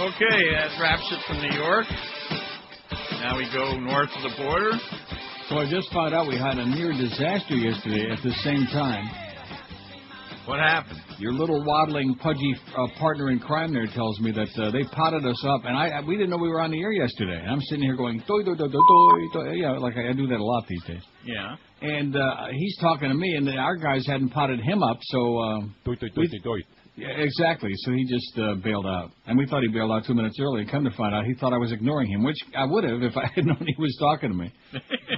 Okay, that wraps it from New York. Now we go north of the border. So I just found out we had a near disaster yesterday at the same time. What happened? Your little waddling, pudgy partner in crime there tells me that they potted us up, and we didn't know we were on the air yesterday. And I'm sitting here going, doi, doi, doi, doi, doi, doi. Yeah, like I do that a lot these days. Yeah. And he's talking to me, and our guys hadn't potted him up, so... Doi, doi, doi, doi. Yeah, exactly. So he just bailed out. And we thought he bailed out 2 minutes early, and come to find out, he thought I was ignoring him, which I would have if I had known he was talking to me.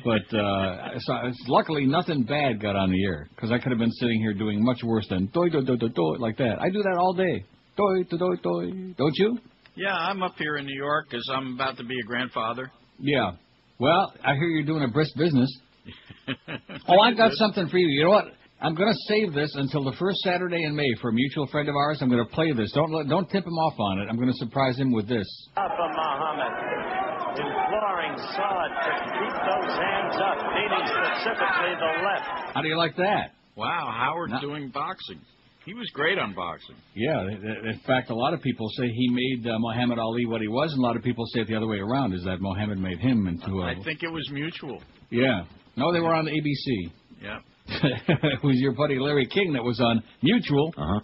But so luckily, nothing bad got on the air, because I could have been sitting here doing much worse than doi, doi, doi, doi, doi, like that. I do that all day. Doi, doi, doi, doi. Don't you? Yeah, I'm up here in New York because I'm about to be a grandfather. Yeah. Well, I hear you're doing a brisk business. Oh, I got something for you. You know what? I'm going to save this until the first Saturday in May for a mutual friend of ours. I'm going to play this. Don't tip him off on it. I'm going to surprise him with this. Alpha Muhammad, imploring Saud to keep those hands up, meaning specifically the left. How do you like that? Wow, Howard's doing boxing. He was great on boxing. Yeah, in fact, a lot of people say he made Muhammad Ali what he was, and a lot of people say it the other way around, is that Muhammad made him into a... I think it was mutual. Yeah. No, they were on ABC. Yeah. It was your buddy Larry King that was on Mutual. Uh-huh.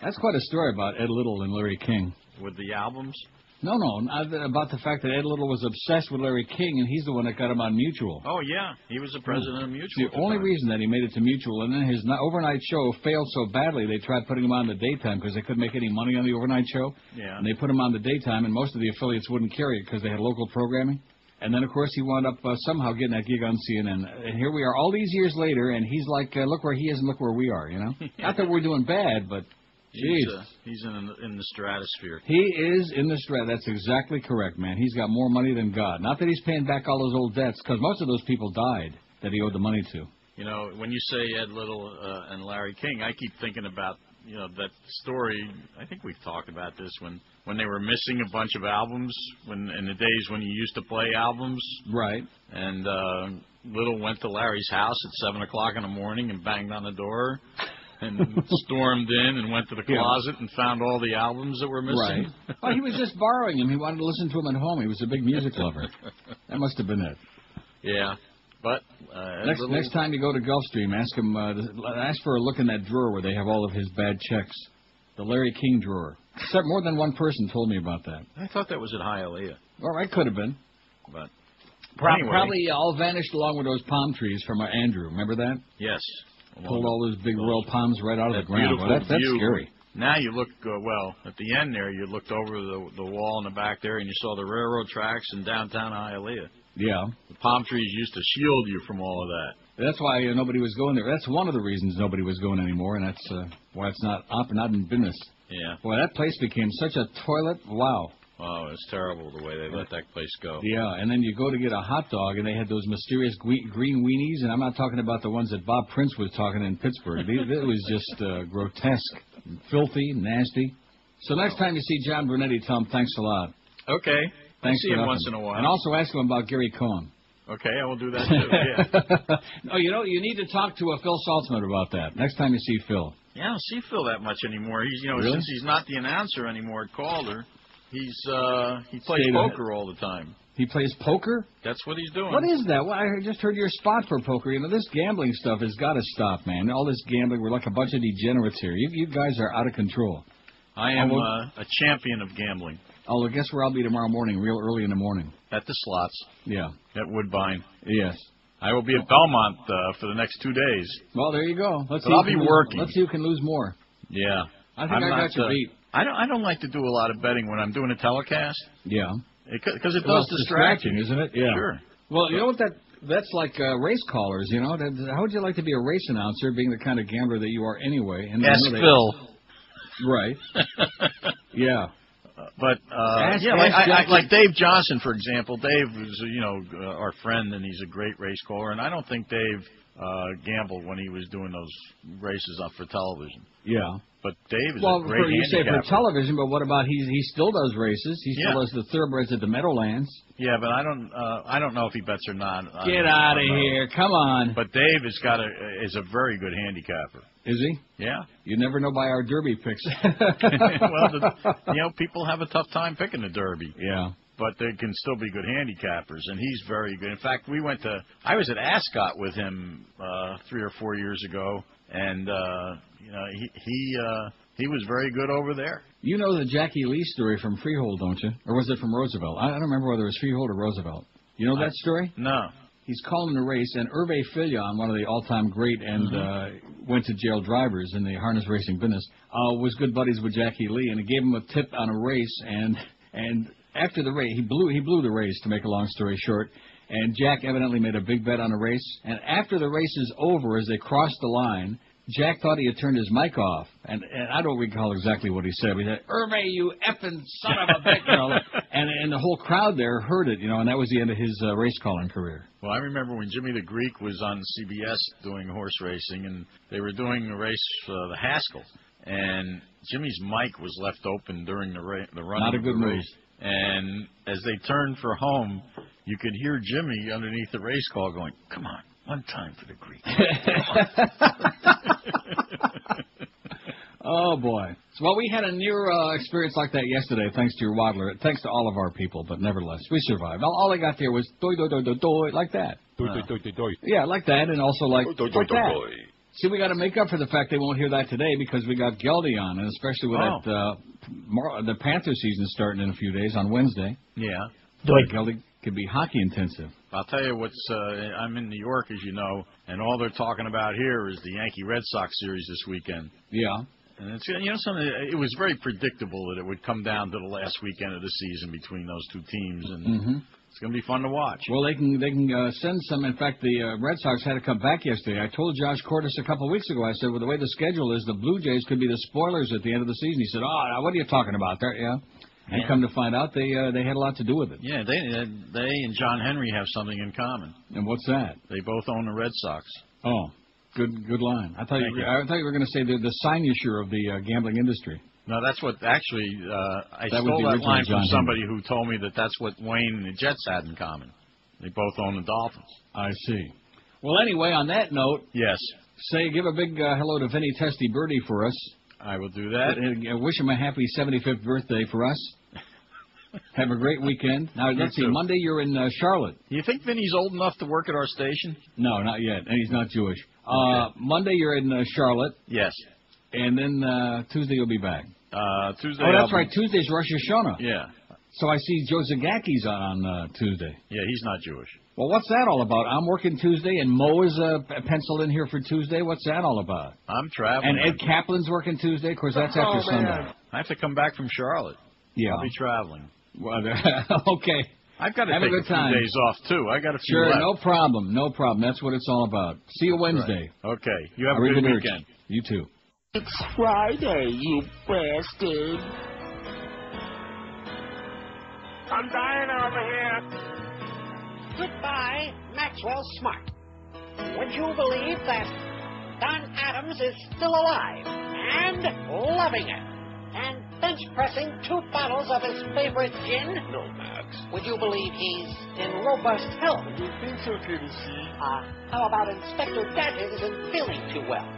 That's quite a story about Ed Little and Larry King. With the albums? No, about the fact that Ed Little was obsessed with Larry King, and he's the one that got him on Mutual. Oh, yeah. He was the president of Mutual. The only reason that he made it to Mutual, and then his overnight show failed so badly, they tried putting him on the daytime because they couldn't make any money on the overnight show. Yeah. And they put him on the daytime, and most of the affiliates wouldn't carry it because they had local programming. And then, of course, he wound up somehow getting that gig on CNN. And here we are all these years later, and he's like, look where he is and look where we are, you know? Yeah. Not that we're doing bad, but, he's in the stratosphere. He is in the stratosphere. That's exactly correct, man. He's got more money than God. Not that he's paying back all those old debts, because most of those people died that he owed the money to. You know, when you say Ed Little and Larry King, I keep thinking about, you know, that story. I think we've talked about this when they were missing a bunch of albums in the days when you used to play albums. Right. And Little went to Larry's house at 7 o'clock in the morning and banged on the door and stormed in and went to the closet and found all the albums that were missing. Right. Oh, he was just borrowing them. He wanted to listen to them at home. He was a big music lover. That must have been it. Yeah. But next time you go to Gulfstream, ask for a look in that drawer where they have all of his bad checks. The Larry King drawer. Except more than one person told me about that. I thought that was at Hialeah. Well, it could have been. But anyway. Probably all vanished along with those palm trees from Andrew. Remember that? Yes. Pulled all those big royal palms right out of the ground. Well, that's scary. Now you look, at the end there, you looked over the wall in the back there, and you saw the railroad tracks in downtown Hialeah. Yeah. The palm trees used to shield you from all of that. That's why nobody was going there. That's one of the reasons nobody was going anymore, and that's why it's not in business. Yeah. Boy, that place became such a toilet. Wow. Oh, it's terrible the way they let that place go. Yeah, and then you go to get a hot dog, and they had those mysterious green weenies, and I'm not talking about the ones that Bob Prince was talking in Pittsburgh. It was just grotesque, filthy, nasty. So next time you see John Brunetti, tell him thanks a lot. Okay. Thanks see him once in a while. And also ask him about Gary Cohen. Okay, I will do that too, yeah. No, you need to talk to Phil Saltzman about that next time you see Phil. Yeah, I don't see Phil that much anymore. He's, really? Since he's not the announcer anymore at Calder, he plays poker all the time. He plays poker? That's what he's doing. What is that? Well, I just heard your spot for poker. This gambling stuff has got to stop, man. All this gambling, we're like a bunch of degenerates here. You guys are out of control. I am a champion of gambling. Oh, guess where I'll be tomorrow morning, real early in the morning? At the slots. Yeah. At Woodbine. Yes. I will be at Belmont for the next 2 days. Well, there you go. I'll be working. Let's see who can lose more. Yeah. I think I got you beat. I don't like to do a lot of betting when I'm doing a telecast. Yeah. Because it does distract you, isn't it? Yeah. Sure. Well, you know what that's like race callers, you know? How would you like to be a race announcer, being the kind of gambler that you are anyway? And Ask Phil. Right. Yeah. But like Dave Johnson, for example. Dave is our friend, and he's a great race caller. And I don't think Dave gambled when he was doing those races up for television. Yeah. But Dave is a great handicapper. You say for television, but what about he still does races? He still does the thoroughbreds at the Meadowlands. Yeah, but I don't know if he bets or not. Get out of here! Come on. But Dave is a very good handicapper. Is he? Yeah. You never know by our Derby picks. Well, people have a tough time picking the Derby. Yeah. But they can still be good handicappers, and he's very good. In fact, I was at Ascot with him 3 or 4 years ago, and he was very good over there. You know the Jackie Lee story from Freehold, don't you? Or was it from Roosevelt? I don't remember whether it was Freehold or Roosevelt. You know that story? No. He's calling a race, and Hervé Fillon, one of the all-time great and went to jail drivers in the harness racing business, was good buddies with Jackie Lee, and he gave him a tip on a race, and after the race, he blew the race, to make a long story short, and Jack evidently made a big bet on the race, and after the race is over, as they crossed the line, Jack thought he had turned his mic off, and I don't recall exactly what he said, but he said, "Hervé, you effing son of a bitch," and the whole crowd there heard it, and that was the end of his race calling career. Well, I remember when Jimmy the Greek was on CBS doing horse racing, and they were doing a race, the Haskell, and Jimmy's mic was left open during the run Not of a good the move. race. And as they turned for home, you could hear Jimmy underneath the race call going, "Come on, one time for the Greek." Oh, boy. Well, we had a near experience like that yesterday, thanks to your waddler. Thanks to all of our people, but nevertheless, we survived. All I got there was doy, doy, doy, doy, doy, like that. Doy, doy, doy, doy, doy. Yeah, like that, and also like Doy, doy, like doy, that. doy. See, we got to make up for the fact they won't hear that today because we got Geldy on, and especially with the Panthers season starting in a few days on Wednesday. Yeah. Geldy could be hockey intensive. I'll tell you I'm in New York, as you know, and all they're talking about here is the Yankee-Red Sox series this weekend. Yeah. And it's something. It was very predictable that it would come down to the last weekend of the season between those two teams, and it's going to be fun to watch. Well, they can send some. In fact, the Red Sox had to come back yesterday. I told Josh Cordes a couple of weeks ago. I said, well, the way the schedule is, the Blue Jays could be the spoilers at the end of the season. He said, "Oh, what are you talking about there?" Yeah. And come to find out, they had a lot to do with it. Yeah, they and John Henry have something in common. And what's that? They both own the Red Sox. Oh. Good line. I thought you were going to say the cynosure of the gambling industry. No, that's what actually I stole that line from somebody who told me that's what Wayne and the Jets had in common. They both own the Dolphins. I see. Well, anyway, on that note, yes, give a big hello to Vinny Testy Birdie for us. I will do that. And wish him a happy 75th birthday for us. Have a great weekend. Now, let's see. Monday, you're in Charlotte. You think Vinny's old enough to work at our station? No, not yet. And he's not Jewish. Okay. Monday, you're in Charlotte. Yes. And then Tuesday, you'll be back. Tuesday. Oh, that's right. Tuesday's Rosh Hashanah. Yeah. So I see Joe Zagaki's on Tuesday. Yeah, he's not Jewish. Well, what's that all about? I'm working Tuesday, and Mo is penciled in here for Tuesday. What's that all about? I'm traveling. And Ed Kaplan's working Tuesday. Of course, that's after Sunday. I have to come back from Charlotte. Yeah. I'll be traveling. Well, okay. I've got to have take a good time. Few days off, too. I got a few Sure, left. no problem. No problem. That's what it's all about. See you Wednesday. Right. Okay. You have a good weekend. You too. It's Friday, you bastard. I'm dying over here. Goodbye, Maxwell Smart. Would you believe that Don Adams is still alive and loving it? And bench pressing 2 bottles of his favorite gin? No, Max. Would you believe he's in robust health? You think so, Tennessee? How about Inspector Gadget isn't feeling too well?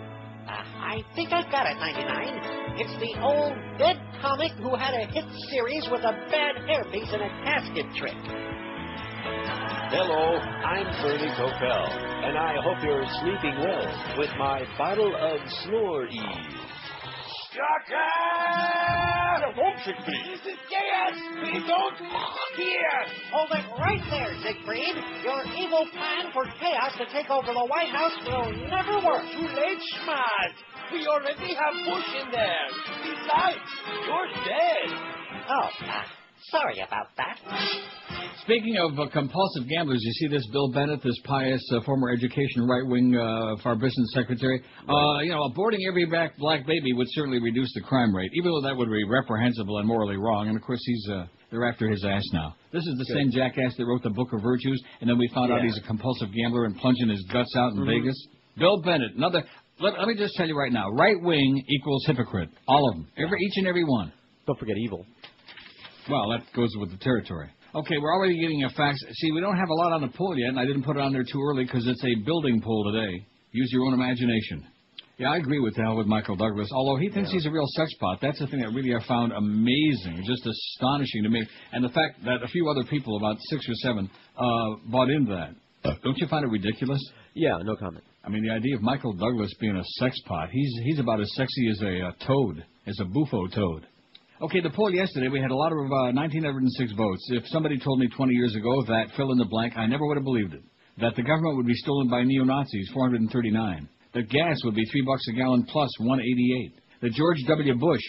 I think I've got it, 99. It's the old dead comic who had a hit series with a bad hairpiece and a casket trick. Hello, I'm Bernie Topel, and I hope you're sleeping well with my bottle of Snore Ease. Shaka! Please. Yes, we don't hear. Hold it right there, Siegfried. Your evil plan for chaos to take over the White House will never work. Too late, Schmad. We already have Bush in there. Besides, you're dead. Oh, sorry about that. Speaking of compulsive gamblers, you see this Bill Bennett, this pious former education right-wing for our business secretary. Aborting every black baby would certainly reduce the crime rate, even though that would be reprehensible and morally wrong. And, of course, they're after his ass now. This is the same jackass that wrote the Book of Virtues, and then we found out he's a compulsive gambler and plunging his guts out in Vegas. Bill Bennett, another... Let me just tell you right now, right-wing equals hypocrite. All of them. Each and every one. Don't forget evil. Well, that goes with the territory. Okay, we're already getting a fax. See, we don't have a lot on the poll yet, and I didn't put it on there too early because it's a building poll today. Use your own imagination. Yeah, I agree with Michael Douglas, although he thinks he's a real sex bot. That's the thing that really I found amazing, just astonishing to me. And the fact that a few other people, about 6 or 7, bought into that. Don't you find it ridiculous? Yeah, no comment. I mean, the idea of Michael Douglas being a sex pot, he's about as sexy as a toad, as a bufo toad. Okay, the poll yesterday, we had a lot of 1,906 votes. If somebody told me 20 years ago that, fill in the blank, I never would have believed it. That the government would be stolen by neo-Nazis, 439. That gas would be $3 a gallon plus, 188. That George W. Bush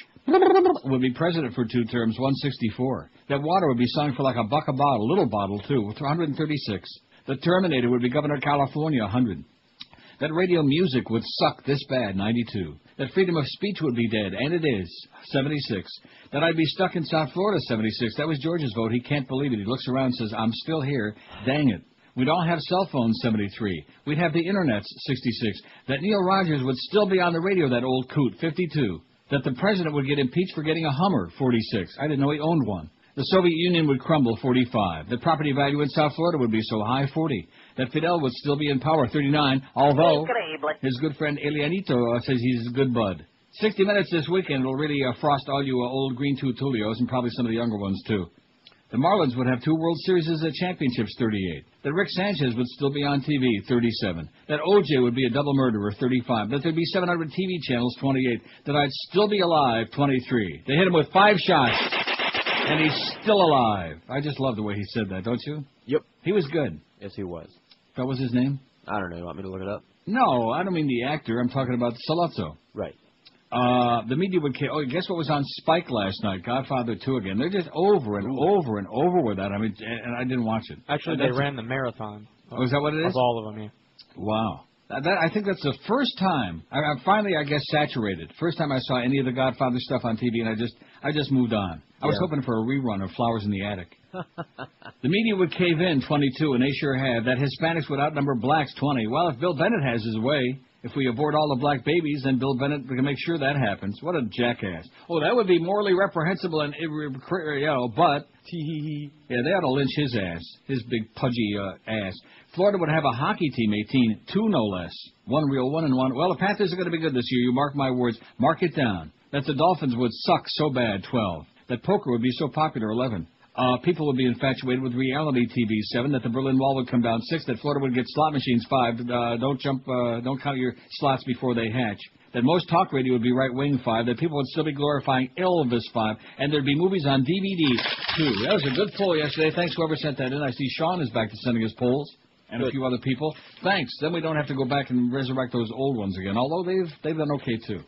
would be president for 2 terms, 164. That water would be selling for like $1 a bottle, little bottle too, 136. The Terminator would be governor of California, 100. That radio music would suck this bad, 92. That freedom of speech would be dead, and it is, 76. That I'd be stuck in South Florida, 76. That was George's vote. He can't believe it. He looks around and says, I'm still here. Dang it. We'd all have cell phones, 73. We'd have the internet, 66. That Neil Rogers would still be on the radio, that old coot, 52. That the president would get impeached for getting a Hummer, 46. I didn't know he owned one. The Soviet Union would crumble, 45. The property value in South Florida would be so high, 40. That Fidel would still be in power, 39, although his good friend Elianito says he's a good bud. 60 Minutes this weekend will really frost all you old green tutulios and probably some of the younger ones, too. The Marlins would have 2 World Series championships, 38. That Rick Sanchez would still be on TV, 37. That O.J. would be a double murderer, 35. That there'd be 700 TV channels, 28. That I'd still be alive, 23. They hit him with 5 shots, and he's still alive. I just love the way he said that, don't you? Yep. He was good. Yes, he was. What was his name? I don't know. You want me to look it up? No, I don't mean the actor. I'm talking about Salazzo. Right. The media would... Oh, guess what was on Spike last night? Godfather 2 again. They're just over and over and over with that. I mean, and I didn't watch it. Actually, they ran the marathon. Oh, is that what it is? Of all of them, yeah. Wow. I think that's the first time. I'm finally, I guess, saturated. First time I saw any of the Godfather stuff on TV, and I just moved on. I was hoping for a rerun of Flowers in the Attic. The media would cave in, 22, and they sure have. That Hispanics would outnumber blacks, 20. Well, if Bill Bennett has his way, if we abort all the black babies, then Bill Bennett can make sure that happens. What a jackass. Oh, that would be morally reprehensible and, but... Yeah, they ought to lynch his ass, his big pudgy ass. Florida would have a hockey team, 18, 2 no less. 1 real, 1 and 1. Well, the Panthers are going to be good this year. You mark my words. Mark it down. That the Dolphins would suck so bad, 12. That poker would be so popular, 11. People would be infatuated with reality TV, 7. That the Berlin Wall would come down, 6. That Florida would get slot machines, 5. Don't count your slots before they hatch. That most talk radio would be right-wing, 5. That people would still be glorifying Elvis, 5. And there'd be movies on DVD, 2. That was a good poll yesterday. Thanks, whoever sent that in. I see Sean is back to sending his polls. And a few other people. Thanks. Then we don't have to go back and resurrect those old ones again, although they've done okay, too.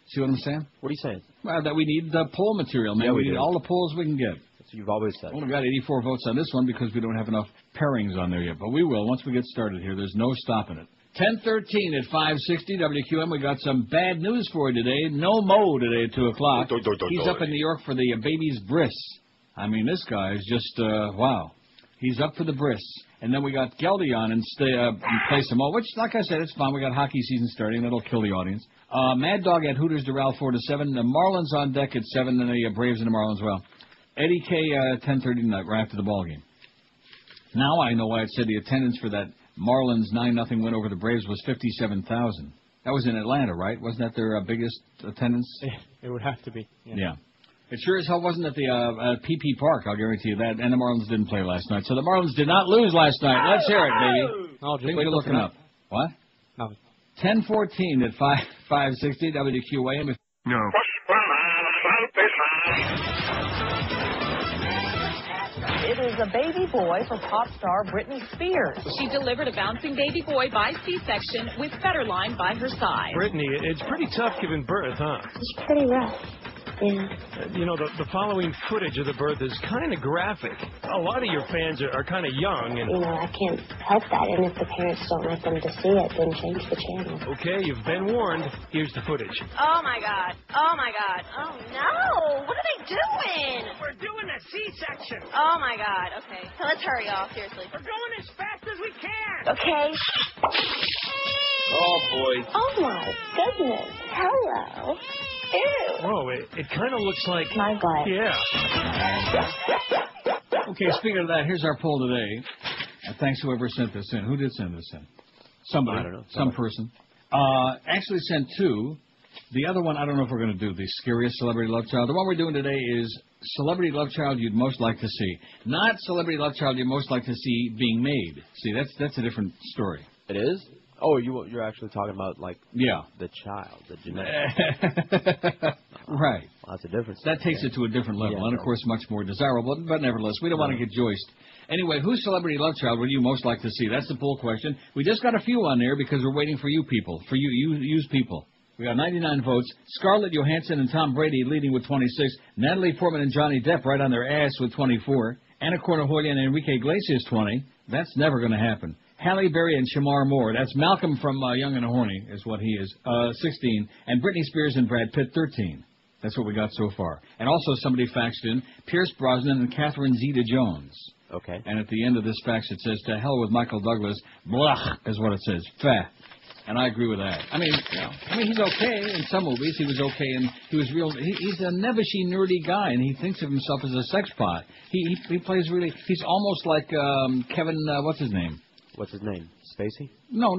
See what I'm saying? What are you saying? Well, that we need the poll material, man. Yeah, we need all the polls we can get. That's what you've always said. We only got 84 votes on this one because we don't have enough pairings on there yet. But we will once we get started here. There's no stopping it. 10:13 at 560 WQM. We got some bad news for you today. No Mo today at 2 o'clock. He's up in New York for the baby's bris. I mean, this guy is just, wow. He's up for the bris. And then we got Geldy on and play some more, which, like I said, it's fun. We got hockey season starting. That'll kill the audience. Mad Dog at Hooters Doral 4 to 7. The Marlins on deck at 7, and the Braves and the Marlins. Well, Eddie K. 10:30 tonight, right after the ball game. Now I know why it said the attendance for that Marlins 9-0 win over the Braves was 57,000. That was in Atlanta, right? Wasn't that their biggest attendance? It would have to be. Yeah. It sure as hell wasn't at the PP Park, I'll guarantee you that. And the Marlins didn't play last night. So the Marlins did not lose last night. Let's hear it, baby. Oh, just things are looking up. What? Nothing. 10:14 at 560 WQAM. No. It is a baby boy for pop star Britney Spears. She delivered a bouncing baby boy by C-section with Federline by her side. Britney, it's pretty tough giving birth, huh? It's pretty rough. You know, the following footage of the birth is kind of graphic. A lot of your fans are kind of young. And You know, I can't help that. And if the parents don't want them to see it, then change the channel. Okay, you've been warned. Here's the footage. Oh, my God. Oh, my God. Oh, no. What are they doing? We're doing a C-section. Oh, my God. Okay. So let's hurry, y'all. Seriously. We're going as fast as we can. Okay. Oh, boy. Oh, my goodness. Hello. Ew. Whoa, it kind of looks like... My butt. Yeah. Okay, speaking of that, here's our poll today. Thanks whoever sent this in. Who did send this in? Somebody. I don't know. Some person. Actually sent two. The other one, I don't know if we're going to do the scariest celebrity love child. The one we're doing today is celebrity love child you'd most like to see. Not celebrity love child you'd most like to see being made. See, that's a different story. It is? Oh, you're actually talking about, like, the child, the genetic. Right. Well, that's a difference. That takes it to a different level, and, of course, much more desirable. But nevertheless, we don't want to get joiced. Anyway, whose celebrity love child would you most like to see? That's the poll question. We just got a few on there because we're waiting for you people, for you people. We got 99 votes. Scarlett Johansson and Tom Brady leading with 26. Natalie Portman and Johnny Depp right on their ass with 24. Anna Cornajolia and Enrique Iglesias 20. That's never going to happen. Halle Berry and Shamar Moore. That's Malcolm from Young and Horny is what he is. 16. And Britney Spears and Brad Pitt 13. That's what we got so far. And also somebody faxed in Pierce Brosnan and Catherine Zeta-Jones. Okay. And at the end of this fax it says, to hell with Michael Douglas. Blah is what it says. Fah. And I agree with that. I mean, he's okay in some movies. He was okay, and he was real. He's a nebbishy, nerdy guy, and he thinks of himself as a sex pot. He plays really. He's almost like Kevin. What's his name? What's his name? Spacey? No,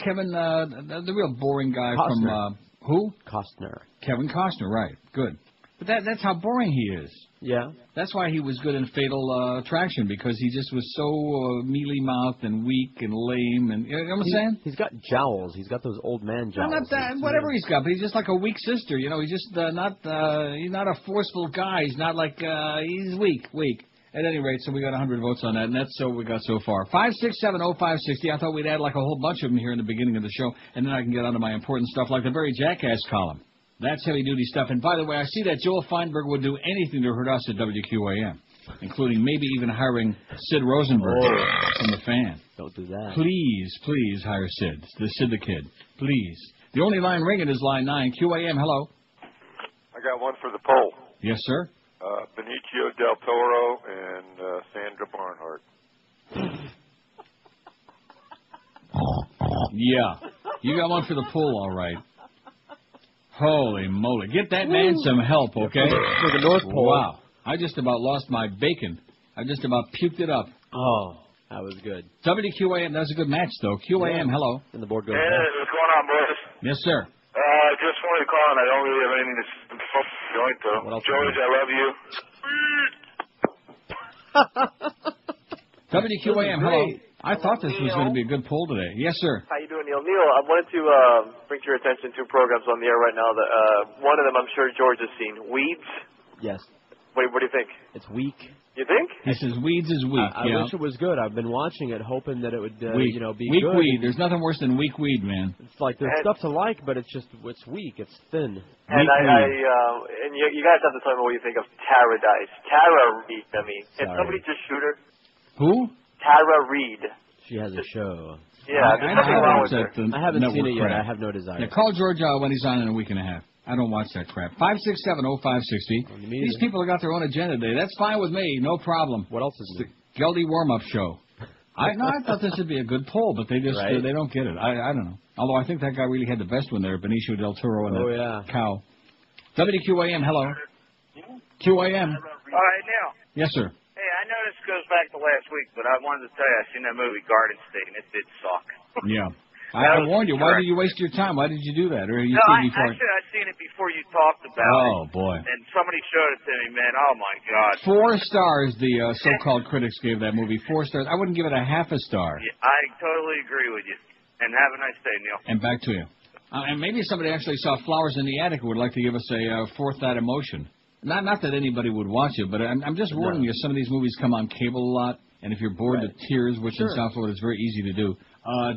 Kevin. The real boring guy Costner. from who? Costner. Kevin Costner, right? Good. But that's how boring he is. Yeah. That's why he was good in Fatal Attraction, because he just was so mealy-mouthed and weak and lame. And you know what I'm saying? He's got jowls. He's got those old man jowls. No, not that. Whatever he's got, but he's just like a weak sister. You know, he's just he's not a forceful guy. He's not like he's weak. At any rate, so we got 100 votes on that, and that's what we got so far. 5670560. I thought we'd add like a whole bunch of them here in the beginning of the show, and then I can get onto my important stuff like the very jackass column. That's heavy-duty stuff. And by the way, I see that Joel Feinberg would do anything to hurt us at WQAM, including maybe even hiring Sid Rosenberg from the Fan. Don't do that. Please hire Sid. Sid the Kid. Please. The only line ringing is line 9. QAM, hello. I got one for the poll. Yes, sir. Benicio del Toro and Sandra Barnhart. Yeah. You got one for the poll, all right. Holy moly. Get that man some help, okay? For the North Pole. Wow. I just about lost my bacon. I just about puked it up. Oh, that was good. WQAM, that was a good match, though. QAM, hello. And the board goes Hey, what's going on, boys? Yes, sir. Just wanted to call, and I don't really have anything to joint, though. What else George, I love you. WQAM, hello. I thought this was going to be a good poll today. Yes, sir. How you doing, Neil? Neil, I wanted to bring to your attention two programs on the air right now. One of them I'm sure George has seen. Weeds? Yes. What do you think? It's weak. You think? He says Weeds is weak. I wish it was good. I've been watching it, hoping that it would, be weak good. Weed. There's nothing worse than weak weed, man. It's like there's stuff to like, but it's weak. It's thin. And you guys have to tell me what you think of Tara Reid. Can somebody just shoot her? Who? Tara Reid. She has a show. Yeah, there's nothing wrong with her. I haven't seen it yet. Crap. I have no desire. Yeah, call George when he's on in a week and a half. I don't watch that crap. 5670560. These people have got their own agenda today. That's fine with me. No problem. What else is the Geldy warm-up show? I thought this would be a good poll, but they just they don't get it. I don't know. Although I think that guy really had the best one there, Benicio del Toro and that cow. WQAM, hello. QAM. All right, now. Yes, sir. Hey, I know this goes back to last week, but I wanted to tell you I seen that movie Garden State, and it did suck. Yeah. I warned you. Why did you waste your time? Why did you do that? Or you actually, I seen it before you talked about it. Oh, boy. And somebody showed it to me, man. Oh, my God. 4 stars the so-called critics gave that movie. 4 stars. I wouldn't give it a half a star. Yeah, I totally agree with you. And have a nice day, Neil. And back to you. And maybe somebody actually saw Flowers in the Attic who would like to give us a fourth that emotion. Not that anybody would watch it, but I'm just warning you, some of these movies come on cable a lot, and if you're bored to tears, which in South Florida is very easy to do,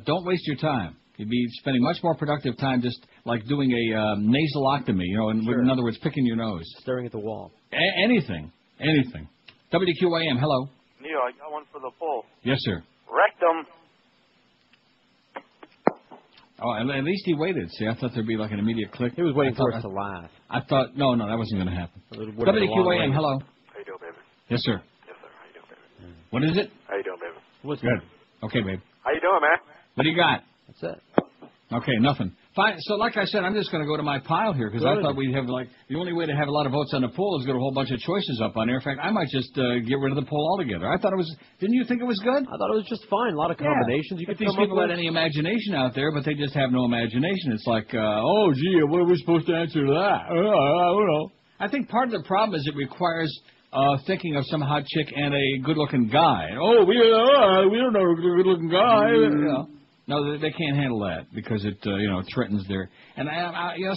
don't waste your time. You'd be spending much more productive time just like doing a nasaloctomy, in other words, picking your nose. Staring at the wall. Anything. WQAM, hello. Neil, I got one for the poll. Yes, sir. Rectum. Oh, at least he waited. See, I thought there'd be like an immediate click. He was waiting for us to laugh. I thought, no, that wasn't going to happen. WQAM, hello. How you doing, baby? Yes, sir. Yes, sir. How you doing, baby? What is it? How you doing, baby? What's good? Okay, babe. How you doing, man? What do you got? That's it. Okay, nothing. Fine. So, like I said, I'm just going to go to my pile here because I thought we'd have the only way to have a lot of votes on the poll is get a whole bunch of choices up on there. In fact, I might just get rid of the poll altogether. I thought it was. Didn't you think it was good? I thought it was just fine. A lot of combinations you could these people had any imagination out there, but they just have no imagination. It's like, oh, gee, what are we supposed to answer to that? I don't know. I think part of the problem is it requires thinking of some hot chick and a good-looking guy. Oh, we don't know a good-looking guy. No, they can't handle that because it, threatens their. And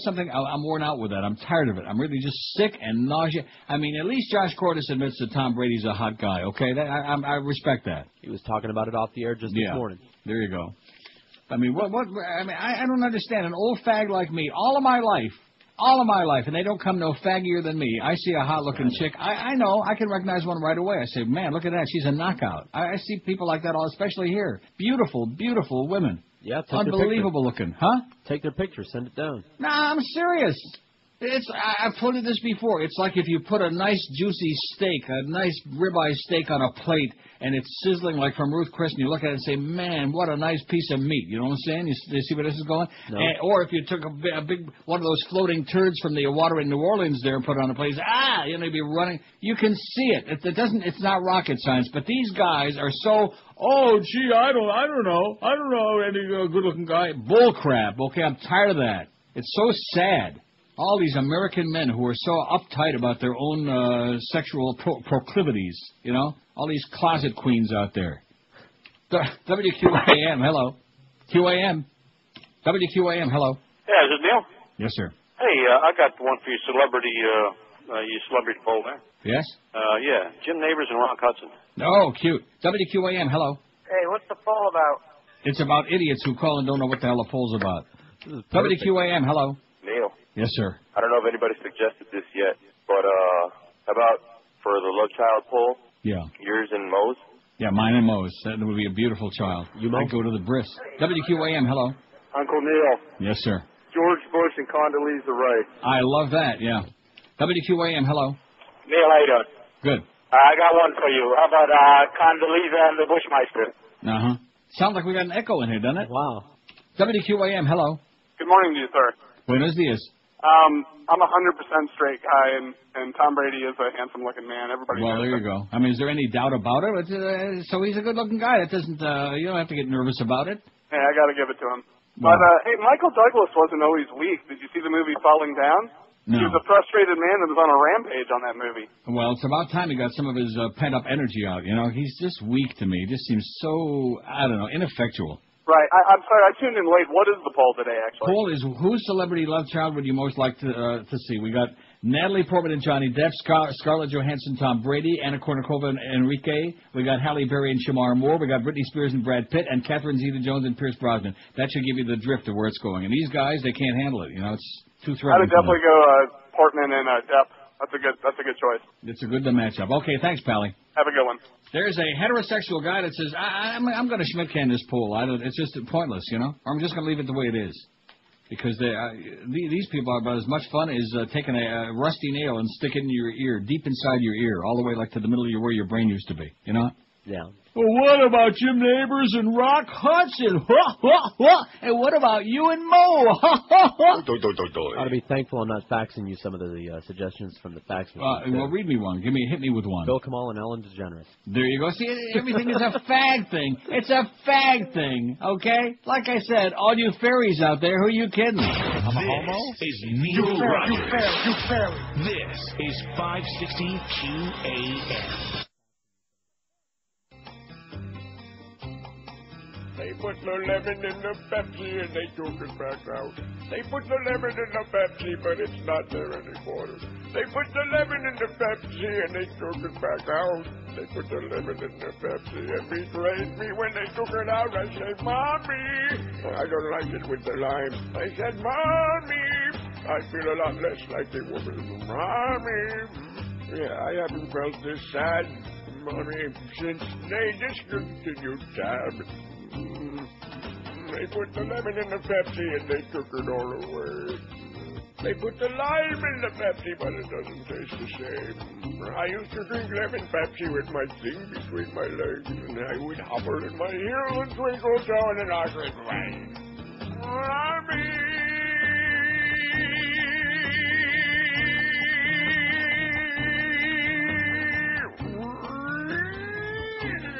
something. I'm worn out with that. I'm tired of it. I'm really just sick and nauseous. I mean, at least Josh Cordes admits that Tom Brady's a hot guy. Okay, I respect that. He was talking about it off the air just this morning. There you go. I mean, what? I mean, I don't understand. An old fag like me, all of my life, and they don't come no faggier than me. I see a hot-looking chick. I know. I can recognize one right away. I say, man, look at that. She's a knockout. I see people like that, especially here. Beautiful, beautiful women. Yeah, unbelievable looking. Huh? Take their picture. Send it down. Nah, I'm serious. I've told you this before. It's like if you put a nice juicy steak, a nice ribeye steak on a plate, and it's sizzling like from Ruth Chris, and you look at it and say, man, what a nice piece of meat. You know what I'm saying? You see where this is going? No. Or if you took a big one of those floating turds from the water in New Orleans there and put it on a plate, you'd be running. You can see it. It's not rocket science, but these guys are so, oh, gee, I don't know any good-looking guy. Bull crap. Okay, I'm tired of that. It's so sad. All these American men who are so uptight about their own sexual proclivities, all these closet queens out there. WQAM, hello. QAM. WQAM, hello. Yeah, is it Neil? Yes, sir. Hey, I got one for your celebrity poll there. Yes? Yeah, Jim Nabors and Ron Hudson. Oh, cute. WQAM, hello. Hey, what's the poll about? It's about idiots who call and don't know what the hell the poll's about. WQAM, hello. Neil. Yes, sir. I don't know if anybody suggested this yet, but how about for the love child poll? Yeah. Yours and Mo's? Yeah, mine and Mo's. That would be a beautiful child. You might go to the bris. WQAM, hello. Uncle Neil. Yes, sir. George Bush and Condoleezza Rice. I love that, yeah. WQAM, hello. Neil, how you doing? Good. I got one for you. How about Condoleezza and the Bushmeister? Uh-huh. Sounds like we got an echo in here, doesn't it? Wow. WQAM, hello. Good morning to you, sir. Buenos dias. I'm 100% straight guy, and Tom Brady is a handsome-looking man. Everybody knows there you go. I mean, is there any doubt about it? So he's a good-looking guy. That doesn't. You don't have to get nervous about it. Hey, I got to give it to him. But hey, Michael Douglas wasn't always weak. Did you see the movie Falling Down? No. He was a frustrated man that was on a rampage on that movie. Well, it's about time he got some of his pent-up energy out. He's just weak to me. He just seems so, I don't know, ineffectual. Right. I'm sorry, I tuned in late. What is the poll today, actually? Poll is, whose celebrity love child would you most like to see? We got Natalie Portman and Johnny Depp, Scarlett Johansson, Tom Brady, Anna Kournikova and Enrique. We got Halle Berry and Shamar Moore. We got Britney Spears and Brad Pitt, and Catherine Zeta-Jones and Pierce Brosnan. That should give you the drift of where it's going. And these guys, they can't handle it. It's too threatening. I would definitely go Portman and Depp. That's a good choice. It's a good matchup. Okay, thanks, Pally. Have a good one. There's a heterosexual guy that says, I'm going to Schmidt-can this poll. It's just pointless, Or I'm just going to leave it the way it is. Because these people are about as much fun as taking a rusty nail and sticking it in your ear, deep inside your ear, all the way like to the middle of where your brain used to be, Yeah. Well, what about Jim Nabors and Rock Hudson? And what about you and Mo? Ought to be thankful I'm not faxing you some of the suggestions from the fax machine. Well, read me one. Hit me with one. Bill Kamal and Ellen DeGeneres. There you go. See, everything is a fag thing. It's a fag thing, okay? Like I said, all you fairies out there, who are you kidding? I'm a homo? This is Neil Rogers. You fairy. This is 560 QAM. They put the lemon in the Pepsi and they took it back out. They put the lemon in the Pepsi, but it's not there anymore. They put the lemon in the Pepsi and they took it back out. They put the lemon in the Pepsi and betrayed me when they took it out. I said, Mommy, I don't like it with the lime. I said, Mommy, I feel a lot less like a woman. Mommy, yeah, I haven't felt this sad, Mommy, since they discontinued Tab. They put the lemon in the Pepsi and they took it all away. They put the lime in the Pepsi, but it doesn't taste the same. I used to drink lemon Pepsi with my thing between my legs, and I would hobble in my heel and twinkle down and I would rain. Mommy!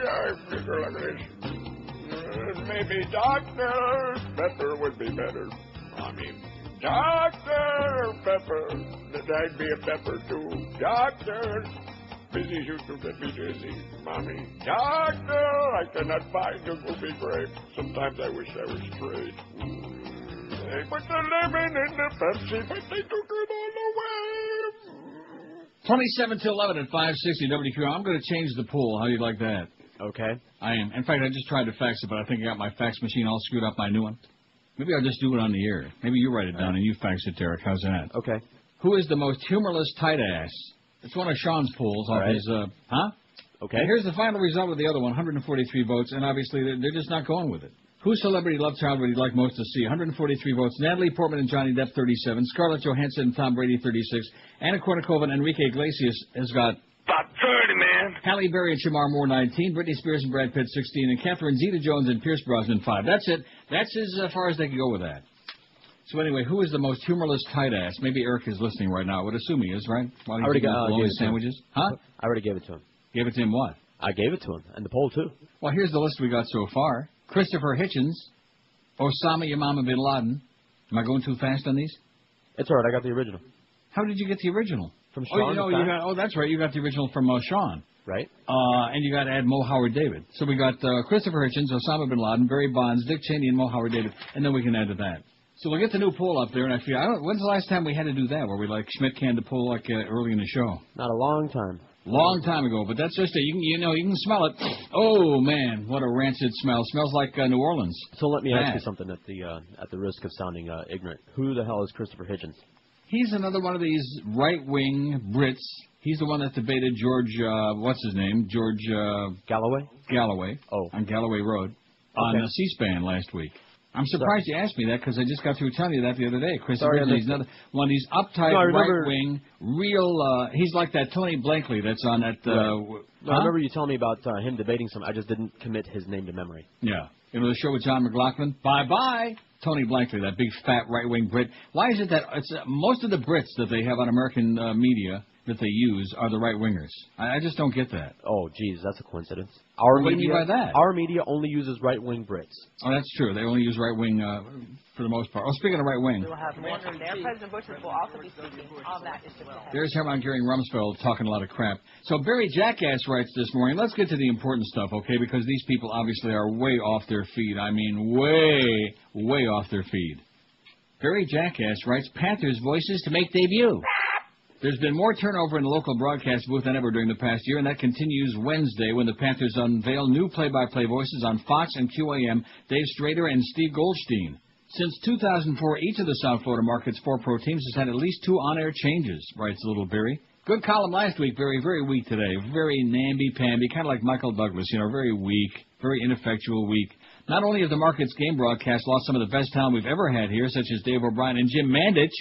I figure like this. Maybe Dr. Pepper would be better. Mommy. Dr. Pepper, that I'd be a pepper too. Doctor, busy shoot to get me dizzy. Mommy, Doctor, I cannot find a Abu Ghraib. Sometimes I wish I was straight. They put the lemon in the Pepsi, but they took it all away. 27 to 11 at 560 WQ. I'm going to change the pool. How do you like that? Okay. I am. In fact, I just tried to fax it, but I think I got my fax machine all screwed up, my new one. Maybe I'll just do it on the air. Maybe you write it down and you fax it, Derek. How's that? Okay. Who is the most humorless tight ass? It's one of Sean's polls off his, Okay. And here's the final result of the other one, 143 votes, and obviously they're just not going with it. Whose celebrity love child would you like most to see? 143 votes. Natalie Portman and Johnny Depp, 37. Scarlett Johansson and Tom Brady, 36. Anna Kournikova and Enrique Iglesias has got... About 30, man. Halle Berry and Shamar Moore, 19. Britney Spears and Brad Pitt, 16. And Catherine Zeta-Jones and Pierce Brosnan, 5. That's it. That's as far as they can go with that. So anyway, who is the most humorless tight ass? Maybe Eric is listening right now. I would assume he is, right? While he's eating bologna sandwiches. Huh? I already gave it to him. Gave it to him what? I gave it to him. And the poll, too. Well, here's the list we got so far. Christopher Hitchens. Osama Yamama bin Laden. Am I going too fast on these? It's all right. I got the original. How did you get the original? From Sean. That's right. You got the original from Sean. Right. And you got to add Mo Howard David. So we got Christopher Hitchens, Osama bin Laden, Barry Bonds, Dick Cheney, and Mo Howard David. And then we can add to that. So we'll get the new poll up there, and when's the last time we had to do that, where we Schmidt canned the poll early in the show? Not a long time. Long time ago, but that's just it. You can smell it. Oh man, what a rancid smell! Smells like New Orleans. So let me ask you something at the risk of sounding ignorant. Who the hell is Christopher Hitchens? He's another one of these right-wing Brits. He's the one that debated George, what's his name? George Galloway. Galloway. Oh, on Galloway Road on C-SPAN last week. I'm surprised you asked me that because I just got through telling you that the other day. Christopher Hitchens, he's another one of these uptight, right-wing, real. He's like that Tony Blankley that's on that. I remember you telling me about him debating some. I just didn't commit his name to memory. Yeah. The show with John McLaughlin? Bye-bye. Tony Blankley, that big, fat, right-wing Brit. Why is it that most of the Brits that they have on American media that they use are the right-wingers? I just don't get that. Oh, geez, that's a coincidence. What do you mean by that? Our media only uses right-wing Brits. Oh, that's true. They only use right-wing for the most part. Oh, speaking of right-wing. We will have more from there. President Bush will also be speaking. All that is just ahead. There's Hermann Goering Rumsfeld talking a lot of crap. So Barry Jackass writes this morning, let's get to the important stuff, okay, because these people obviously are way off their feed. I mean, way, way off their feed. Barry Jackass writes, Panthers voices to make debut. There's been more turnover in the local broadcast booth than ever during the past year, and that continues Wednesday when the Panthers unveil new play-by-play voices on Fox and QAM, Dave Strader and Steve Goldstein. Since 2004, each of the South Florida market's 4 pro teams has had at least 2 on-air changes, writes little Barry. Good column last week, Barry. Very weak today. Very namby-pamby, kind of like Michael Douglas, very weak, very ineffectual week. Not only have the market's game broadcast lost some of the best talent we've ever had here, such as Dave O'Brien and Jim Mandich,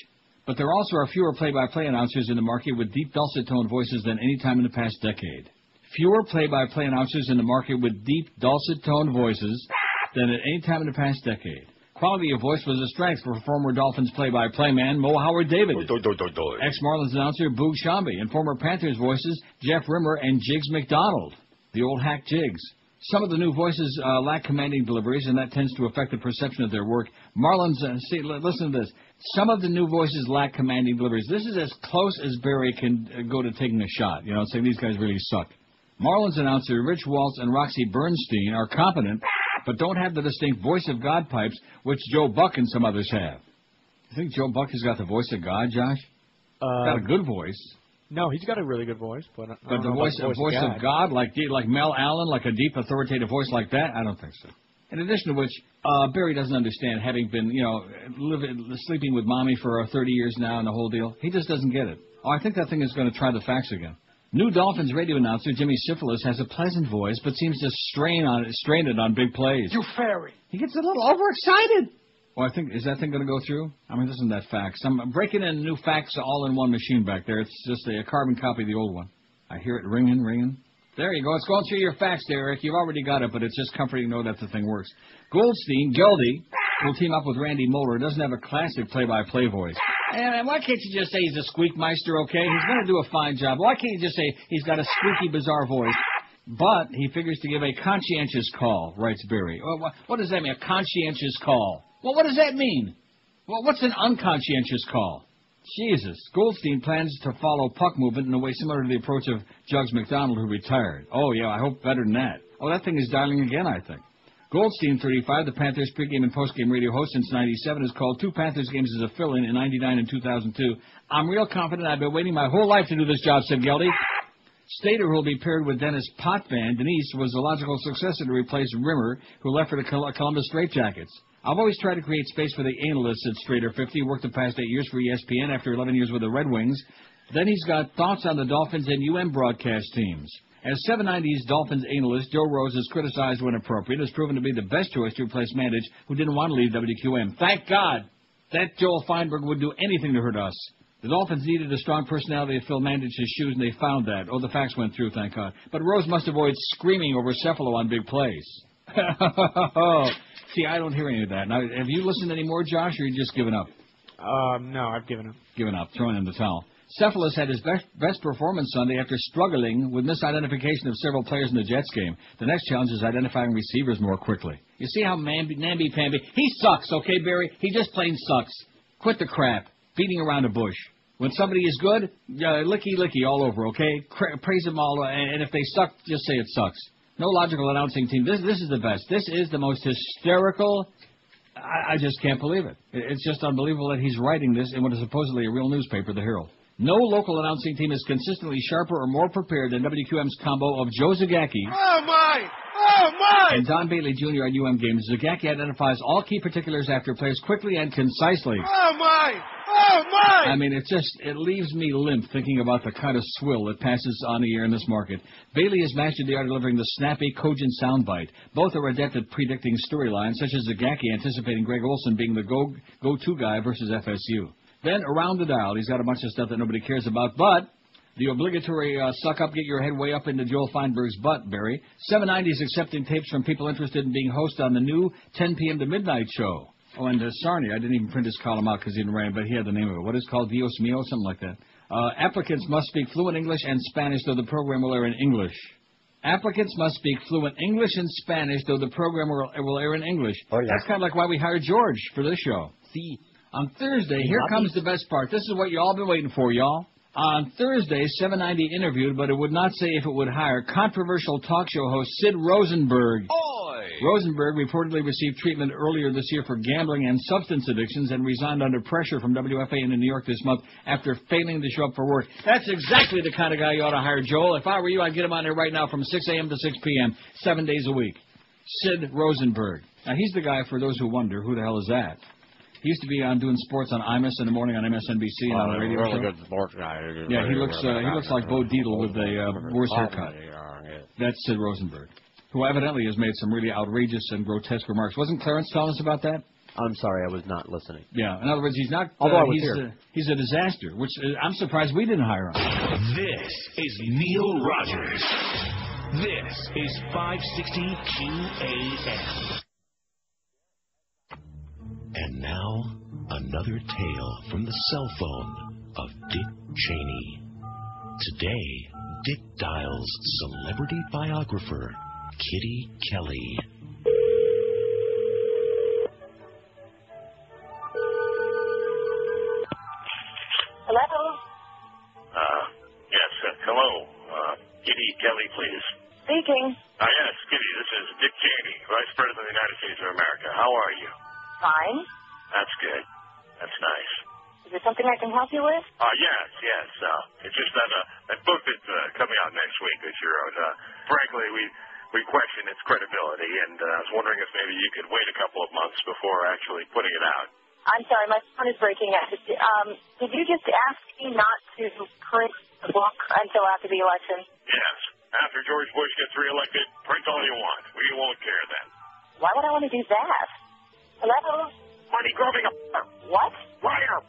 but there also are fewer play-by-play announcers in the market with deep dulcet-toned voices than any time in the past decade. Fewer play-by-play announcers in the market with deep dulcet-toned voices than at any time in the past decade. Quality of voice was a strength for former Dolphins play-by-play man Mo Howard David, ex-Marlins announcer Boog Shambi, and former Panthers voices Jeff Rimmer and Jiggs McDonald, the old hack Jiggs. Some of the new voices lack commanding deliveries, and that tends to affect the perception of their work. Marlins, listen to this. Some of the new voices lack commanding deliveries. This is as close as Barry can go to taking a shot, saying these guys really suck. Marlins announcer Rich Waltz and Roxy Bernstein are competent, but don't have the distinct voice of God pipes, which Joe Buck and some others have. You think Joe Buck has got the voice of God, Josh? Got a good voice. No, he's got a really good voice, but the voice of God, like Mel Allen, like a deep, authoritative voice like that, I don't think so. In addition to which, Barry doesn't understand, having been, sleeping with Mommy for 30 years now and the whole deal. He just doesn't get it. Oh, I think that thing is going to try the fax again. New Dolphins radio announcer Jimmy Syphilis has a pleasant voice, but seems to strain it on big plays. You fairy. He gets a little overexcited. Well, is that thing going to go through? I mean, isn't that fax? I'm breaking in a new fax all-in-one machine back there. It's just a carbon copy of the old one. I hear it ringing. There you go. It's going through your fax there, Eric. You've already got it, but it's just comforting to know that the thing works. Goldstein, Geldy, will team up with Randy Moeller. Doesn't have a classic play-by-play voice. And why can't you just say he's a squeakmeister, okay? He's going to do a fine job. Why can't you just say he's got a squeaky, bizarre voice? But he figures to give a conscientious call, writes Barry. What does that mean, a conscientious call? Well, what does that mean? Well, what's an unconscientious call? Jesus. Goldstein plans to follow puck movement in a way similar to the approach of Jugs McDonald, who retired. Oh, yeah, I hope better than that. Oh, that thing is dialing again, I think. Goldstein, 35, the Panthers pregame and postgame radio host since 97, has called 2 Panthers games as a fill-in in 99 and 2002. I'm real confident. I've been waiting my whole life to do this job, said Geldy. Stater, who will be paired with Dennis Potvin, Denise, was the logical successor to replace Rimmer, who left for the Columbus Straitjackets. I've always tried to create space for the analyst, said Strader, 50. Worked the past 8 years for ESPN after 11 years with the Red Wings. Then he's got thoughts on the Dolphins and broadcast teams. As 790's Dolphins analyst, Joe Rose is criticized when appropriate, has proven to be the best choice to replace Mandich, who didn't want to leave WQM. Thank God! That Joel Feinberg would do anything to hurt us. The Dolphins needed a strong personality to fill Mandich's shoes, and they found that. Oh, the fax went through, thank God. But Rose must avoid screaming over Cephalo on big plays. See, I don't hear any of that. Now, have you listened any more, Josh, or are you just giving up? No, I've given up. Given up, throwing in the towel. Cephalus had his best performance Sunday after struggling with misidentification of several players in the Jets game. The next challenge is identifying receivers more quickly. You see how namby-pamby... He sucks, okay, Barry? He just plain sucks. Quit the crap. Beating around the bush. When somebody is good, licky all over, okay? Praise them all, and if they suck, just say it sucks. No logical announcing team. This is the best. This is the most hysterical... I just can't believe it. It's just unbelievable that he's writing this in what is supposedly a real newspaper, the Herald. No local announcing team is consistently sharper or more prepared than WQM's combo of Joe Zagacki and Don Bailey Jr. on UM games. Zagacki identifies all key particulars after plays quickly and concisely. I mean, it leaves me limp thinking about the kind of swill that passes on the air in this market. Bailey has mastered the art of delivering the snappy, cogent soundbite. Both are adept at predicting storylines, such as Zagacki anticipating Greg Olson being the go-to guy versus FSU. Then, around the dial, he's got a bunch of stuff that nobody cares about, but the obligatory suck up, get your head way up into Joel Feinberg's butt, Barry. 790's accepting tapes from people interested in being host on the new 10 p.m. to midnight show. Oh, and Sarney, I didn't even print his column out because he didn't write it, but he had the name of it. What is it called? Dios Mio? Something like that. Applicants must speak fluent English and Spanish, though the program will air in English. Applicants must speak fluent English and Spanish, though the program will air in English. Oh, yeah. That's kind of like why we hired George for this show. See, on Thursday, here comes the best part. This is what you all been waiting for, y'all. On Thursday, 790 interviewed, but it would not say if it would hire controversial talk show host Sid Rosenberg. Oy! Rosenberg reportedly received treatment earlier this year for gambling and substance addictions and resigned under pressure from WFA in New York this month after failing to show up for work. That's exactly the kind of guy you ought to hire, Joel. If I were you, I'd get him on there right now from 6 a.m. to 6 p.m., 7 days a week. Sid Rosenberg. Now, he's the guy, for those who wonder, who the hell is that? He used to be on doing sports on Imus in the morning on MSNBC and on the radio show. Really good sports guy. Yeah, he looks like Bo Dietl with the worst haircut. That's Sid Rosenberg, who evidently has made some really outrageous and grotesque remarks. Wasn't Clarence telling us about that? I'm sorry, I was not listening. Yeah, in other words, he's not. Although I was here. He's a disaster, which I'm surprised we didn't hire him. This is Neil Rogers. This is 560 QAM. And now, another tale from the cell phone of Dick Cheney. Today, Dick dials celebrity biographer Kitty Kelly. Hello? Yes, hello. Kitty Kelly, please. Speaking. Yes, Kitty, this is Dick Cheney, Vice President of the United States of America. How are you? Fine. That's good. That's nice. Is there something I can help you with? Yes. It's just that book that's coming out next week that you wrote. Frankly, we question its credibility, and I was wondering if maybe you could wait a couple of months before actually putting it out. I'm sorry, my phone is breaking up. Did you just ask me not to print the book until after the election? Yes. After George Bush gets reelected, print all you want. We won't care then. Why would I want to do that? Hello? Money grubbing. What? Liar.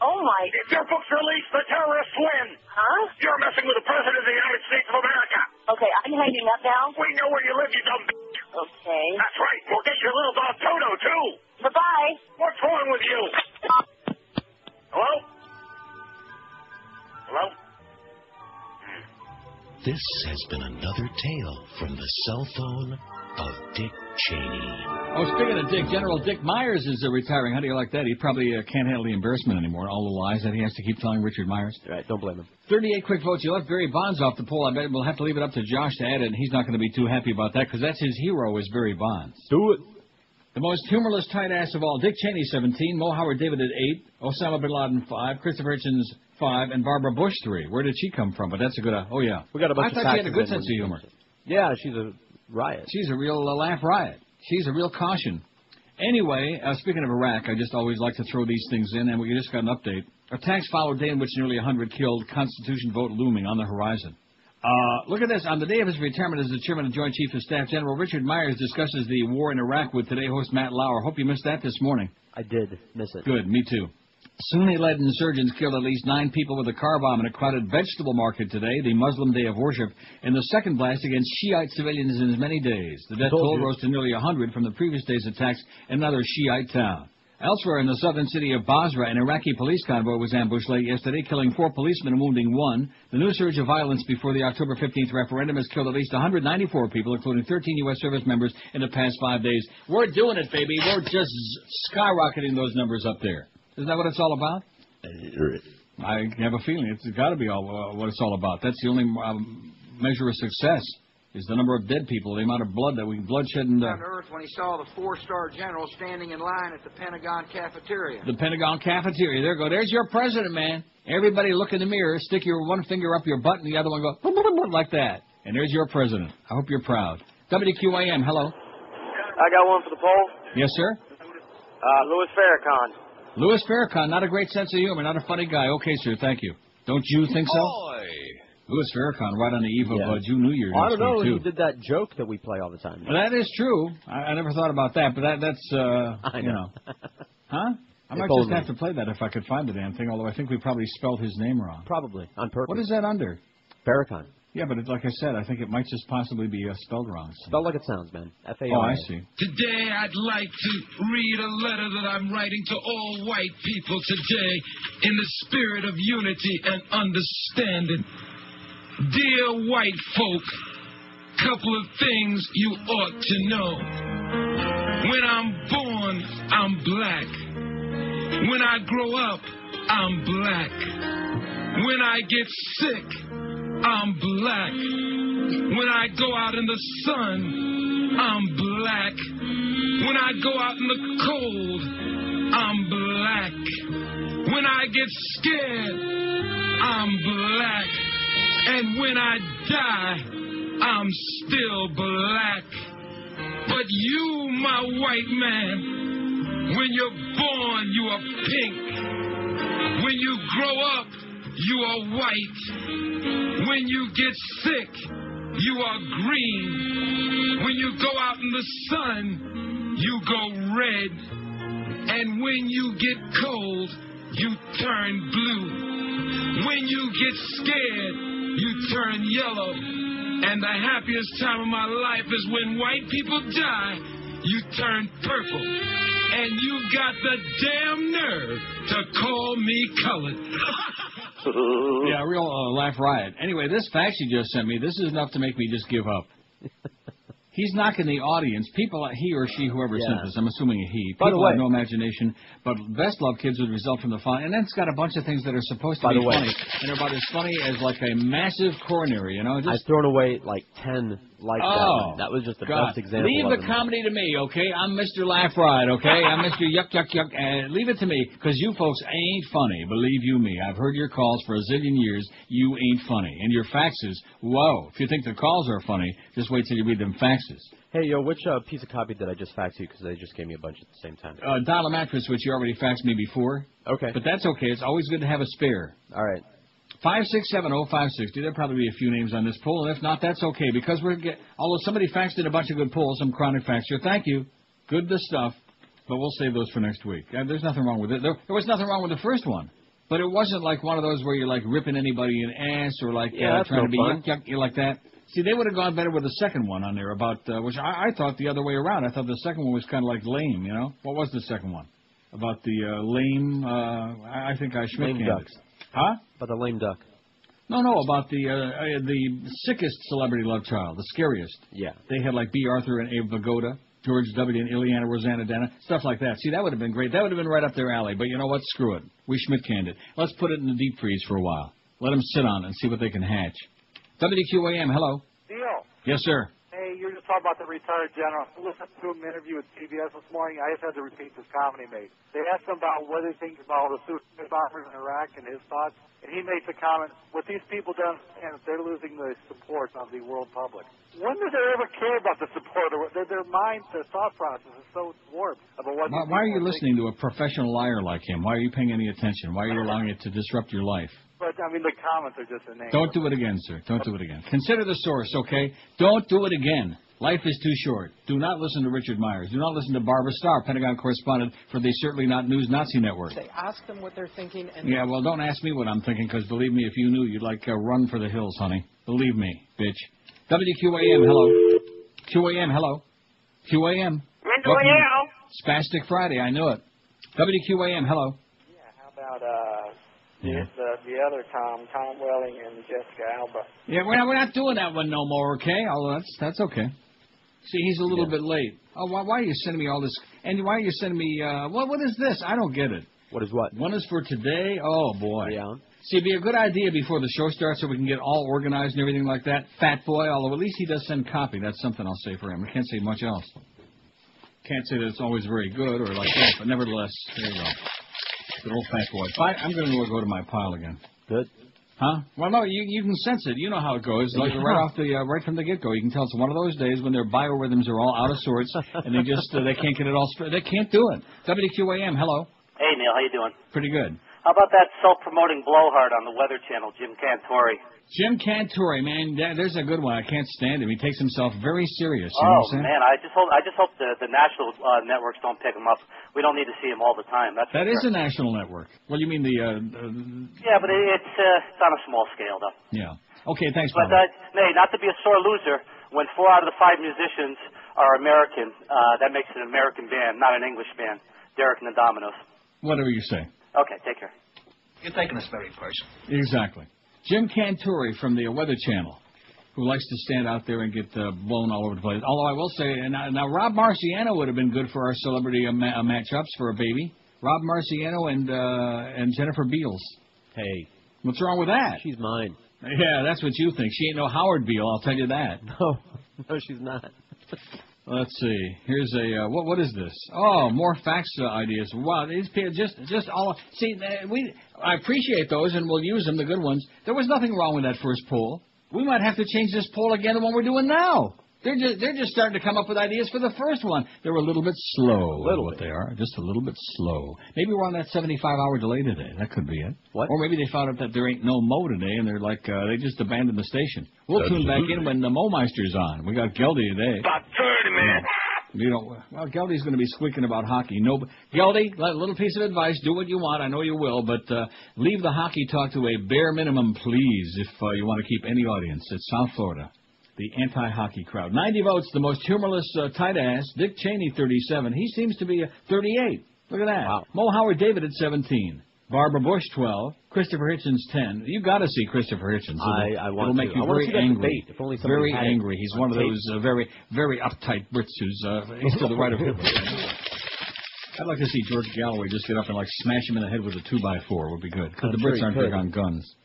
Oh, my. If your book's released, the terrorists win. Huh? You're messing with the President of the United States of America. Okay, I'm hanging up now. We know where you live, you dumb bitch. Okay. That's right. We'll get your little dog Toto, too. Bye-bye. What's wrong with you? Hello? Hello? This has been another tale from the cell phone of Dick Cheney. Oh, speaking of Dick, General Dick Myers is retiring. How do you like that? He probably can't handle the embarrassment anymore, all the lies that he has to keep telling Richard Myers. Right, don't blame him. 38 quick votes. You left Barry Bonds off the poll. I bet we'll have to leave it up to Josh to add it, and he's not going to be too happy about that because that's his hero is Barry Bonds. Do it. The most humorless tight ass of all, Dick Cheney, 17, Mo Howard David at 8, Osama Bin Laden, 5, Christopher Hitchens, 5, and Barbara Bush, 3. Where did she come from? But that's a good, oh, yeah. We got a bunch I thought she had a good sense of humor. Yeah, she's a riot. She's a real laugh riot. She's a real caution. Anyway, speaking of Iraq, I just always like to throw these things in, and we just got an update. Attacks followed day in which nearly 100 killed, Constitution vote looming on the horizon. Look at this. On the day of his retirement as the chairman of Joint Chiefs of Staff, General Richard Myers discusses the war in Iraq with Today host Matt Lauer. Hope you missed that this morning. I did miss it. Good, me too. Sunni-led insurgents killed at least 9 people with a car bomb in a crowded vegetable market today, the Muslim day of worship, in the second blast against Shiite civilians in as many days. The death toll rose to nearly 100 from the previous day's attacks in another Shiite town. Elsewhere in the southern city of Basra, an Iraqi police convoy was ambushed late yesterday, killing 4 policemen and wounding 1. The new surge of violence before the October 15th referendum has killed at least 194 people, including 13 U.S. service members in the past 5 days. We're doing it, baby. We're just skyrocketing those numbers up there. Isn't that what it's all about? I have a feeling it's got to be all what it's all about. That's the only measure of success. Is the number of dead people, the amount of blood that bloodshed and... on Earth when he saw the 4-star general standing in line at the Pentagon cafeteria. The Pentagon cafeteria. There you go. There's your president, man. Everybody look in the mirror, stick your one finger up your butt, and the other one go like that. And there's your president. I hope you're proud. WQAM, hello. I got one for the poll. Yes, sir? Louis Farrakhan. Louis Farrakhan, not a great sense of humor, not a funny guy. Okay, sir, thank you. Don't you think so? Louis Farrakhan, right on the eve of Jew New Year. I don't know. Too. He did that joke that we play all the time. Well, that is true. I never thought about that, but that's, I know. You know. Huh? I might just have to play that if I could find the damn thing, although I think we probably spelled his name wrong. Probably, on purpose. What is that under? Farrakhan. Yeah, but like I said, I think it might just possibly be spelled wrong. Spelled like it sounds, man. F-A-R-A. Oh, I see. Today I'd like to read a letter that I'm writing to all white people today in the spirit of unity and understanding. Dear white folk, couple of things you ought to know. When I'm born, I'm black. When I grow up, I'm black. When I get sick, I'm black. When I go out in the sun, I'm black. When I go out in the cold, I'm black. When I get scared, I'm black. And when I die, I'm still black. But you, my white man, when you're born, you are pink. When you grow up, you are white. When you get sick, you are green. When you go out in the sun, you go red. And when you get cold, you turn blue. When you get scared, you turn yellow. And the happiest time of my life is when white people die, you turn purple. And you got the damn nerve to call me colored. Yeah, a real laugh riot. Anyway, this fax you just sent me, this is enough to make me just give up. He's knocking the audience. People, he or she, whoever sent this, I'm assuming a he. People have no imagination, but best love kids would result from the fun. And then it's got a bunch of things that are supposed to be funny, and they're about as funny as like a massive coronary, you know. I've thrown away like 10 like that one. That was just the best example. Leave the comedy to me, okay? I'm Mr. Laugh Ride, okay? I'm Mr. Yuck, yuck, yuck. Leave it to me, because you folks ain't funny. Believe you me. I've heard your calls for a zillion years. You ain't funny. And your faxes, whoa. If you think the calls are funny, just wait till you read them faxes. Hey, yo, which piece of copy did I just fax you? Because they just gave me a bunch at the same time. Dial a Mattress, which you already faxed me before. Okay. But that's okay. It's always good to have a spare. All right. 5670560. There'll probably be a few names on this poll, and if not, that's okay, because although somebody faxed in a bunch of good polls, some chronic faxer, thank you. Good stuff, but we'll save those for next week. There's nothing wrong with it. There was nothing wrong with the first one, but it wasn't like one of those where you're like ripping anybody in the ass or like trying to be yuck like that. See, they would have gone better with the second one on there about, which I thought the other way around. I thought the second one was kind of like lame, you know? What was the second one? About the lame, I think I Schmidt lame ducks. Huh? About the lame duck. No, about the sickest celebrity love child, the scariest. Yeah. They had like B. Arthur and Abe Vigoda, George W. and Ileana Rosanna Dana, stuff like that. See, that would have been great. That would have been right up their alley. But you know what? Screw it. We Schmidt canned it. Let's put it in the deep freeze for a while. Let them sit on it and see what they can hatch. WQAM, hello. Neil. Yes, sir. Hey, you're just talking about the retired general. I listened to an interview with CBS this morning. I just had to repeat this comment he made. They asked him about what he thinks about all the suicide bombers in Iraq and his thoughts. And he makes a comment, what these people don't understand is they're losing the support of the world public. When did they ever care about the support? Their mind, their thought process is so warped about what. Why are you listening to a professional liar like him? Why are you paying any attention? Why are you allowing it to disrupt your life? But, I mean, the comments are just inane. Don't do it again, sir. Don't do it again. Consider the source, okay? Don't do it again. Life is too short. Do not listen to Richard Myers. Do not listen to Barbara Starr, Pentagon correspondent for the Certainly Not News Nazi Network. They ask them what they're thinking. And yeah, well, don't ask me what I'm thinking, because believe me, if you knew, you'd like run for the hills, honey. Believe me, bitch. WQAM, hello. QAM, hello. QAM. Spastic Friday, I knew it. WQAM, hello. Yeah, how about the other Tom Welling and Jessica Alba? Yeah, we're not doing that one no more, okay? Although that's okay. See, he's a little bit late. Oh, why are you sending me all this? And why are you sending me? What is this? I don't get it. What is what? One is for today. Oh boy. Yeah. See, it'd be a good idea before the show starts so we can get all organized and everything like that. Fat boy, although at least he does send copy. That's something I'll say for him. I can't say much else. Can't say that it's always very good or like that, but nevertheless, there you go. Good old fat boy. I'm going to go to my pile again. Good. Huh? Well, no, you can sense it. You know how it goes. Like right from the get-go, you can tell it's one of those days when their biorhythms are all out of sorts and they can't get it all straight. They can't do it. WQAM, hello. Hey, Neil, how you doing? Pretty good. How about that self-promoting blowhard on the Weather Channel, Jim Cantore? Jim Cantore, man, there's a good one. I can't stand him. He takes himself very serious. You know what I'm saying? Man, I just hope the national networks don't pick him up. We don't need to see him all the time. That is a national network. Well, you mean the? Yeah, but it's on a small scale, though. Yeah. Okay, thanks, But not to be a sore loser. When 4 out of the 5 musicians are American, that makes it an American band, not an English band. Derek and the Dominos. Whatever you say. Okay, take care. You're taking this very personal. Exactly. Jim Cantore from the Weather Channel, who likes to stand out there and get blown all over the place. Although I will say, now Rob Marciano would have been good for our celebrity matchups for a baby. Rob Marciano and Jennifer Beals. Hey. What's wrong with that? She's mine. Yeah, that's what you think. She ain't no Howard Beale, I'll tell you that. No, she's not. Let's see. Here's a what is this? Oh, more fax ideas. Wow, these people just all. See, I appreciate those, and we'll use them, the good ones. There was nothing wrong with that first poll. We might have to change this poll again to what we're doing now. They're just starting to come up with ideas for the first one. They were a little bit slow. They are, just a little bit slow. Maybe we're on that 75-hour delay today. That could be it. What? Or maybe they found out that there ain't no Mo today, and they're like they just abandoned the station. We'll tune back in when the Mo Meister's on. We got Geldy today. About 30, man. Well, Geldy's going to be squeaking about hockey. No, Geldy, a little piece of advice. Do what you want. I know you will, but leave the hockey talk to a bare minimum, please, if you want to keep any audience. It's South Florida. The anti-hockey crowd. 90 votes, the most humorless tight ass. Dick Cheney, 37. He seems to be 38. Look at that. Wow. Mo Howard David at 17. Barbara Bush, 12. Christopher Hitchens, 10. You've got to see Christopher Hitchens. I want It'll make to. you very angry. If only very had angry. He's one of those very, very uptight Brits who's he's to the right of Hitler. I'd like to see George Galloway just get up and like smash him in the head with a 2x4. Would be good. Because the Brits aren't big on guns.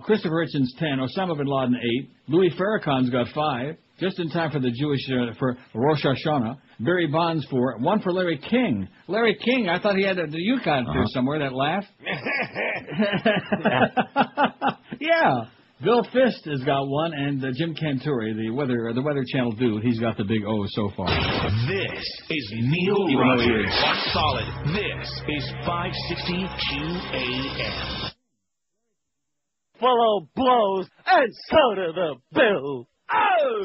Christopher Hitchens, 10. Osama bin Laden, 8. Louis Farrakhan's got 5. Just in time for the Jewish, for Rosh Hashanah. Barry Bonds for, one for Larry King. Larry King, I thought he had a Yukon there somewhere, that laugh. Yeah. Bill Fist has got one, and Jim Cantore, the Weather Channel dude, he's got the big O so far. This is Neil Rogers. Rock solid. This is 560 QAM. Full of blows, and so do the Bills. Oh!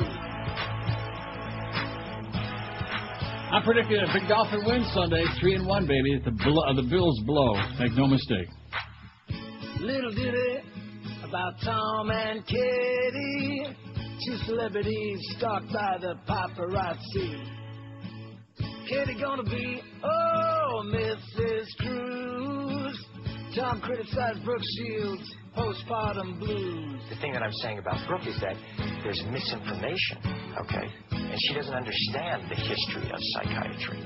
I'm predicting a big Dolphin win Sunday, 3-1, baby. The Bills blow. Make no mistake. Little ditty about Tom and Katie, two celebrities stalked by the paparazzi. Katie gonna be, Mrs. Cruz. Tom criticized Brooke Shields' postpartum blues. The thing that I'm saying about Brooke is that there's misinformation, okay? And she doesn't understand the history of psychiatry.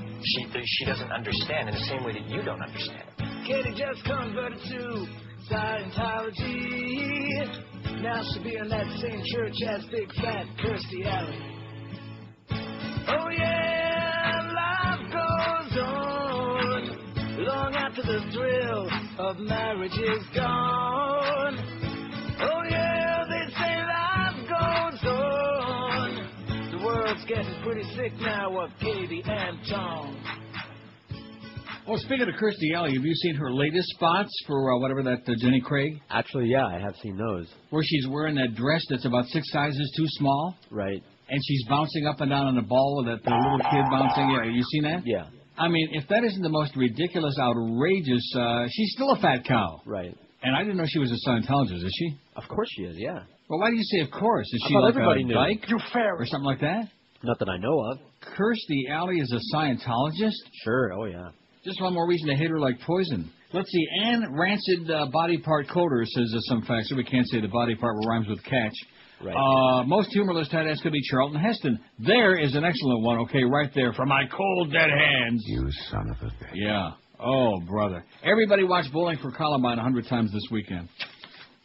She doesn't understand in the same way that you don't understand it. Katie just converted to Scientology. Now she'll be in that same church as Big Fat Kirstie Alley. Oh yeah, life goes on long after the thrill of marriage is gone. Oh yeah, they say life goes on. The world's getting pretty sick now of Katie and Tom. Oh, speaking of Kirstie Alley, have you seen her latest spots for whatever that Jenny Craig? Actually, yeah, I have seen those. Where she's wearing that dress that's about 6 sizes too small? Right. And she's bouncing up and down on the ball with that little kid bouncing. Yeah, you seen that? Yeah. I mean, if that isn't the most ridiculous, outrageous, she's still a fat cow. Right. And I didn't know she was a Scientologist, is she? Of course she is, yeah. Well, why do you say of course? Is she like everybody a dyke or something like that? Not that I know of. Kirstie Alley is a Scientologist? Sure, oh yeah. Just one more reason to hate her like poison. Let's see, Ann Rancid Body Part Coder says some facts. So we can't say the body part rhymes with catch. Right. Most humorless tight ass could be Charlton Heston. There is an excellent one, okay, right there, from my cold dead hands. You son of a bitch. Yeah. Oh, brother. Everybody watched Bowling for Columbine 100 times this weekend.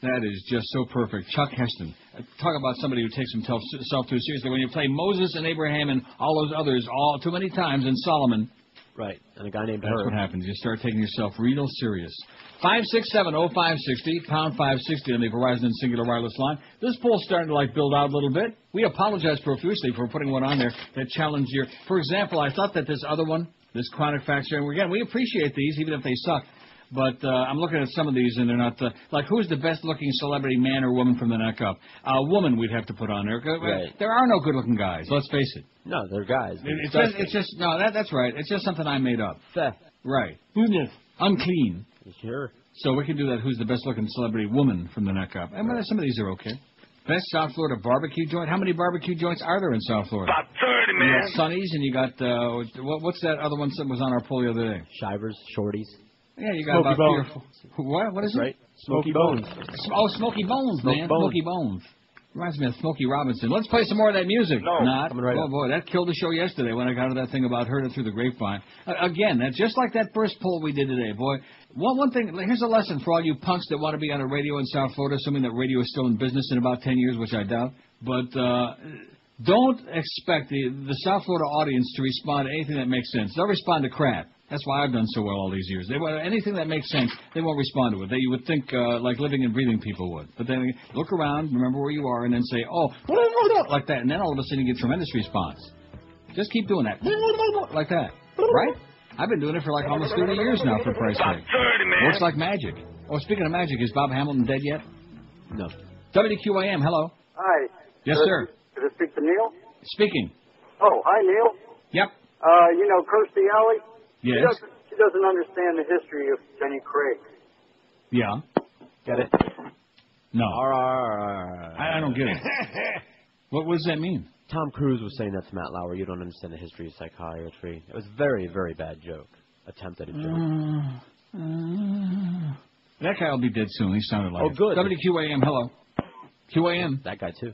That is just so perfect. Chuck Heston. Talk about somebody who takes himself too seriously. When you play Moses and Abraham and all those others all too many times, and Solomon. Right, and a guy named That's Herb. what happens. You start taking yourself real serious. 567-0560, pound 560 on the Verizon and Singular Wireless line. This poll's starting to, build out a little bit. We apologize profusely for putting one on there that challenged your... For example, I thought that this other one, this chronic factor, and again, we appreciate these, even if they suck. But I'm looking at some of these, and they're not... who's the best-looking celebrity, man or woman from the neck up? A woman we'd have to put on there. Right. There are no good-looking guys, let's face it. No, they're guys. It's just no, that's right. It's just something I made up. Theft. Right. Unclean. Sure. So we can do that. Who's the best-looking celebrity woman from the neck up? And some of these are okay. Best South Florida barbecue joint. How many barbecue joints are there in South Florida? About 30, man. You got Sonny's, and you got what's that other one that was on our poll the other day? Shivers, Shorties. Yeah, you got Smoky about Bones. 3 or 4. What is it? Right. Smoky Bones. Oh, Smoky Bones, man. Smoky Bones. Reminds me of Smokey Robinson. Let's play some more of that music. No. Not. Right oh, up. boy, that killed the show yesterday when I got to that thing about Heard It Through the Grapevine. Again, that's just like that first poll we did today, boy. One thing, here's a lesson for all you punks that want to be on a radio in South Florida, assuming that radio is still in business in about 10 years, which I doubt. But don't expect the South Florida audience to respond to anything that makes sense. They'll respond to crap. That's why I've done so well all these years. Anything that makes sense, they won't respond to it. You would think like living and breathing people would. But then look around, remember where you are, and then say, oh, like that. And then all of a sudden you get tremendous response. Just keep doing that. Like that. Right? I've been doing it for almost 30 years now, for Christ's sake. Works like magic. Oh, speaking of magic, is Bob Hamilton dead yet? No. WQAM, hello. Hi. Yes, sir. Could I speak to Neil? Speaking. Oh, hi, Neil. Yep. Kirstie Alley? Yes. She doesn't understand the history of Jenny Craig. Yeah. Get it? No. I don't get it. What does that mean? Tom Cruise was saying that to Matt Lauer. You don't understand the history of psychiatry. It was a very, very bad joke. Attempt at a joke. That guy will be dead soon. He sounded like Oh, good. WQAM, hello. QAM. That guy, too.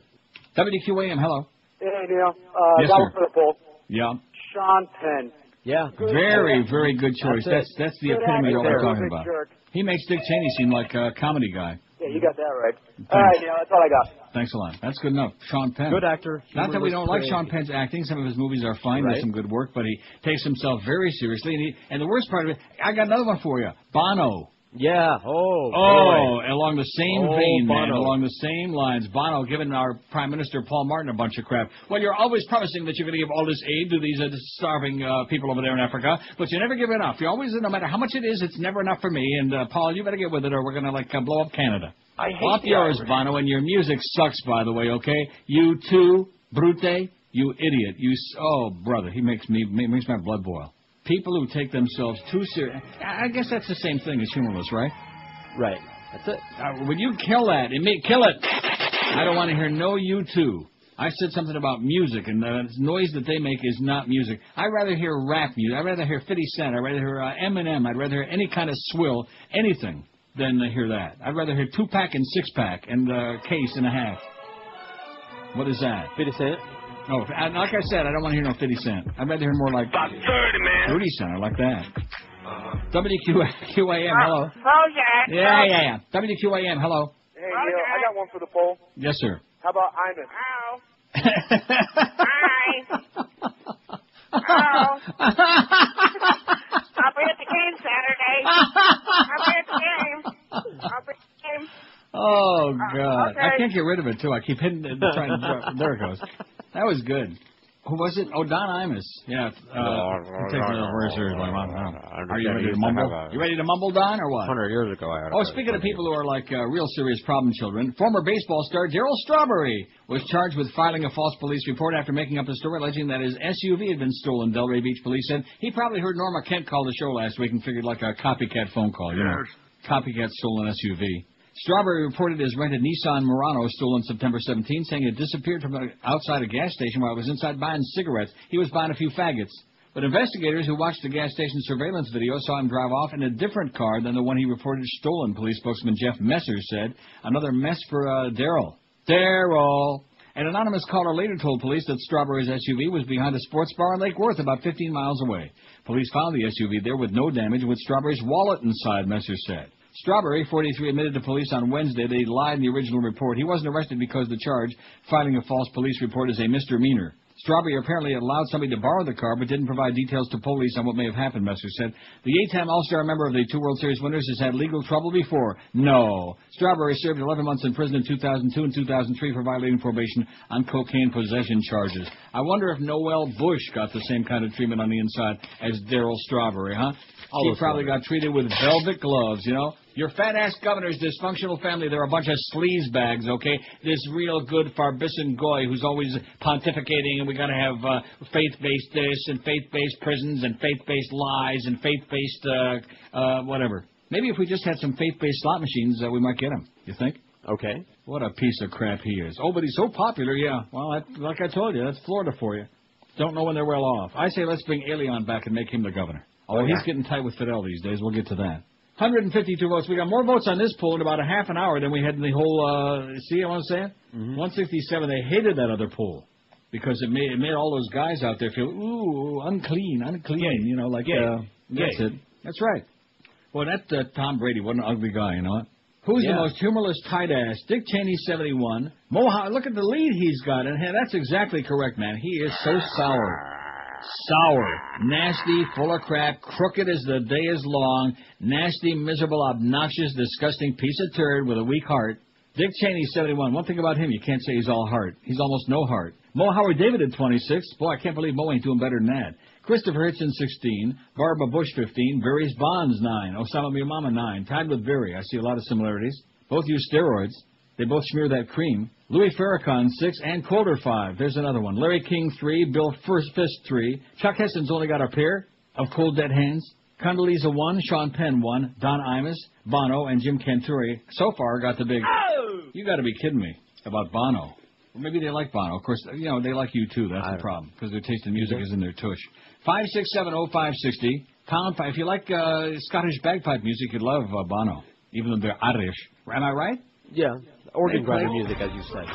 WQAM, hello. Hey, Neil. Yes, that sir. was for the poll. Yeah. Sean Penn. Yeah. Very, very good choice. That's the epitome of what we're talking about. Jerk. He makes Dick Cheney seem like a comedy guy. Yeah, you got that right. All right, Neil, that's all I got. Thanks a lot. That's good enough. Sean Penn. Good actor. Not that we don't like Humorless, Sean Penn's acting. Some of his movies are fine. Right. There's some good work, but he takes himself very seriously. And the worst part of it, I got another one for you. Bono. Yeah. Oh, boy. Along the same vein, man. Bono. Along the same lines. Bono giving our Prime Minister Paul Martin a bunch of crap. Well, you're always promising that you're going to give all this aid to these starving people over there in Africa, but you never give enough. You always, no matter how much it is, it's never enough for me. And, Paul, you better get with it or we're going to, blow up Canada. I hate Off the yours, Irish. Bono, and your music sucks, by the way, okay? You too, Brute, you idiot. Oh, brother, he makes my blood boil. People who take themselves too serious. I guess that's the same thing as humorless, right? Right. That's it. When you kill that, kill it. I don't want to hear no you too. I said something about music, and the noise that they make is not music. I'd rather hear rap music. I'd rather hear 50 Cent. I'd rather hear Eminem. I'd rather hear any kind of swill, anything, than to hear that. I'd rather hear 2-pack and 6-pack and case and a half. What is that? 50 Cent? Oh, like I said, I don't want to hear no 50 Cent. I'd rather hear more like... About 30, man. 30 Cent, I like that. WQAM, hello. Oh, Jack. Yeah. WQAM, hello. Hey, Neil, I got one for the poll. Yes, sir. How about Imus? Oh. Hi. Oh. I'll be at the game Saturday. I'll be at the game. Oh, God. Okay. I can't get rid of it, too. I keep hitting it, trying to... There it goes. That was good. Who was it? Oh, Don Imus. Yeah. Take it very seriously. Are you ready to mumble? You ready to mumble, Don, or what? 100 years ago, I had. Oh, speaking of people who are like real serious problem children, former baseball star Darryl Strawberry was charged with filing a false police report after making up a story alleging that his SUV had been stolen. Delray Beach police said he probably heard Norma Kent call the show last week and figured like a copycat phone call, you know. Copycat stolen SUV. Strawberry reported his rented Nissan Murano stolen September 17, saying it disappeared from outside a gas station while it was inside buying cigarettes. He was buying a few faggots. But investigators who watched the gas station surveillance video saw him drive off in a different car than the one he reported stolen, police spokesman Jeff Messer said. Another mess for Darryl. Darryl. An anonymous caller later told police that Strawberry's SUV was behind a sports bar in Lake Worth, about 15 miles away. Police found the SUV there with no damage, with Strawberry's wallet inside, Messer said. Strawberry, 43, admitted to police on Wednesday that he lied in the original report. He wasn't arrested because the charge, filing a false police report, is a misdemeanor. Strawberry apparently allowed somebody to borrow the car but didn't provide details to police on what may have happened, Messer said. The 8-time All-Star member of the 2 World Series winners has had legal trouble before. No. Strawberry served 11 months in prison in 2002 and 2003 for violating probation on cocaine possession charges. I wonder if Noel Bush got the same kind of treatment on the inside as Darryl Strawberry, huh? She probably got treated with velvet gloves, you know? Your fat-ass governor's dysfunctional family, they're a bunch of sleaze bags, okay? This real good Farbissen Goy who's always pontificating, and we got to have faith-based this and faith-based prisons and faith-based lies and faith-based whatever. Maybe if we just had some faith-based slot machines, we might get him. You think? Okay. What a piece of crap he is. Oh, but he's so popular, yeah. Well, like I told you, that's Florida for you. Don't know when they're well off. I say let's bring Elion back and make him the governor. Although he's getting tight with Fidel these days. We'll get to that. 152 votes. We got more votes on this poll in about a half an hour than we had in the whole, see what I'm saying? 167. They hated that other poll because it made all those guys out there feel, ooh, unclean, you know, like, that's it. That's right. Well, that Tom Brady, what an ugly guy, you know what? Who's the most humorless tight ass? Dick Cheney, 71. Look at the lead he's got. And hey, that's exactly correct, man. He is so sour. Sour, nasty, full of crap, crooked as the day is long, nasty, miserable, obnoxious, disgusting piece of turd with a weak heart. Dick Cheney, 71. One thing about him, you can't say he's all heart. He's almost no heart. Mo Howard David at 26. Boy, I can't believe Mo ain't doing better than that. Christopher Hitchens, 16. Barbara Bush, 15. Various Bonds, 9. Osama bin Laden, 9. Tied with Very. I see a lot of similarities. Both use steroids. They both smear that cream. Louis Farrakhan, 6, and Calder, 5. There's another one. Larry King, 3. Bill Fist, 3. Chuck Heston's only got a pair of cold dead hands. Condoleezza, 1. Sean Penn, 1. Don Imus, Bono, and Jim Cantore so far got the big... Oh! You got to be kidding me about Bono. Or maybe they like Bono. Of course, you know, they like you too. That's the problem, because their taste in music is in their tush. 5670560. Pound 5. If you like Scottish bagpipe music, you'd love Bono, even though they're Irish. Am I right? Yeah. Organ grinder music, as you said.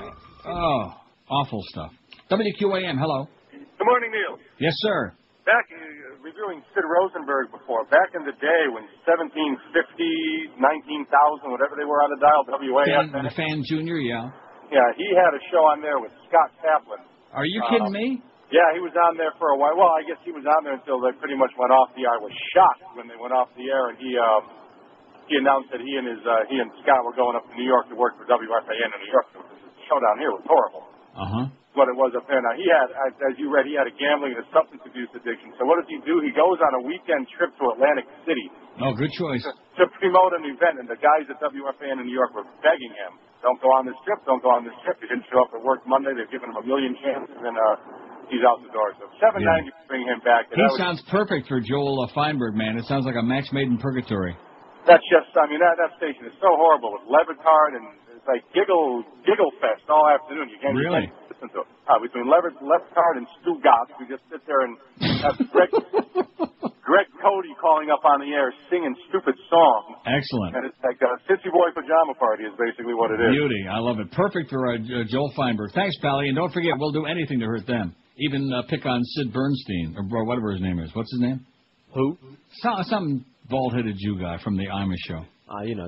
Oh, awful stuff. WQAM, hello. Good morning, Neil. Yes, sir. Back reviewing Sid Rosenberg before. Back in the day when 1750, 19,000, whatever they were on the dial, WAFN. The Fan Junior, yeah. Yeah, he had a show on there with Scott Kaplan. Are you kidding me? Yeah, he was on there for a while. Well, I guess he was on there until they pretty much went off the air. I was shocked when they went off the air, and he announced that he and Scott were going up to New York to work for WFAN in New York. The show down here was horrible. What it was up there. Now, he had, as you read, he had a gambling and a substance abuse addiction. So what does he do? He goes on a weekend trip to Atlantic City. Oh, good choice. To promote an event, and the guys at WFAN in New York were begging him, don't go on this trip, don't go on this trip. He didn't show up at work Monday. They've given him a million chances, and he's out the door. So $7.90 to bring him back. He sounds perfect for Joel Feinberg, man. It sounds like a match made in purgatory. That's just, I mean, that station is so horrible with Levitard, and it's like giggle fest all afternoon. You can't really listen to it. Between Levitard and Stu Goss, we just sit there and have Greg Cody calling up on the air singing stupid songs. Excellent. And it's like a Sissy Boy pajama party is basically what it is. Beauty. I love it. Perfect for Joel Feinberg. Thanks, Pally. And don't forget, we'll do anything to hurt them. Even pick on Sid Bernstein, or whatever his name is. What's his name? Who? Some bald-headed Jew guy from the Amish show.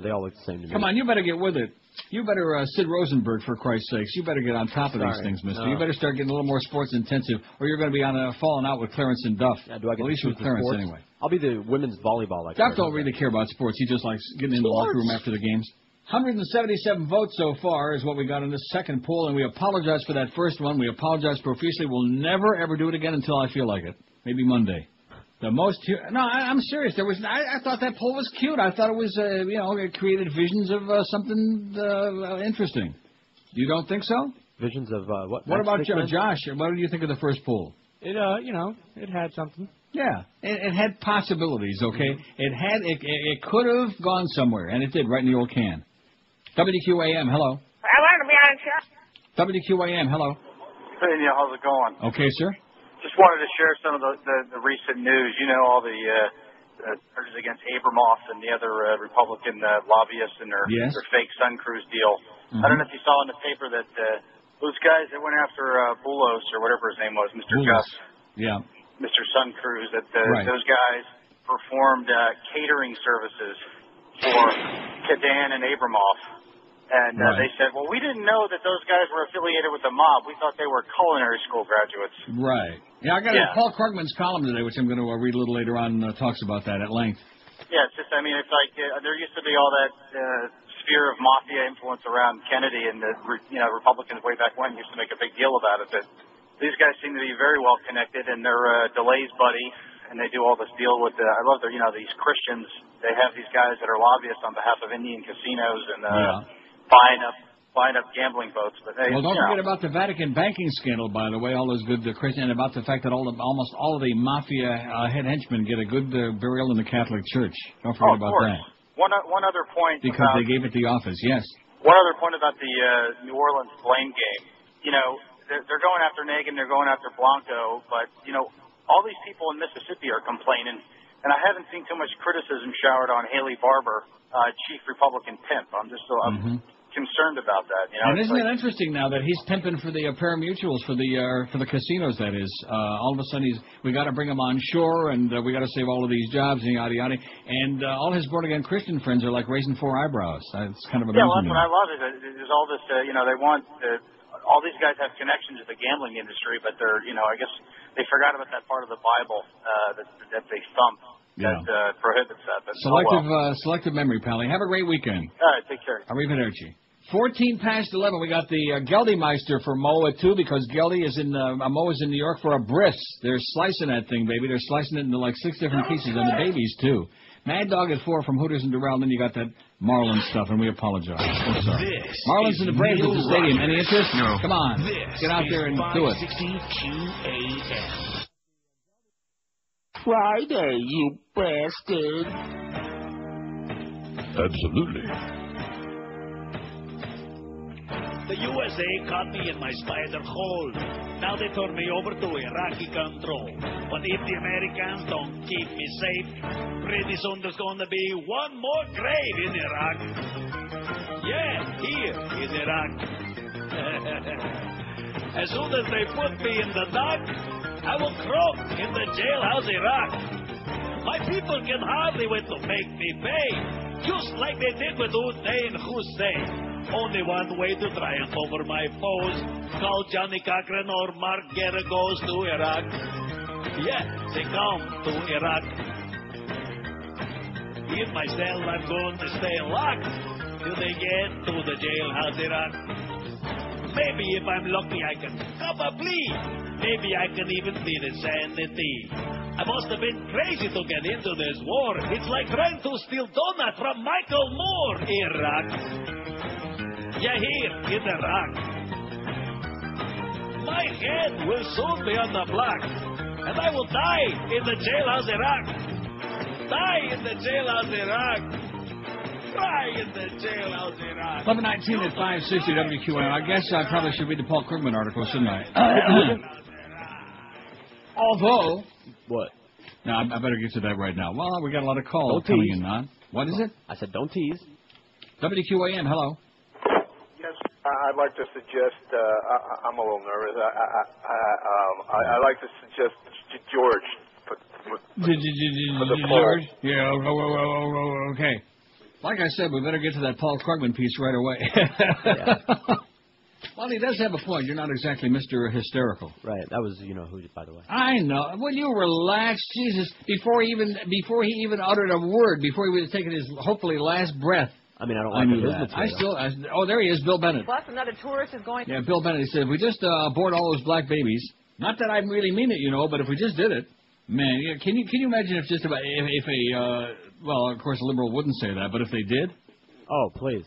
They all look the same to me. Come on, you better get with it. You better, Sid Rosenberg, for Christ's sakes, you better get on top of these things, mister. No. You better start getting a little more sports intensive, or you're going to be falling out with Clarence and Duff. Yeah, do I get at least to with Clarence, sports? anyway. I'll be the women's volleyball expert. Duff don't really care about sports. He just likes getting in the locker room after the games. 177 votes so far is what we got in this second poll, and we apologize for that first one. We apologize profusely. We'll never, ever do it again until I feel like it. Maybe Monday. The most... No, I'm serious. I thought that poll was cute. I thought it was, it created visions of something interesting. You don't think so? Visions of what? What about Josh? What do you think of the first poll? It, it had something. Yeah, it had possibilities, okay? It could have gone somewhere, and it did, right in the old can. WQAM, hello. I want to be on show. WQAM, hello. Hey, Neil, how's it going? Okay, sir. Just wanted to share some of the recent news. You know, all the charges against Abramoff and the other Republican lobbyists and their fake Sun Cruise deal. I don't know if you saw in the paper that those guys that went after Boulos, or whatever his name was, Mr. Gus. Yeah. Mr. Sun Cruise, that those guys performed catering services for Kadan and Abramoff. And they said, well, we didn't know that those guys were affiliated with the mob. We thought they were culinary school graduates. Right. Yeah, I got Paul Krugman's column today, which I'm going to read a little later on, talks about that at length. Yeah, it's just, I mean, it's like there used to be all that sphere of mafia influence around Kennedy, and the Republicans way back when used to make a big deal about it. But these guys seem to be very well connected, and they're DeLay's buddy, and they do all this deal with I love their, these Christians. They have these guys that are lobbyists on behalf of Indian casinos and buying up gambling boats. But hey, well, don't forget about the Vatican banking scandal, by the way, all those good Christians, and about the fact that almost all of the mafia henchmen get a good burial in the Catholic Church. Don't forget about that. One other point. Because they gave it the office, yes. One other point about the New Orleans blame game. They're going after Nagin, they're going after Blanco, but, all these people in Mississippi are complaining, and I haven't seen too much criticism showered on Haley Barbour, chief Republican pimp. I'm concerned about that. And isn't it interesting now that he's pimping for the pari-mutuels for the casinos? That is, all of a sudden we got to bring him on shore, and we got to save all of these jobs and yada yada. And all his born again Christian friends are like raising four eyebrows. It's kind of amazing. Yeah, well, that's what I love is there's all this. They want all these guys have connections to the gambling industry, but they're I guess they forgot about that part of the Bible that they thump. That prohibits that. But selective memory, Pally. Have a great weekend. All right, take care. Arrivederci. 14 past 11. We got the Geldymeister for Mo at 2 because Geldy is Mo is in New York for a bris. They're slicing that thing, baby. They're slicing it into like 6 different pieces, and the babies too. Mad Dog at 4 from Hooters and Durrell. Then you got that Marlins stuff, and we apologize. I'm sorry. Marlins and the Braves at the stadium. Any interest? No. Come on, get out there and do it. Friday, you bastard. Absolutely. The USA caught me in my spider hole. Now they turn me over to Iraqi control. But if the Americans don't keep me safe, pretty soon there's going to be one more grave in Iraq. Yeah, here in Iraq. As soon as they put me in the dock, I will croak in the jailhouse Iraq. My people can hardly wait to make me pay, just like they did with Hussein Hussein. Only one way to triumph over my foes. Call Johnny Cochran or Mark Guerra goes to Iraq. Yeah, they come to Iraq. In my cell, I'm going to stay locked till they get to the jailhouse Iraq. Maybe if I'm lucky, I can come a plea. Maybe I can even plead insanity. I must have been crazy to get into this war. It's like trying to steal donut from Michael Moore. Iraq. Yeah, here in Iraq. My head will soon be on the block, and I will die in the jailhouse Iraq. Die in the jailhouse Iraq. Cry in the jailhouse Iraq. 11:19 at 560 WQAM. I guess I probably should read the Paul Krugman article, shouldn't I? Although... What? No, I better get to that right now. Well, we got a lot of calls coming in on. What is it? I said don't tease. WQAM, hello. Yes, I'd like to suggest, I'm a little nervous. I'd like to suggest George put the poll. Yeah, okay. Like I said, we better get to that Paul Krugman piece right away. Well, he does have a point. You're not exactly Mr. Hysterical. Right. That was, who, by the way. I know. Will you relax? Jesus, before he even uttered a word, before he would have taken his, hopefully, last breath. I mean, I don't like the business. Oh, there he is, Bill Bennett. Plus, another tourist is going... Yeah, Bill Bennett. He said, if we just abort all those black babies, not that I really mean it, but if we just did it, man, can you imagine if just about, if a, well, of course, a liberal wouldn't say that, but if they did? Oh, please.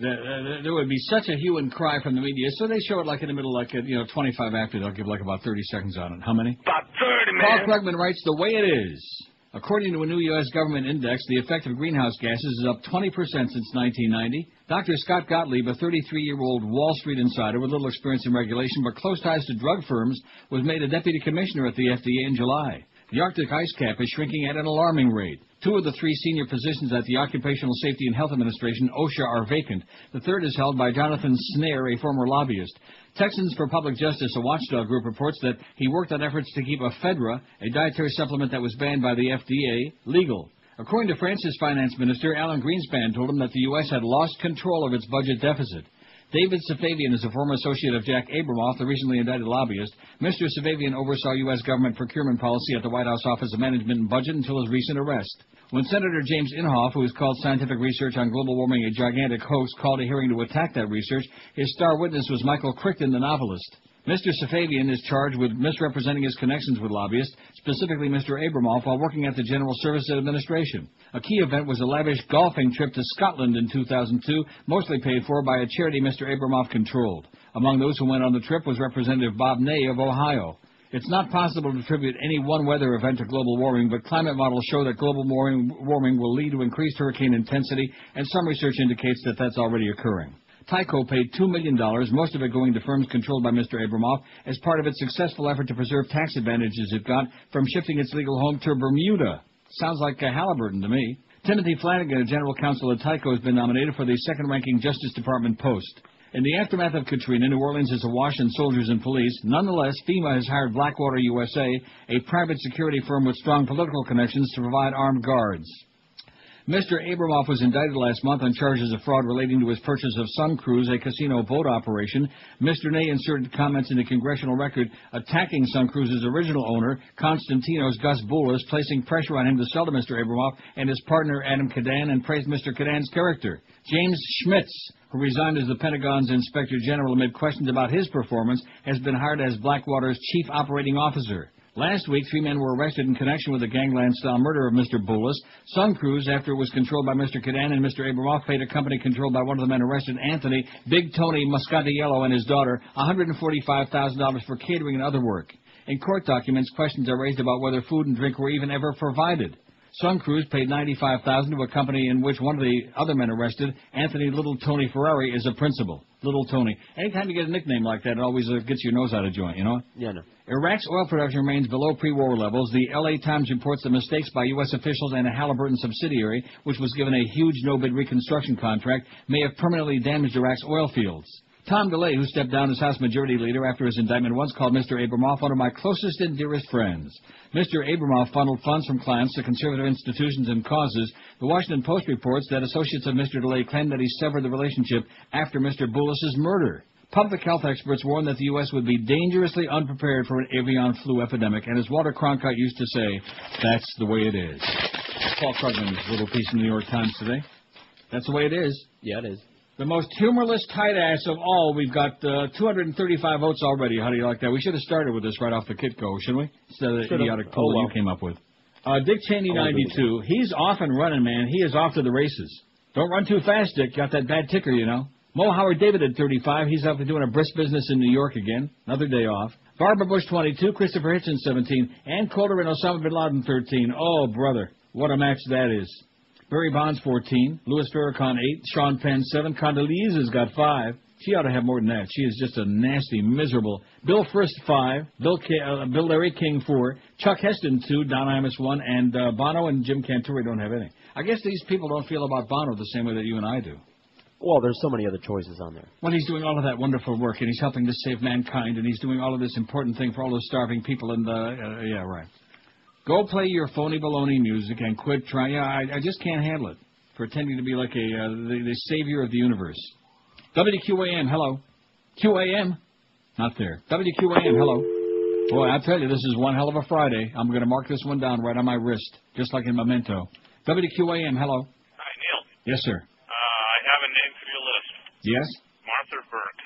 There would be such a hue and cry from the media, so they show it like in the middle, like at 25 after. They'll give like about 30 seconds on it. How many? About 30, man. Paul Krugman writes, the way it is. According to a new U.S. government index, the effect of greenhouse gases is up 20% since 1990. Dr. Scott Gottlieb, a 33-year-old Wall Street insider with little experience in regulation but close ties to drug firms, was made a deputy commissioner at the FDA in July. The Arctic ice cap is shrinking at an alarming rate. 2 of the 3 senior positions at the Occupational Safety and Health Administration, OSHA, are vacant. The third is held by Jonathan Snare, a former lobbyist. Texans for Public Justice, a watchdog group, reports that he worked on efforts to keep ephedra, a dietary supplement that was banned by the FDA, legal. According to France's finance minister, Alan Greenspan told him that the U.S. had lost control of its budget deficit. David Safavian is a former associate of Jack Abramoff, the recently indicted lobbyist. Mr. Safavian oversaw U.S. government procurement policy at the White House Office of Management and Budget until his recent arrest. When Senator James Inhofe, who has called scientific research on global warming a gigantic hoax, called a hearing to attack that research, his star witness was Michael Crichton, the novelist. Mr. Safavian is charged with misrepresenting his connections with lobbyists, specifically Mr. Abramoff, while working at the General Services Administration. A key event was a lavish golfing trip to Scotland in 2002, mostly paid for by a charity Mr. Abramoff controlled. Among those who went on the trip was Representative Bob Ney of Ohio. It's not possible to attribute any one weather event to global warming, but climate models show that global warming will lead to increased hurricane intensity, and some research indicates that that's already occurring. Tyco paid $2 million, most of it going to firms controlled by Mr. Abramoff, as part of its successful effort to preserve tax advantages it got from shifting its legal home to Bermuda. Sounds like Halliburton to me. Timothy Flanagan, a general counsel at Tyco, has been nominated for the second-ranking Justice Department post. In the aftermath of Katrina, New Orleans is awash in soldiers and police. Nonetheless, FEMA has hired Blackwater USA, a private security firm with strong political connections, to provide armed guards. Mr. Abramoff was indicted last month on charges of fraud relating to his purchase of Sun Cruise, a casino boat operation. Mr. Ney inserted comments in the congressional record attacking Sun Cruise's original owner, Constantino's Gus Boulos, placing pressure on him to sell to Mr. Abramoff and his partner Adam Cadan, and praised Mr. Cadan's character. James Schmitz, who resigned as the Pentagon's Inspector General amid questions about his performance, has been hired as Blackwater's Chief Operating Officer. Last week, 3 men were arrested in connection with the gangland-style murder of Mr. Boulos. Sun Cruise, after it was controlled by Mr. Cadan and Mr. Abramoff, paid a company controlled by one of the men arrested, Anthony Big Tony Muscatiello, and his daughter $145,000 for catering and other work. In court documents, questions are raised about whether food and drink were even ever provided. Sun Cruise paid $95,000 to a company in which one of the other men arrested, Anthony Little Tony Ferrari, is a principal. Little Tony. Anytime you get a nickname like that, it always gets your nose out of joint, you know? Yeah, no. Iraq's oil production remains below pre-war levels. The L.A. Times reports that mistakes by U.S. officials and a Halliburton subsidiary, which was given a huge no-bid reconstruction contract, may have permanently damaged Iraq's oil fields. Tom DeLay, who stepped down as House Majority Leader after his indictment, once called Mr. Abramoff one of my closest and dearest friends. Mr. Abramoff funneled funds from clients to conservative institutions and causes. The Washington Post reports that associates of Mr. DeLay claim that he severed the relationship after Mr. Boulos' murder. Public health experts warn that the U.S. would be dangerously unprepared for an avian flu epidemic, and as Walter Cronkite used to say, that's the way it is. Paul Krugman's little piece in the New York Times today. That's the way it is. Yeah, it is. The most humorless tight ass of all. We've got 235 votes already. How do you like that? We should have started with this right off the get-go, shouldn't we? Instead of the idiotic poll you came up with. Dick Cheney, 92. He's off and running, man. He is off to the races. Don't run too fast, Dick. Got that bad ticker, you know. Mo Howard David at 35. He's out to doing a brisk business in New York again. Another day off. Barbara Bush, 22. Christopher Hitchens, 17. Ann Coulter and Osama Bin Laden, 13. Oh, brother. What a match that is. Barry Bonds, 14. Louis Farrakhan, 8. Sean Penn, 7. Condoleezza has got 5. She ought to have more than that. She is just a nasty, miserable. Bill Frist, 5. Bill Larry King, 4. Chuck Heston, 2. Don Imus, 1. And Bono and Jim Cantore don't have any. I guess these people don't feel about Bono the same way that you and I do. Well, there's so many other choices on there. Well, he's doing all of that wonderful work, and he's helping to save mankind, and he's doing all of this important thing for all those starving people in the... yeah, right. Go play your phony baloney music and quit trying. Yeah, I just can't handle it. Pretending to be like the savior of the universe. WQAM, hello. QAM, not there. WQAM, hello. Boy, I tell you, this is one hell of a Friday. I'm going to mark this one down right on my wrist, just like in Memento. WQAM, hello. Hi, Neil. Yes, sir. I have a name for your list. Yes? Martha Burke.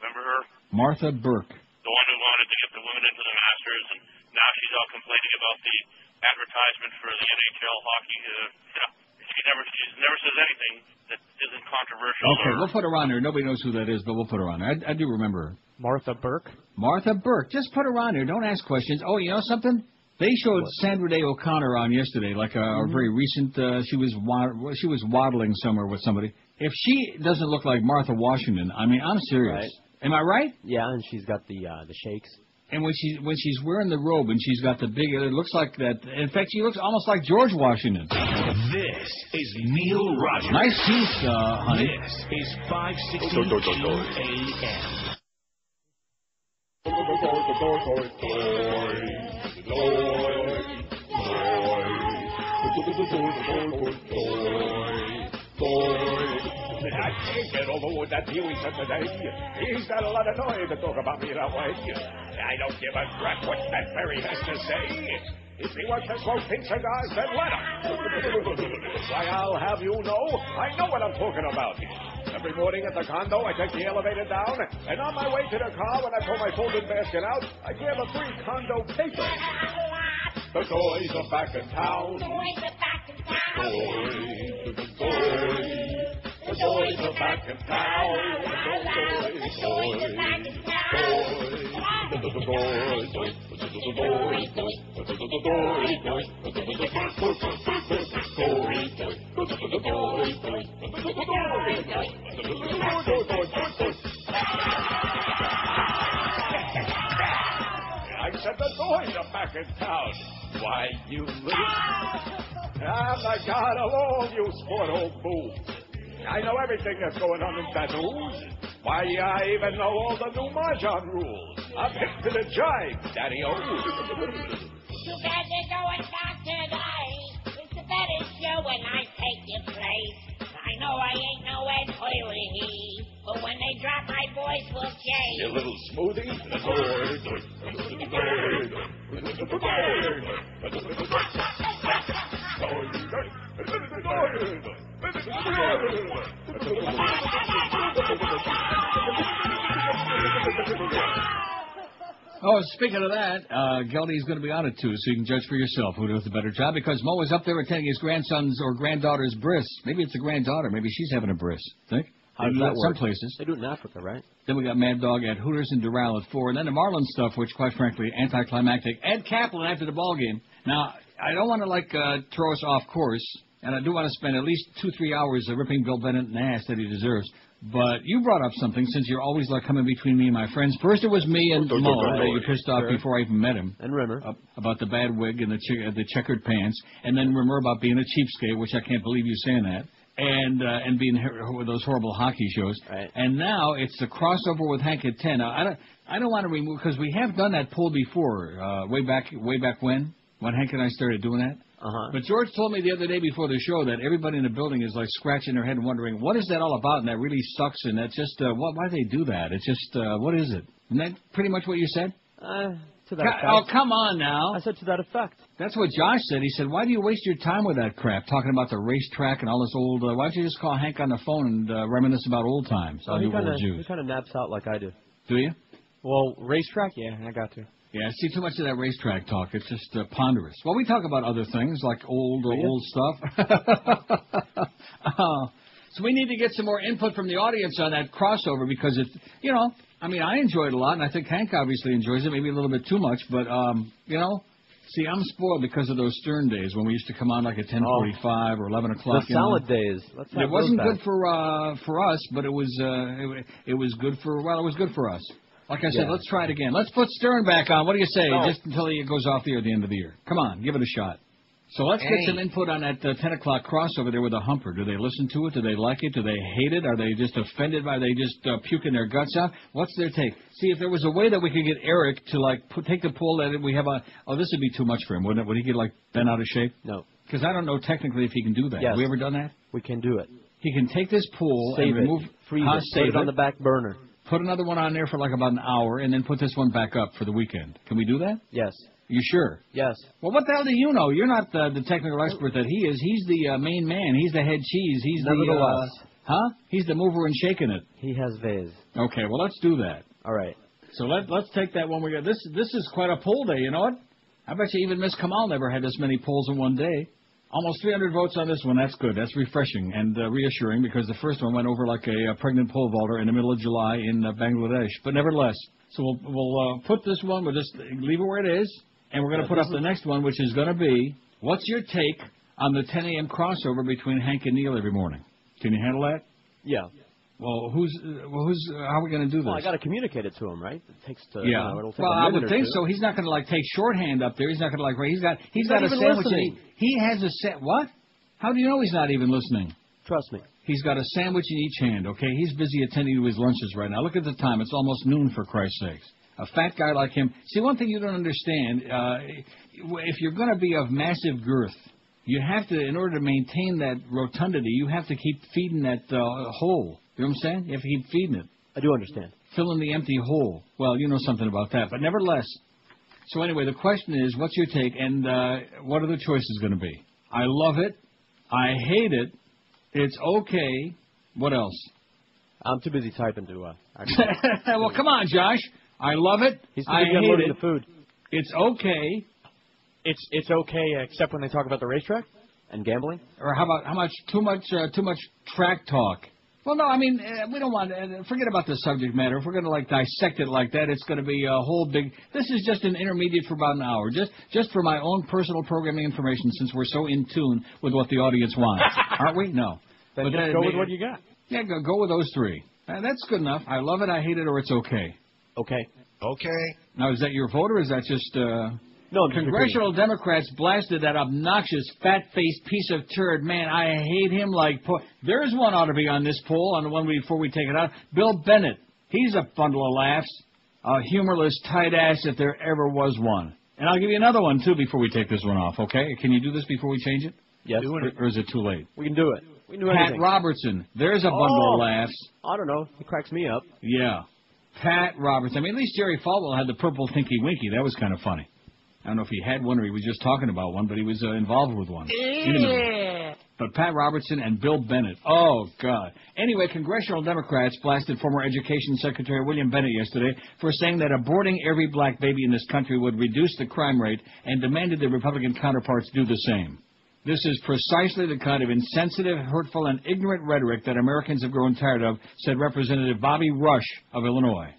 Remember her? Martha Burke. The one who wanted to get the women into the Masters, and now she's all complaining about the advertisement for the NHL hockey. She never says anything that isn't controversial. Okay, we'll put her on there. Nobody knows who that is, but we'll put her on there. I do remember her. Martha Burke? Martha Burke. Just put her on there. Don't ask questions. Oh, you know something? They showed Sandra Day O'Connor on yesterday, like a very recent. She was waddling somewhere with somebody. If she doesn't look like Martha Washington, I mean, I'm serious. Right. Am I right? Yeah, and she's got the shakes. And when she's wearing the robe and she's got the big, it looks like that. In fact, she looks almost like George Washington. This is Neil Rogers. Nice piece, honey. This is 560 AM. I can't get over what that Huey said today. He's got a lot of noise to talk about me that way. I don't give a crap what that Berry has to say. If he wants to smoke pink cigars, then let him. Why, I'll have you know, I know what I'm talking about. Every morning at the condo, I take the elevator down, and on my way to the car, when I pull my folding basket out, I grab a free condo paper. The toys are back in town. Toys are back in town. The toys are back in town. The toys are back in I said the toys are back in town. Why, you little... I'm the god of all you sport old fools. I know everything that's going on in Baton Rouge. Why, I even know all the new Mahjong rules. I'm hip to the jive, Daddy-O. Too bad they're going back today. It's the better show when I take your place. I know I ain't no Ed Hoyle-hee, but when they drop, my voice will change. You little smoothie. Oh, speaking of that, Geldy's going to be on it, too, so you can judge for yourself who does a better job, because Mo is up there attending his grandson's or granddaughter's bris. Maybe it's a granddaughter. Maybe she's having a bris. Think? How does that work? Some places. They do it in Africa, right? Then we got Mad Dog at Hooters and Doral at 4. And then the Marlins stuff, which, quite frankly, anticlimactic. Ed Kaplan after the ball game. Now, I don't want to, throw us off course, and I do want to spend at least 2-3 hours ripping Bill Bennett in the ass that he deserves. But you brought up something, since you're always coming between me and my friends. First it was me and Mo that you pissed off before I even met him. And Rimmer. About the bad wig and the checkered pants. And then Rimmer about being a cheapskate, which I can't believe you saying that. and being with those horrible hockey shows. Right. And now it's the crossover with Hank at 10. Now, I don't want to remove, because we have done that poll before, way back when Hank and I started doing that. Uh-huh. But George told me the other day before the show that everybody in the building is like scratching their head and wondering, what is that all about? And that really sucks. And that's just, why do they do that? It's just, what is it? Isn't that pretty much what you said? To that effect. Oh, come on now. I said to that effect. That's what Josh said. He said, why do you waste your time with that crap, talking about the racetrack and all this old... why don't you just call Hank on the phone and reminisce about old times? He kind of naps out like I do. Do you? Well, racetrack? Yeah, I got to. Yeah, see, too much of that racetrack talk. It's just ponderous. Well, we talk about other things, like old stuff. So we need to get some more input from the audience on that crossover, because it's, I mean, I enjoy it a lot, and I think Hank obviously enjoys it, maybe a little bit too much, but, see, I'm spoiled because of those Stern days when we used to come on like at 10:45 or 11 o'clock. The salad days. It wasn't good for us, but it was good for us. Like I said, let's try it again. Let's put Stern back on. What do you say? No. Just until he goes off the air at the end of the year. Come on, give it a shot. So let's get some input on that 10 o'clock crossover there with the Humper. Do they listen to it? Do they like it? Do they hate it? Are they just offended by they just puking their guts out? What's their take? See, if there was a way that we could get Eric to, take the poll that we have this would be too much for him, wouldn't it? Would he get, bent out of shape? No. Because I don't know technically if he can do that. Yes. Have we ever done that? We can do it. He can take this poll and remove... Freeze it. Save it on the back burner. Put another one on there for about an hour, and then put this one back up for the weekend. Can we do that? Yes. You sure? Yes. Well, what the hell do you know? You're not the technical expert that he is. He's the main man. He's the head cheese. He's Nevertheless. He's the mover and shaking it. He has vase. Okay, well, let's do that. All right. So let's take that one we got. This is quite a poll day, you know what? I bet you even Miss Kamal never had this many polls in one day. Almost 300 votes on this one. That's good. That's refreshing and reassuring, because the first one went over like a pregnant pole vaulter in the middle of July in Bangladesh. But nevertheless, so we'll put this one. We'll just leave it where it is, and we're going to put up the next one, which is going to be, what's your take on the 10 a.m. crossover between Hank and Neil every morning? Can you handle that? Yeah. Well, how are we going to do this? Well, I got to communicate it to him, right? It takes it'll take I a minute would think or two. so. He's not going to take shorthand up there. He's not going to he's got a even sandwich. Listening. He has a what? How do you know he's not even listening? Trust me. He's got a sandwich in each hand. Okay, he's busy attending to his lunches right now. Look at the time. It's almost noon, for Christ's sakes. A fat guy like him. See, one thing you don't understand, if you're going to be of massive girth, you have to, in order to maintain that rotundity, you have to keep feeding that hole. You know what I'm saying? You have to keep feeding it. I do understand. Filling the empty hole. Well, you know something about that. But nevertheless, so anyway, the question is, what's your take, and what are the choices going to be? I love it. I hate it. It's okay. What else? I'm too busy typing to Well, come on, Josh. I love it. He's too I busy hate unloading it. the food. It's okay. It's okay, except when they talk about the racetrack and gambling. Or how much too much track talk? Well, no, I mean, we don't want forget about the subject matter. If we're going to dissect it like that, it's going to be a whole big. This is just an intermediate for about an hour, just for my own personal programming information, since we're so in tune with what the audience wants, aren't we? No. Then just go with what you got. Yeah, go with those three. That's good enough. I love it, I hate it, or it's okay. Okay. Okay. Now, is that your vote, or is that just... No, Congressional Democrats blasted that obnoxious, fat-faced piece of turd. Man, I hate him like... There's one ought to be on this poll, on the one before we take it out. Bill Bennett. He's a bundle of laughs. A humorless tight ass if there ever was one. And I'll give you another one, too, before we take this one off, okay? Can you do this before we change it? Yes. Or is it too late? We can do it. We can do Pat anything. Robertson. There's a bundle of laughs. I don't know. He cracks me up. Yeah. Pat Robertson. I mean, at least Jerry Falwell had the purple Tinky Winky. That was kind of funny. I don't know if he had one or he was just talking about one, but he was involved with one. Yeah. But Pat Robertson and Bill Bennett. Oh, God. Anyway, congressional Democrats blasted former Education Secretary William Bennett yesterday for saying that aborting every black baby in this country would reduce the crime rate, and demanded their Republican counterparts do the same. This is precisely the kind of insensitive, hurtful, and ignorant rhetoric that Americans have grown tired of, said Representative Bobby Rush of Illinois.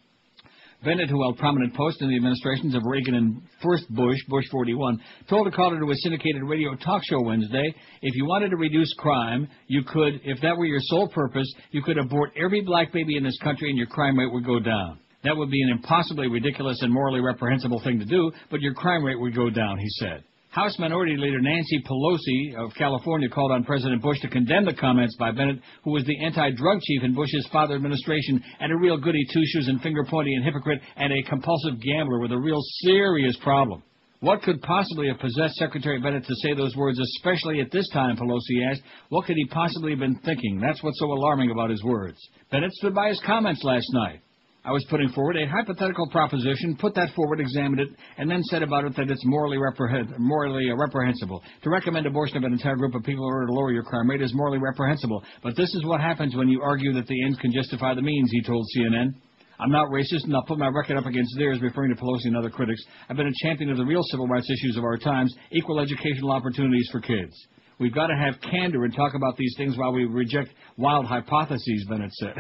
Bennett, who held prominent posts in the administrations of Reagan and first Bush 41, told a caller to a syndicated radio talk show Wednesday, if you wanted to reduce crime, you could, if that were your sole purpose, you could abort every black baby in this country and your crime rate would go down. That would be an impossibly ridiculous and morally reprehensible thing to do, but your crime rate would go down, he said. House Minority Leader Nancy Pelosi of California called on President Bush to condemn the comments by Bennett, who was the anti-drug chief in Bush's father administration and a real goody two-shoes and finger-pointing and hypocrite and a compulsive gambler with a real serious problem. What could possibly have possessed Secretary Bennett to say those words, especially at this time, Pelosi asked. What could he possibly have been thinking? That's what's so alarming about his words. Bennett stood by his comments last night. I was putting forward a hypothetical proposition, put that forward, examined it, and then said about it that it's morally reprehensible. To recommend abortion of an entire group of people in order to lower your crime rate is morally reprehensible. But this is what happens when you argue that the ends can justify the means, he told CNN. I'm not racist, and I'll put my record up against theirs, referring to Pelosi and other critics. I've been a champion of the real civil rights issues of our times, equal educational opportunities for kids. We've got to have candor and talk about these things while we reject wild hypotheses, Bennett said.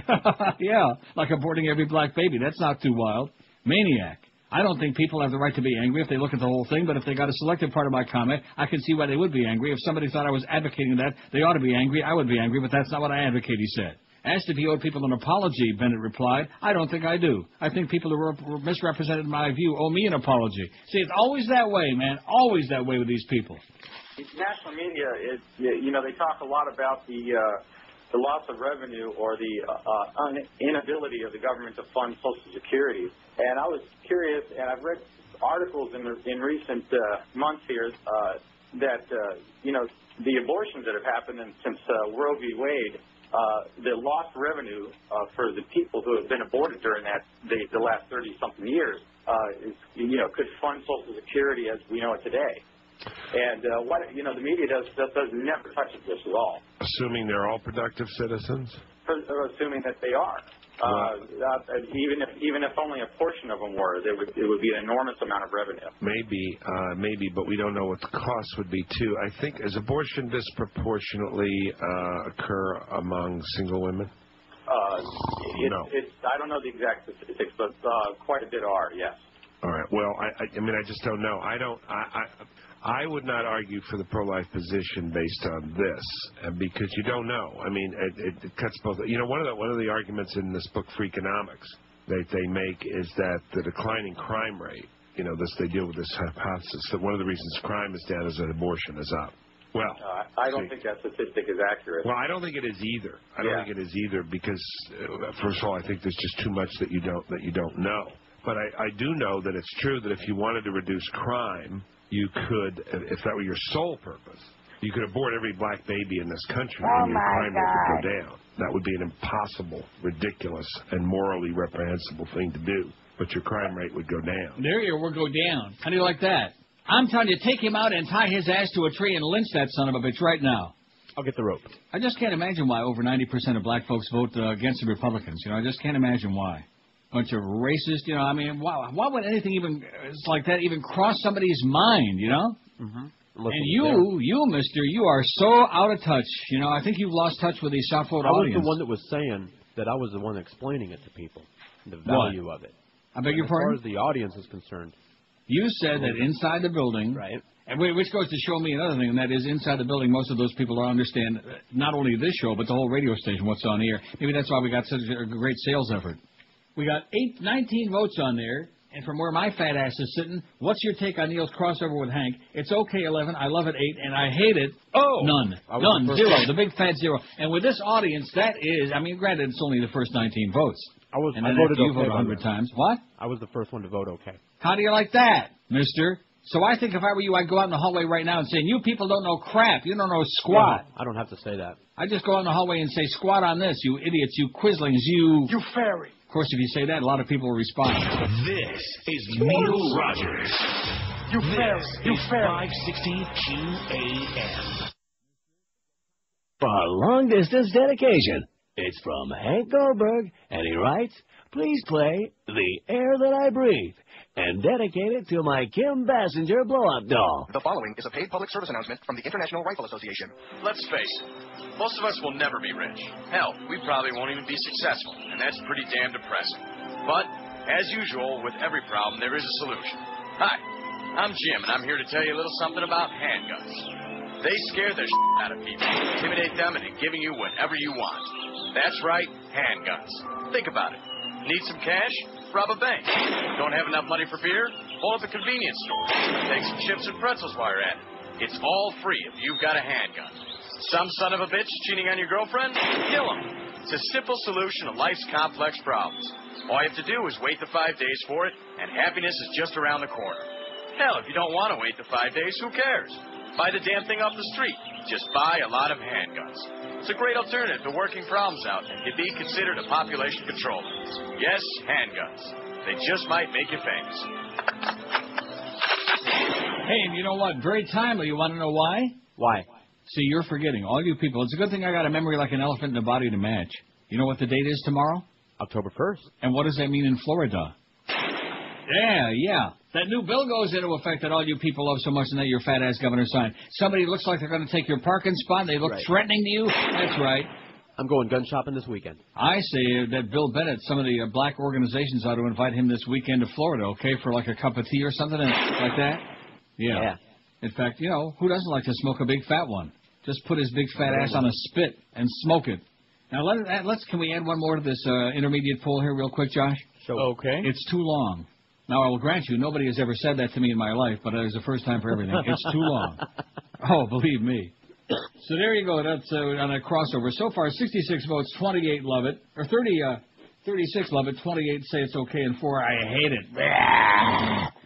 Yeah, like aborting every black baby. That's not too wild. Maniac. I don't think people have the right to be angry if they look at the whole thing, but if they got a selected part of my comment, I can see why they would be angry. If somebody thought I was advocating that, they ought to be angry. I would be angry, but that's not what I advocate, he said. Asked if he owed people an apology, Bennett replied, I don't think I do. I think people who misrepresented my view owe me an apology. See, it's always that way, man. Always that way with these people. National media, they talk a lot about the loss of revenue or the inability of the government to fund Social Security. And I was curious, and I've read articles in recent months here that, the abortions that have happened since Roe v. Wade, the lost revenue for the people who have been aborted during the last 30-something years could fund Social Security as we know it today. And the media does never touches this at all. Assuming they're all productive citizens? Assuming that they are. Even if only a portion of them were, it would be an enormous amount of revenue. Maybe, but we don't know what the cost would be, too. I think, does abortion disproportionately occur among single women? No. I don't know the exact statistics, but quite a bit are, yes. All right. Well, I just don't know. I would not argue for the pro-life position based on this, because you don't know. I mean, it cuts both. One of the arguments in this book, Freakonomics, that they make is that the declining crime rate, they deal with this hypothesis that one of the reasons crime is down is that abortion is up. Well, I don't think that statistic is accurate. Well, I don't think it is either. I don't think it is either because, first of all, I think there's just too much that you don't know. But I do know that it's true that if you wanted to reduce crime, you could, if that were your sole purpose, you could abort every black baby in this country and your crime rate would go down. That would be an impossible, ridiculous, and morally reprehensible thing to do. But your crime rate would go down. There you will go down. How do you like that? I'm telling you, take him out and tie his ass to a tree and lynch that son of a bitch right now. I'll get the rope. I just can't imagine why over 90% of black folks vote against the Republicans. I just can't imagine why. Bunch of racist, why would anything even like that even cross somebody's mind, Mm-hmm. And you, mister, you are so out of touch. I think you've lost touch with the South Florida audience. I was the one that was saying that I was the one explaining it to people, the value of it. I beg your pardon? As far as the audience is concerned. You said that inside the building, right? And which goes to show me another thing, and that is inside the building, most of those people don't understand not only this show, but the whole radio station, what's on the air. Maybe that's why we got such a great sales effort. We got 19 votes on there, and from where my fat ass is sitting, what's your take on Neil's crossover with Hank? It's okay, 11. I love it, 8, and I hate it. None. None. 0. The big fat 0. And with this audience, that is, granted, it's only the first 19 votes. I voted you voted 100 times. What? I was the first one to vote okay. How do you like that, mister? So I think if I were you, I'd go out in the hallway right now and say, you people don't know crap. You don't know squat. No, I don't have to say that. I just go out in the hallway and say, squat on this, you idiots, you quislings, you fairy. Of course, if you say that, a lot of people will respond. This is Neil Rogers. You fairy. You fairy. 560 QAM. For a long-distance dedication, it's from Hank Goldberg, and he writes, please play The Air That I Breathe, and dedicate it to my Kim Bassinger blow-up doll. The following is a paid public service announcement from the International Rifle Association. Let's face it, most of us will never be rich. Hell, we probably won't even be successful, and that's pretty damn depressing. But, as usual, with every problem, there is a solution. Hi, I'm Jim, and I'm here to tell you a little something about handguns. They scare the shit out of people, intimidate them into giving you whatever you want. That's right, handguns. Think about it. Need some cash? Rob a bank. Don't have enough money for beer? Pull up a convenience store. Take some chips and pretzels while you're at it. It's all free if you've got a handgun. Some son of a bitch cheating on your girlfriend? Kill him. It's a simple solution to life's complex problems. All you have to do is wait the 5 days for it, and happiness is just around the corner. Hell, if you don't want to wait the 5 days, who cares? Buy the damn thing off the street. Just buy a lot of handguns. It's a great alternative to working problems out and can be considered a population control. Yes, handguns. They just might make you famous. Hey, and you know what? Very timely. You want to know why? Why? See, you're forgetting. All you people. It's a good thing I got a memory like an elephant and a body to match. You know what the date is tomorrow? October 1st. And what does that mean in Florida? Yeah. That new bill goes into effect that all you people love so much and that your fat-ass governor signed. Somebody looks like they're going to take your parking spot. They look threatening to you. That's right. I'm going gun shopping this weekend. I say that Bill Bennett, some of the black organizations ought to invite him this weekend to Florida, okay, for like a cup of tea or something like that. Yeah. In fact, you know, who doesn't like to smoke a big fat one? Just put his big fat ass on a spit and smoke it. Now, can we add one more to this intermediate poll here real quick, Josh? Sure. Okay. It's too long. Now, I will grant you, nobody has ever said that to me in my life, but it was the first time for everything. It's too long. Oh, believe me. So there you go. That's on a crossover. So far, 66 votes, 28 love it. Or 36 love it, 28 say it's okay, and 4, I hate it.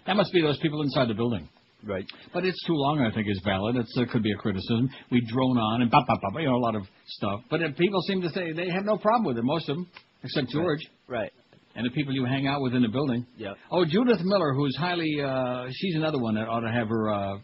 That must be those people inside the building. Right. But it's too long, I think, is valid. It could be a criticism. We drone on and you know, a lot of stuff. But people seem to say they have no problem with it, most of them, except George. Right. And the people you hang out with in the building. Yep. Oh, Judith Miller, who's highly, she's another one that ought to have her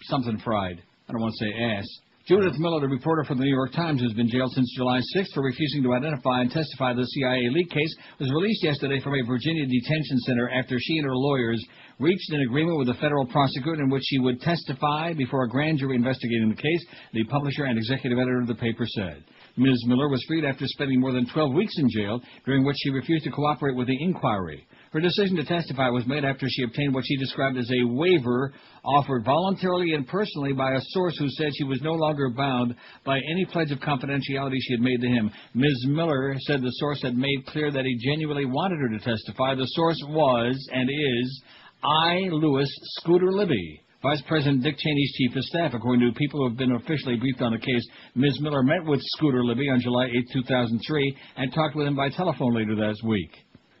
something fried. I don't want to say ass. Judith Miller, the reporter for the New York Times, who's been jailed since July 6th for refusing to identify and testify in the CIA leak case, was released yesterday from a Virginia detention center after she and her lawyers reached an agreement with the federal prosecutor in which she would testify before a grand jury investigating the case, the publisher and executive editor of the paper said. Ms. Miller was freed after spending more than 12 weeks in jail, during which she refused to cooperate with the inquiry. Her decision to testify was made after she obtained what she described as a waiver offered voluntarily and personally by a source who said she was no longer bound by any pledge of confidentiality she had made to him. Ms. Miller said the source had made clear that he genuinely wanted her to testify. The source was and is I. Lewis Scooter Libby, Vice President Dick Cheney's chief of staff. According to people who have been officially briefed on the case, Ms. Miller met with Scooter Libby on July 8, 2003, and talked with him by telephone later that week.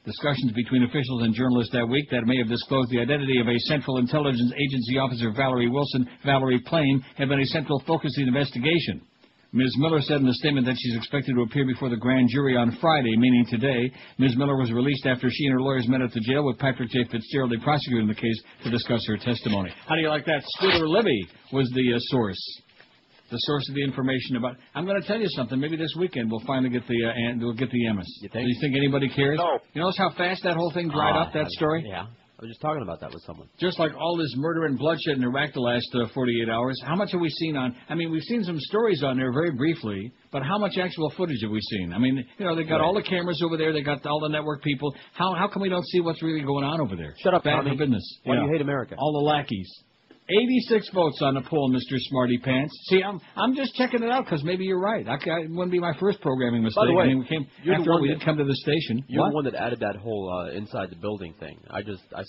Discussions between officials and journalists that week that may have disclosed the identity of a Central Intelligence Agency officer, Valerie Plame, have been a central focus of the investigation. Ms. Miller said in a statement that she's expected to appear before the grand jury on Friday, meaning today. Ms. Miller was released after she and her lawyers met at the jail with Patrick J. Fitzgerald, the prosecutor in the case, to discuss her testimony. How do you like that? Scooter Libby was the source. The source of the information about. I'm going to tell you something. Maybe this weekend we'll finally get the Emmis. You think? Do you think anybody cares? No. You notice how fast that whole thing dried up? That story. Yeah. I was just talking about that with someone. Just like all this murder and bloodshed in Iraq the last 48 hours. How much have we seen on? I mean, we've seen some stories on there very briefly, but how much actual footage have we seen? I mean, you know, they got all the cameras over there. They got all the network people. How come we don't see what's really going on over there? Shut up, Bad Tommy. for business. Why do you hate America? All the lackeys. 86 votes on the poll, Mr. Smarty Pants. See, I'm just checking it out because maybe you're right. It wouldn't be my first programming mistake. By the way, I mean, we did come to the station. You're What? the one that added that whole inside the building thing. I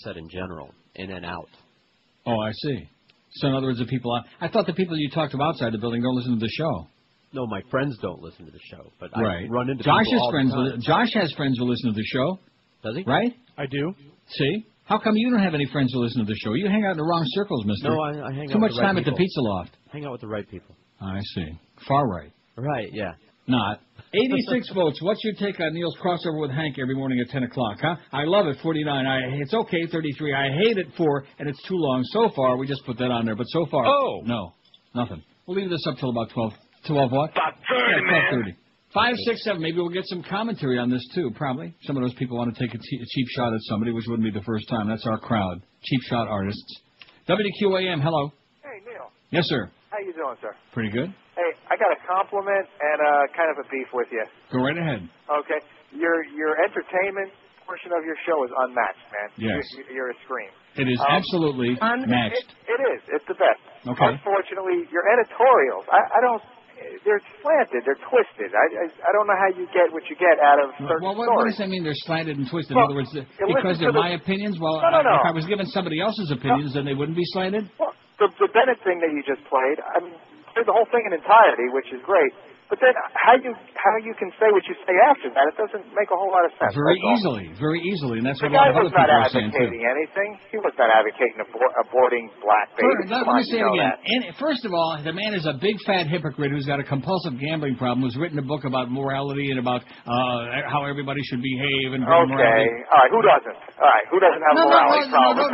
said in general, in and out. Oh, I see. So in other words, I thought the people you talked to outside the building don't listen to the show. No, my friends don't listen to the show, but Right. I run into Josh's people all friends. the time. Josh has friends who listen to the show. Does he? Right? I do. See? How come you don't have any friends who listen to the show? You hang out in the wrong circles, mister. No, I hang out with the right Too much time at the people. pizza loft. Hang out with the right people. I see. Far right. Right, yeah. Not. 86 votes. What's your take on Neil's crossover with Hank every morning at 10 o'clock, huh? I love it, 49. It's okay, 33. I hate it, 4, and it's too long. So far, we just put that on there, but so far, no, nothing. We'll leave this up till about 12. 12 what? About 30, man. 12:30. 5, 6, 7. Maybe we'll get some commentary on this, too, probably. Some of those people want to take a cheap shot at somebody, which wouldn't be the first time. That's our crowd. Cheap shot artists. WQAM, hello. Hey, Neil. Yes, sir. How you doing, sir? Pretty good. Hey, I got a compliment and kind of a beef with you. Go right ahead. Okay. Your entertainment portion of your show is unmatched, man. Yes. You're a scream. It is absolutely matched. It is. It's the best. Okay. Unfortunately, your editorials, I don't. They're slanted. They're twisted. I don't know how you get what you get out of certain What stories. does that mean? They're slanted and twisted. Well, in other words, you because listen they're to my opinions. Well, No. if I was given somebody else's opinions, then they wouldn't be slanted. Well, the Bennett thing that you just played, I mean, played the whole thing in entirety, which is great. But then how you can say what you say after that, it doesn't make a whole lot of sense. Very easily, and that's the what a lot guy of other was not people are saying, too. advocating anything. He was not advocating aborting black babies. Let me say it again. And first of all, the man is a big fat hypocrite who's got a compulsive gambling problem, who's written a book about morality and about how everybody should behave and morality. All right, who doesn't? All right, who doesn't have a morality problem?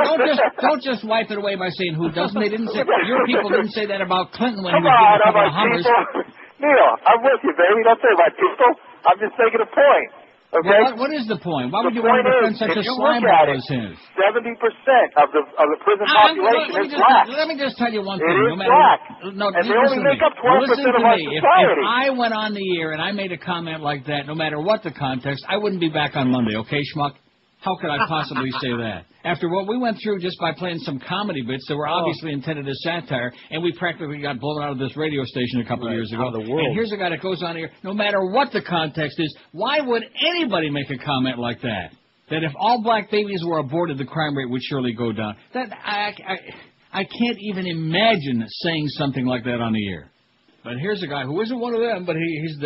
Don't just wipe it away by saying who doesn't. They didn't say your people didn't say that about Clinton when he was Come giving a on, couple of Hummers. Neil, I'm with you, baby. Don't say about people. I'm just making a point. Okay. Well, what is the point? Why would you want to defend such a slimeball as him? 70% of the prison population is black. Let me just tell you one thing. It is black. No, and they only make up 12% of our society. If I went on the air and I made a comment like that, no matter what the context, I wouldn't be back on Monday, okay, schmuck? How could I possibly say that? After what we went through just by playing some comedy bits that were obviously intended as satire, and we practically got blown out of this radio station a couple of years ago. And here's a guy that goes on here, no matter what the context is, why would anybody make a comment like that? That if all black babies were aborted, the crime rate would surely go down. That I can't even imagine saying something like that on the air. But here's a guy who isn't one of them, but he's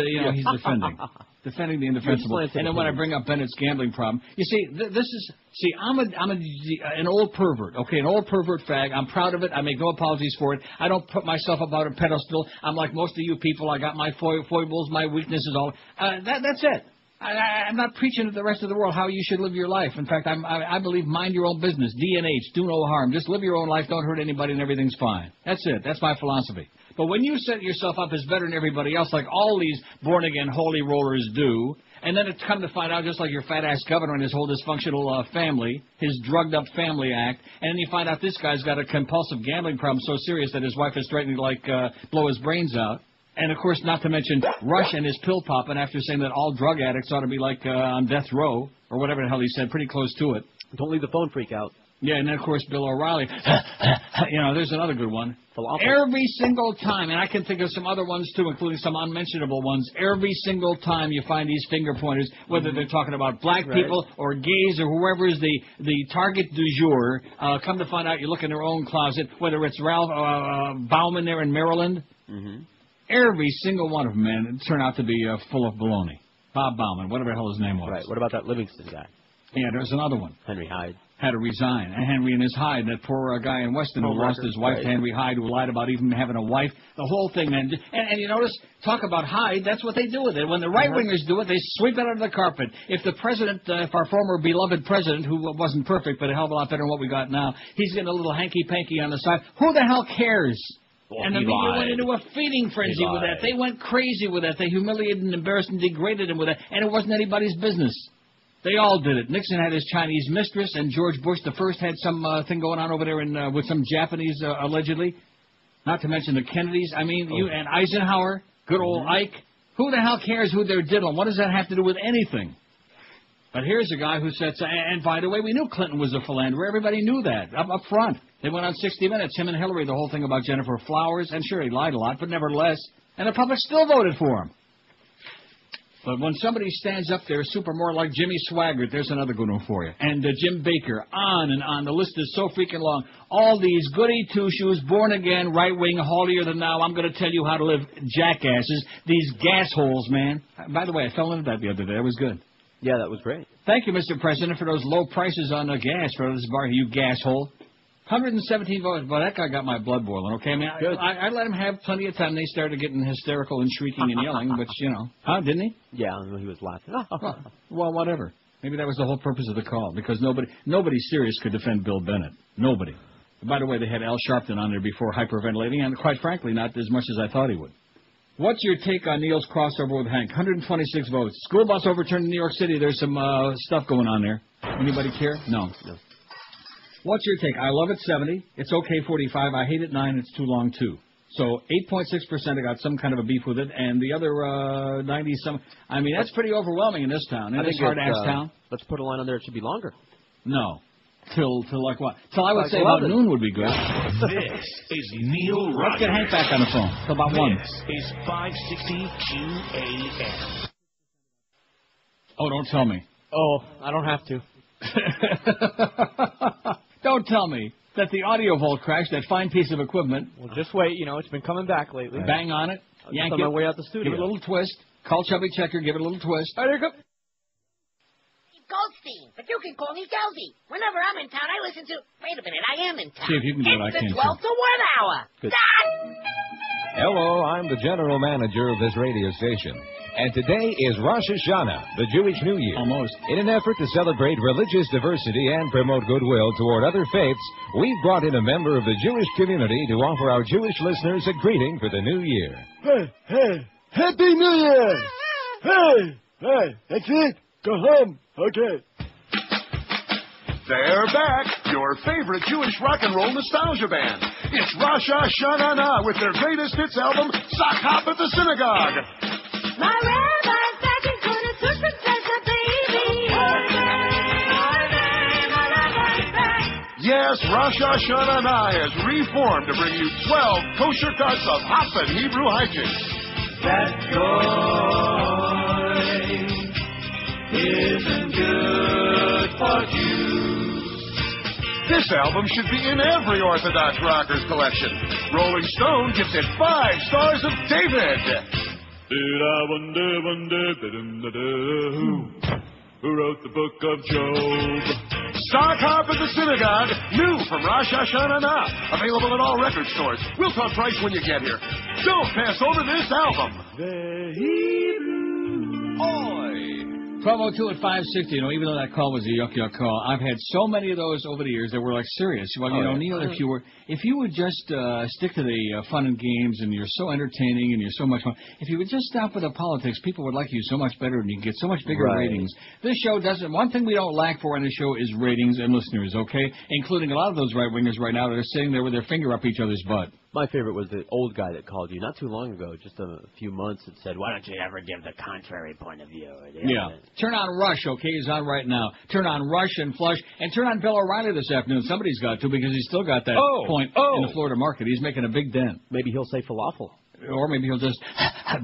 defending the indefensible. And then when I bring up Bennett's gambling problem, you see, I'm an old pervert, okay, an old pervert fag. I'm proud of it. I make no apologies for it. I don't put myself about a pedestal. I'm like most of you people. I got my foibles, my weaknesses, all. That's it. I'm not preaching to the rest of the world how you should live your life. In fact, I believe mind your own business, D&H, do no harm. Just live your own life, don't hurt anybody, and everything's fine. That's it. That's my philosophy. But when you set yourself up as better than everybody else, like all these born-again holy rollers do, and then it's come to find out, just like your fat-ass governor and his whole dysfunctional family, his drugged-up family act, and then you find out this guy's got a compulsive gambling problem so serious that his wife is threatening to, blow his brains out. And, of course, not to mention Rush and his pill popping after saying that all drug addicts ought to be, on death row, or whatever the hell he said, pretty close to it. Don't leave the phone freak out. Yeah, and then, of course, Bill O'Reilly. There's another good one. Every single time, and I can think of some other ones, too, including some unmentionable ones, every single time you find these finger pointers, whether they're talking about black people or gays or whoever is the target du jour, come to find out you look in their own closet, whether it's Ralph Bauman there in Maryland. Every single one of them, man, turn out to be full of baloney. Bob Bauman, whatever the hell his name was. Right. What about that Livingston guy? Yeah, there's another one. Henry Hyde. Had to resign. And Henry and his Hyde, that poor guy in Weston who lost his wife to Henry Hyde, who lied about even having a wife. The whole thing, man. And you notice, talk about Hyde, that's what they do with it. When the right-wingers do it, they sweep it under the carpet. If the president, if our former beloved president, who wasn't perfect, but a hell of a lot better than what we got now, he's getting a little hanky-panky on the side, who the hell cares? Well, and the media went into a feeding frenzy with that. They went crazy with that. They humiliated and embarrassed and degraded him with that. And it wasn't anybody's business. They all did it. Nixon had his Chinese mistress, and George Bush the first had some thing going on over there with some Japanese, allegedly. Not to mention the Kennedys. I mean, and Eisenhower, good old Ike. Who the hell cares who they're diddling? What does that have to do with anything? But here's a guy who said, and by the way, we knew Clinton was a philanderer. Everybody knew that up front. They went on 60 Minutes, him and Hillary, the whole thing about Jennifer Flowers. And sure, he lied a lot, but nevertheless. And the public still voted for him. But when somebody stands up there super more like Jimmy Swaggart, there's another good one for you. And Jim Baker, on and on. The list is so freaking long. All these goody two-shoes, born-again, right-wing, holier-than-thou, I'm going to tell you how to live jackasses. These gas holes, man. By the way, I fell into that the other day. That was good. Yeah, that was great. Thank you, Mr. President, for those low prices on gas for this bar, you gas hole. 117 votes. Well, that guy got my blood boiling, okay? I mean, I let him have plenty of time. They started getting hysterical and shrieking and yelling, which, didn't he? Yeah, he was laughing. Well, whatever. Maybe that was the whole purpose of the call, because nobody serious could defend Bill Bennett. Nobody. By the way, they had Al Sharpton on there before hyperventilating, and quite frankly, not as much as I thought he would. What's your take on Neil's crossover with Hank? 126 votes. School bus overturned in New York City. There's some stuff going on there. Anybody care? No. What's your take? I love it, 70. It's okay, 45. I hate it, 9. It's too long, 2. So 8.6% have got some kind of a beef with it, and the other 90-some. I mean, that's pretty overwhelming in this town. In this hard-ass town. Let's put a line on there. It should be longer. No. Till like what? Till I would say about noon would be good. This is Neil Rogers. Let's get Hank back on the phone. Till about 1. This is 560 QAM. Oh, don't tell me. Oh, I don't have to. Don't tell me. that the audio vault crashed, that fine piece of equipment. Well, just wait. It's been coming back lately. Bang on it. Yank on it. my way out the studio. Give it a little twist. Call Chubby Checker. Give it a little twist. There you go. Goldstein, but you can call me Geldy. Whenever I'm in town, I listen to... Wait a minute, I am in town. See if you can do it. I It's can't. the 12 to 1 hour. Good. Hello, I'm the general manager of this radio station. And today is Rosh Hashanah, the Jewish New Year. Almost. In an effort to celebrate religious diversity and promote goodwill toward other faiths, we've brought in a member of the Jewish community to offer our Jewish listeners a greeting for the new year. Hey, Happy New Year! Hey, that's it. Go home. Okay. They're back, your favorite Jewish rock and roll nostalgia band. It's Rosh Hashanah with their greatest hits album, Sock Hop at the Synagogue. My rabbi's back in Kunasuk says a baby. Yes, Rosh Hashanah has reformed to bring you 12 kosher cuts of hop and Hebrew hijinks. That joy isn't good for Jews. This album should be in every Orthodox rocker's collection. Rolling Stone gives it 5 stars of David. Who wrote the book of Job? Sock Hop at the Synagogue, new from Rosh Hashanah. Available at all record stores. We'll talk price when you get here. Don't pass over this album. The Hebrew. Oi! 1202 at 560. Even though that call was a yuck call, I've had so many of those over the years that were like serious. Well, Neil, if you would just stick to the fun and games, and you're so entertaining and you're so much fun. If you would just stop with the politics, people would like you so much better, and you get so much bigger ratings. This show doesn't. One thing we don't lack for on the show is ratings and listeners. Okay, including a lot of those right wingers right now that are sitting there with their finger up each other's butt. My favorite was the old guy that called you not too long ago, just a few months, and said, "Why don't you ever give the contrary point of view?" Yeah. Turn on Rush, okay? He's on right now. Turn on Rush and Flush, and turn on Bill O'Reilly this afternoon. Somebody's got to, because he's still got that point in the Florida market. He's making a big dent. Maybe he'll say falafel. Or maybe he'll just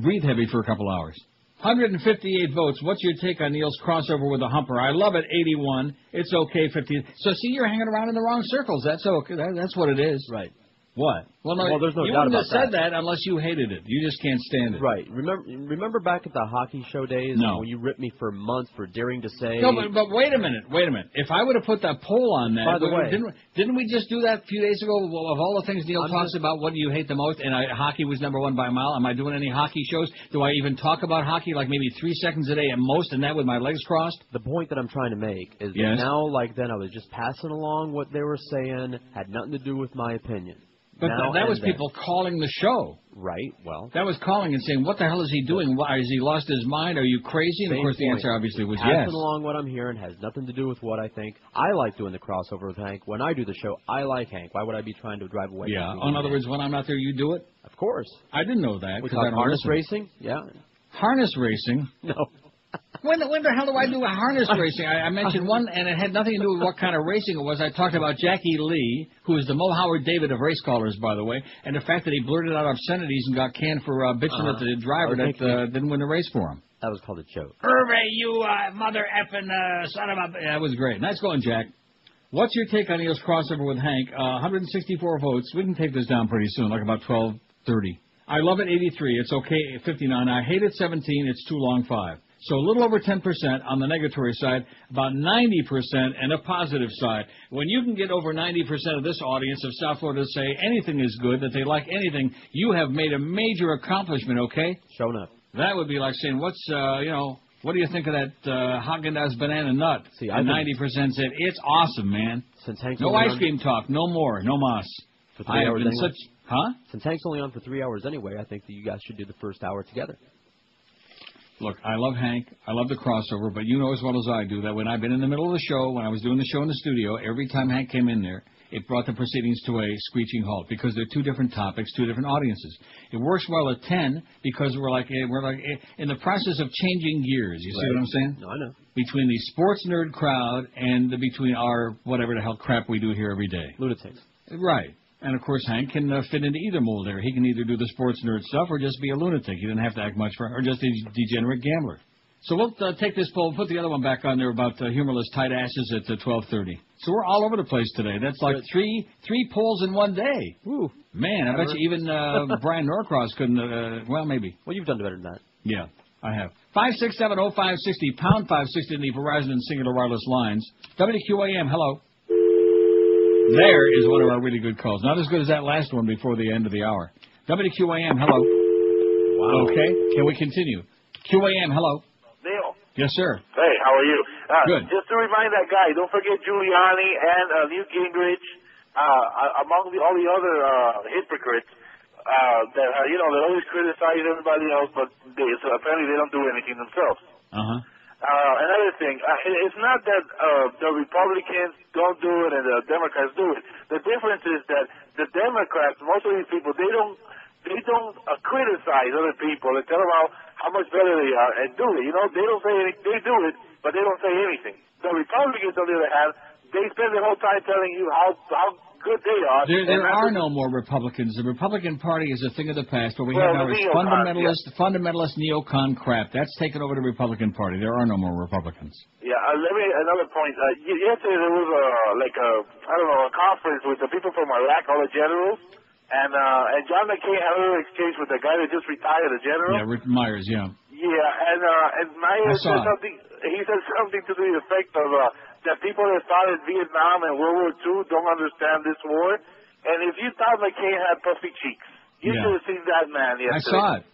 breathe heavy for a couple hours. 158 votes. What's your take on Neil's crossover with the humper? I love it, 81. It's okay, 15. So, see, you're hanging around in the wrong circles. That's okay. That's what it is. Right. What? Well, no, there's no you doubt wouldn't about have said that unless you hated it. You just can't stand it. Right. Remember back at the hockey show days when you ripped me for months for daring to say... No, but wait a minute. If I would have put that poll on that... By the way... Didn't we just do that a few days ago? Of all the things Neil talks about, what do you hate the most? And hockey was number one by a mile. Am I doing any hockey shows? Do I even talk about hockey like maybe 3 seconds a day at most, and that with my legs crossed? The point that I'm trying to make is that now, like then, I was just passing along what they were saying, had nothing to do with my opinion. But that was people calling the show. Right, well. That was calling and saying, what the hell is he doing? Why, has he lost his mind? Are you crazy? And, of course, the answer obviously was yes. Passing along what I'm hearing has nothing to do with what I think. I like doing the crossover with Hank. When I do the show, I like Hank. Why would I be trying to drive away from him? In other words, when I'm not there, you do it? Of course. I didn't know that. We talk harness racing? Yeah. Harness racing? No. When the hell do I do a harness racing? I mentioned one, and it had nothing to do with what kind of racing it was. I talked about Jackie Lee, who is the Mo Howard David of race callers, by the way, and the fact that he blurted out obscenities and got canned for bitching at the driver that didn't win the race for him. That was called a joke. Hervey, you mother effing son of a... That was great. Nice going, Jack. What's your take on Neil's crossover with Hank? 164 votes. We can take this down pretty soon, like about 12:30. I love it, 83. It's okay, 59. I hate it, 17. It's too long, 5. So a little over 10% on the negatory side, about 90% and a positive side. When you can get over 90% of this audience of South Florida to say anything is good, that they like anything, you have made a major accomplishment, okay? Showing up. That would be like saying, what do you think of that Haagen-Dazs banana nut? See, and 90% said, it's awesome, man. Since Hank's no ice cream talk, no more, no mas. For 3 hours anyway. Huh? Since Hank's only on for 3 hours anyway, I think that you guys should do the first hour together. Look, I love Hank. I love the crossover, but you know as well as I do that when I've been in the middle of the show, when I was doing the show in the studio, every time Hank came in there, it brought the proceedings to a screeching halt because they're two different topics, two different audiences. It works well at 10 because we're like in the process of changing gears. You see what I'm saying? No, I know. Between the sports nerd crowd and between our whatever the hell crap we do here every day. Lunatics. Right. And, of course, Hank can fit into either mold there. He can either do the sports nerd stuff or just be a lunatic. He didn't have to act much for or just a degenerate gambler. So we'll take this poll, put the other one back on there about humorless tight asses at 12:30. So we're all over the place today. That's like three polls in one day. Woo. Man, I bet you even Brian Norcross couldn't, well, maybe. Well, you've done better than that. Yeah, I have. 5670560, pound 560 in the Verizon and Singular Wireless lines. WQAM, hello. There is one of our really good calls. Not as good as that last one before the end of the hour. WQAM, hello. Wow. Okay, can we continue? QAM, hello. Neil. Yes, sir. Hey, how are you? Good. Just to remind that guy, don't forget Giuliani and Newt Gingrich, among all the other hypocrites that they always criticize everybody else, but apparently they don't do anything themselves. Another thing, it's not that the Republicans don't do it and the Democrats do it. The difference is that the Democrats, most of these people, they don't criticize other people and tell them how much better they are and do it. They don't say anything. They do it, but they don't say anything. The Republicans, on the other hand, they spend their whole time telling you how good they are. There are no more Republicans. The Republican Party is a thing of the past. What we have now is fundamentalist neocon crap. That's taken over the Republican Party. There are no more Republicans. Yeah, another point. Yesterday there was a conference with the people from Iraq, all the generals, and John McCain had a little exchange with the guy that just retired, the general. Yeah, Rick Myers, yeah. Yeah, and Myers said something. He said something to the effect of that people that started Vietnam and World War II don't understand this war. And if you thought McCain had puffy cheeks, you should have seen that man yesterday. I saw it.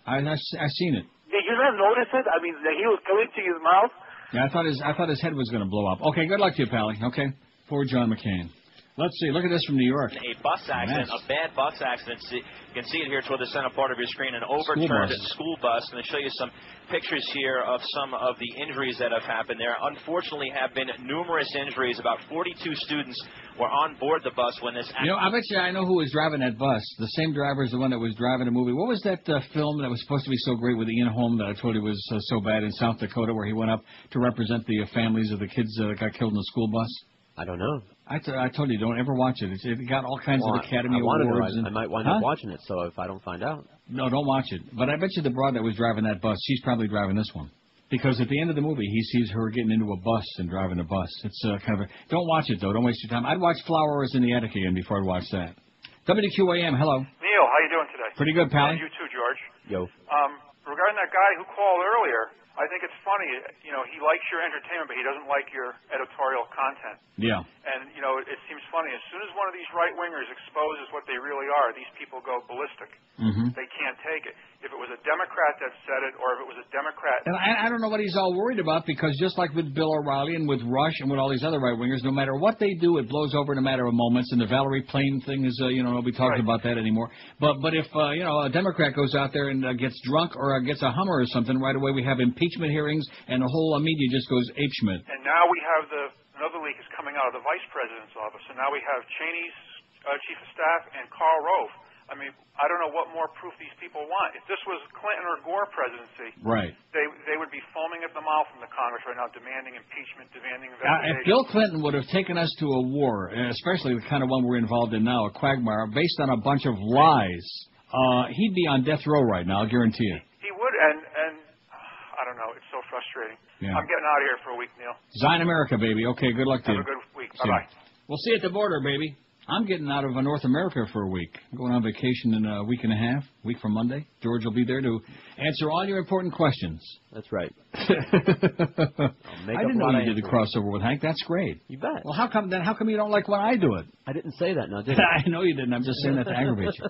I seen it. Did you not notice it? I mean, he was clenching his mouth. Yeah, I thought his head was going to blow up. Okay, good luck to you, Pally. Okay, poor John McCain. Let's see. Look at this from New York. A bus accident, a bad bus accident. You can see it here toward the center part of your screen. An overturned school bus. And I'll show you some pictures here of some of the injuries that have happened there. Unfortunately, have been numerous injuries. About 42 students were on board the bus when this accident. I bet you I know who was driving that bus. The same driver as the one that was driving the movie. What was that film that was supposed to be so great with Ian Holm that I told you was so bad in South Dakota, where he went up to represent the families of the kids that got killed in the school bus? I don't know. I told you, don't ever watch it. It got all kinds of Academy Awards. I might wind up watching it, so if I don't find out. No, don't watch it. But I bet you the broad that was driving that bus, she's probably driving this one. Because at the end of the movie, he sees her getting into a bus and driving a bus. It's kind of a... Don't watch it, though. Don't waste your time. I'd watch Flowers in the Attic again before I'd watch that. WQAM, hello. Neil, how you doing today? Pretty good, pal. You too, George. Yo. Regarding that guy who called earlier, I think it's funny, he likes your entertainment, but he doesn't like your editorial content. Yeah. And, it seems funny. As soon as one of these right-wingers exposes what they really are, these people go ballistic. They can't take it. If it was a Democrat that said it, or if it was a Democrat... And I don't know what he's all worried about, because just like with Bill O'Reilly and with Rush and with all these other right-wingers, no matter what they do, it blows over in a matter of moments. And the Valerie Plame thing is, nobody talks about that anymore. But if, a Democrat goes out there and gets drunk or gets a Hummer or something, right away we have impeachment hearings, and the whole media just goes apeshmit. And now we have another leak is coming out of the Vice President's office, and now we have Cheney's Chief of Staff and Karl Rove. I mean, I don't know what more proof these people want. If this was Clinton or Gore presidency, right, they would be foaming at the mouth from the Congress right now, demanding impeachment, demanding investigation. If Bill Clinton would have taken us to a war, especially the kind of one we're involved in now, a quagmire, based on a bunch of lies, he'd be on death row right now, I'll guarantee you. He would, and I don't know, it's so frustrating. Yeah. I'm getting out of here for a week, Neil. Zion America, baby. Okay, good luck to you. Have a good week. Bye-bye. We'll see you at the border, baby. I'm getting out of North America for a week. I'm going on vacation in a week and a half, week from Monday. George will be there to answer all your important questions. That's right. I didn't know you did the crossover with Hank. That's great. You bet. Well, how come you don't like when I do it? I didn't say that, now, did I? I know you didn't. I'm just saying that to aggravate you.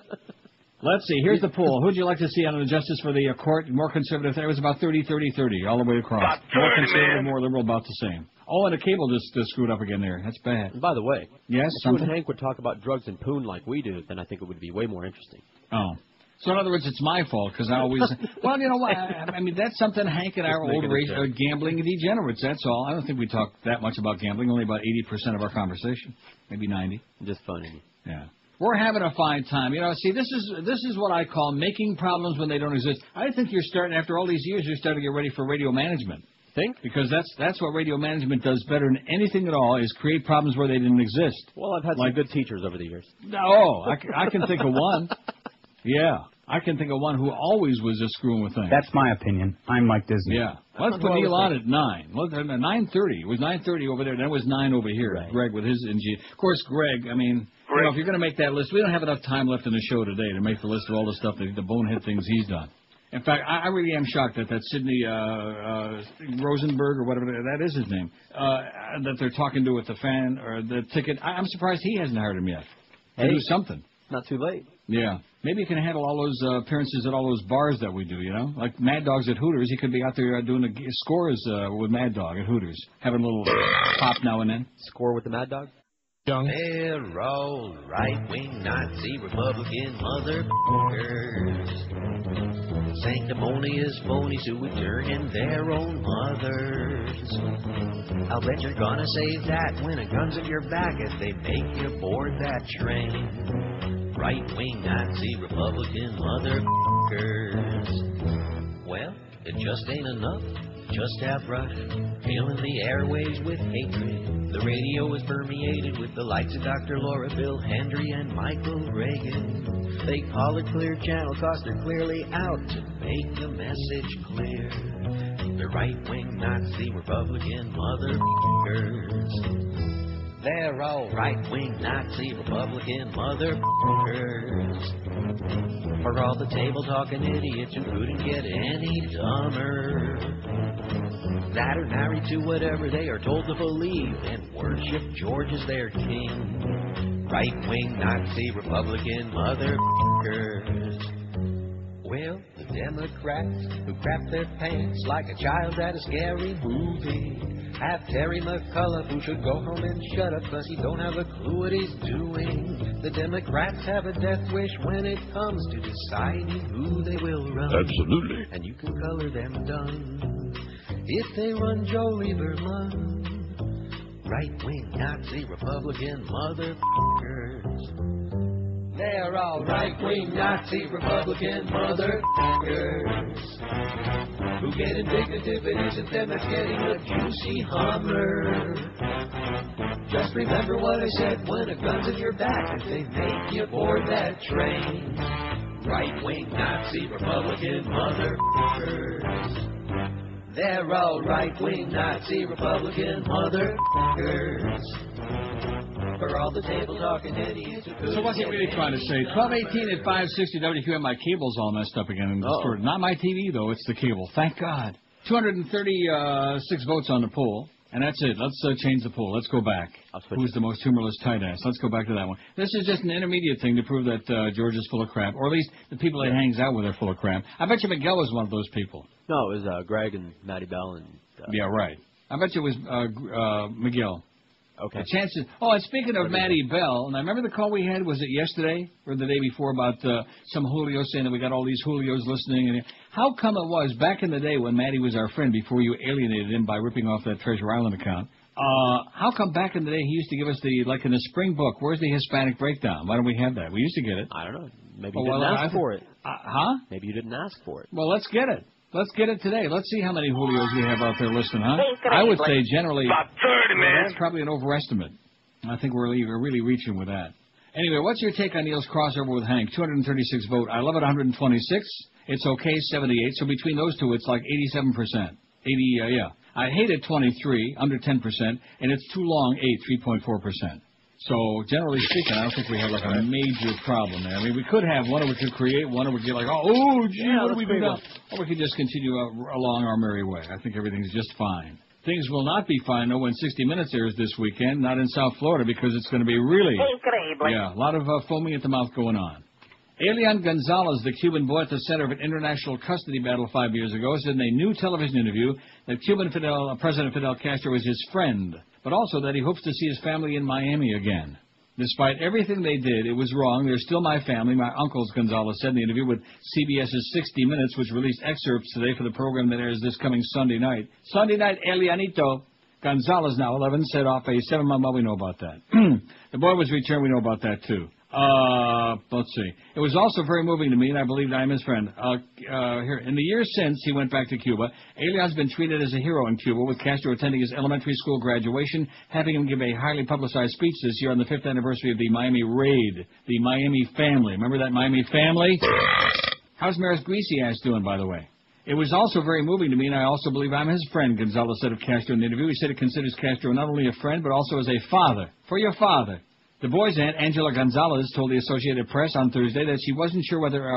Let's see. Here's the poll. Who would you like to see on the justice for the court? More conservative. It was about 30-30-30 all the way across. More conservative, more liberal, about the same. Oh, and the cable just screwed up again there. That's bad. And by the way, yes, if you and Hank would talk about drugs and poon like we do, then I think it would be way more interesting. Oh. So, in other words, it's my fault because I always... Well, you know what? I mean, that's something Hank and I are old race gambling degenerates. That's all. I don't think we talk that much about gambling. Only about 80% of our conversation. Maybe 90. Just funny. Yeah. We're having a fine time. See, this is what I call making problems when they don't exist. I think you're starting, after all these years, you're starting to get ready for radio management. Think? Because that's what radio management does better than anything at all, is create problems where they didn't exist. Well, I've had some good teachers over the years. Oh, I can think of one. Yeah. I can think of one who always was just screwing with things. That's my opinion. I'm Mike Disney. Yeah. Let's put Neil on at 9. 9:30. It was 9:30 over there. Then it was 9 over here. Right. Greg with his NG. Of course, Greg, I mean, you know, if you're going to make that list, we don't have enough time left in the show today to make the list of all the stuff, the bonehead things he's done. In fact, I really am shocked that Sidney Rosenberg, or whatever that is his name, that they're talking to with the fan or the ticket. I'm surprised he hasn't hired him yet. To do something. Not too late. Yeah. Maybe he can handle all those appearances at all those bars that we do, you know? Like Mad Dog's at Hooters. He could be out there doing the scores with Mad Dog at Hooters. Having a little pop now and then. Score with the Mad Dog? They're all right-wing Nazi Republican motherfuckers. Sanctimonious phonies who would turn in their own mothers. I'll bet you're gonna say that when a gun's at your back if they make you board that train. Right-wing Nazi Republican motherfuckers. Well, it just ain't enough. Just have right, filling the airways with hatred. The radio is permeated with the likes of Dr. Laura, Bill Hendry, and Michael Reagan. They call it Clear Channel cause they're clearly out to make the message clear. The right-wing Nazi Republican motherfuckers. They're all right-wing Nazi Republican motherfuckers. For all the table-talking idiots who couldn't get any dumber. That are married to whatever they are told to believe and worship George as their king. Right-wing Nazi Republican motherfuckers. Well, the Democrats who crap their pants like a child at a scary movie. Have Terry McCullough who should go home and shut up cause he don't have a clue what he's doing. The Democrats have a death wish when it comes to deciding who they will run. Absolutely. And you can color them done if they run Joe Lieberman. Right-wing Nazi Republican motherfuckers. They're all right-wing Nazi Republican motherfuckers who get indignant if it isn't them that's getting a juicy Hummer. Just remember what I said when a gun's at your back if they make you board that train. Right-wing Nazi Republican motherfuckers. They're all right-wing Nazi Republican motherfuckers. For all the table-talking idiots. So what's he really trying to say? 1218 at 560 WQM. My cable's all messed up again and distorted. Not my TV, though. It's the cable. Thank God. 236 votes on the poll. And that's it. Let's change the poll. Let's go back. Who's the most humorless tight ass? Let's go back to that one. This is just an intermediate thing to prove that George is full of crap. Or at least the people that he hangs out with are full of crap. I bet you Miguel was one of those people. No, it was Greg and Matty Bell. And yeah, right. I bet you it was Miguel. Okay. The chances. Oh, and speaking of Matty Bell, and I remember the call we had, was it yesterday or the day before, about some Julio saying that we got all these Julios listening. And how come it was back in the day when Matty was our friend before you alienated him by ripping off that Treasure Island account? How come back in the day he used to give us the, like in the spring book, where's the Hispanic breakdown? Why don't we have that? We used to get it. I don't know. Maybe you didn't ask for it. Huh? Maybe you didn't ask for it. Well, let's get it. Let's get it today. Let's see how many Julios we have out there listening, huh? I would say generally about 30, man. That's probably an overestimate. I think we're really reaching with that. Anyway, what's your take on Neil's crossover with Hank? 236 vote. I love it, 126. It's okay, 78. So between those two, it's like 87%. 80, yeah. I hate it, 23, under 10%. And it's too long, 3.4%. So, generally speaking, I don't think we have like a major problem there. I mean, we could have one, or we could create one, or we could get like, what do we do now? Or we could just continue along our merry way. I think everything's just fine. Things will not be fine, though, when 60 Minutes airs this weekend, not in South Florida, because it's going to be really, a lot of foaming at the mouth going on. Elian Gonzalez, the Cuban boy at the center of an international custody battle 5 years ago, said in a new television interview that Cuban President Fidel Castro is his friend, but also that he hopes to see his family in Miami again. Despite everything they did, it was wrong. They're still my family, my uncles, Gonzalez said in the interview with CBS's 60 Minutes, which released excerpts today for the program that airs this coming Sunday night. Sunday night, Elianito. Gonzalez, now 11, set off a 7-month, well, we know about that. The boy was returned, we know about that, too. Let's see. It was also very moving to me, and I believe I am his friend. Here, in the years since he went back to Cuba, Elian's been treated as a hero in Cuba, with Castro attending his elementary school graduation, having him give a highly publicized speech this year on the 5th anniversary of the Miami raid. The Miami family. Remember that Miami family? How's Maris Greasy Ass doing, by the way? It was also very moving to me, and I also believe I'm his friend, Gonzalez said of Castro in the interview. He said he considers Castro not only a friend, but also as a father. For your father. The boy's aunt, Angela Gonzalez, told the Associated Press on Thursday that she wasn't sure whether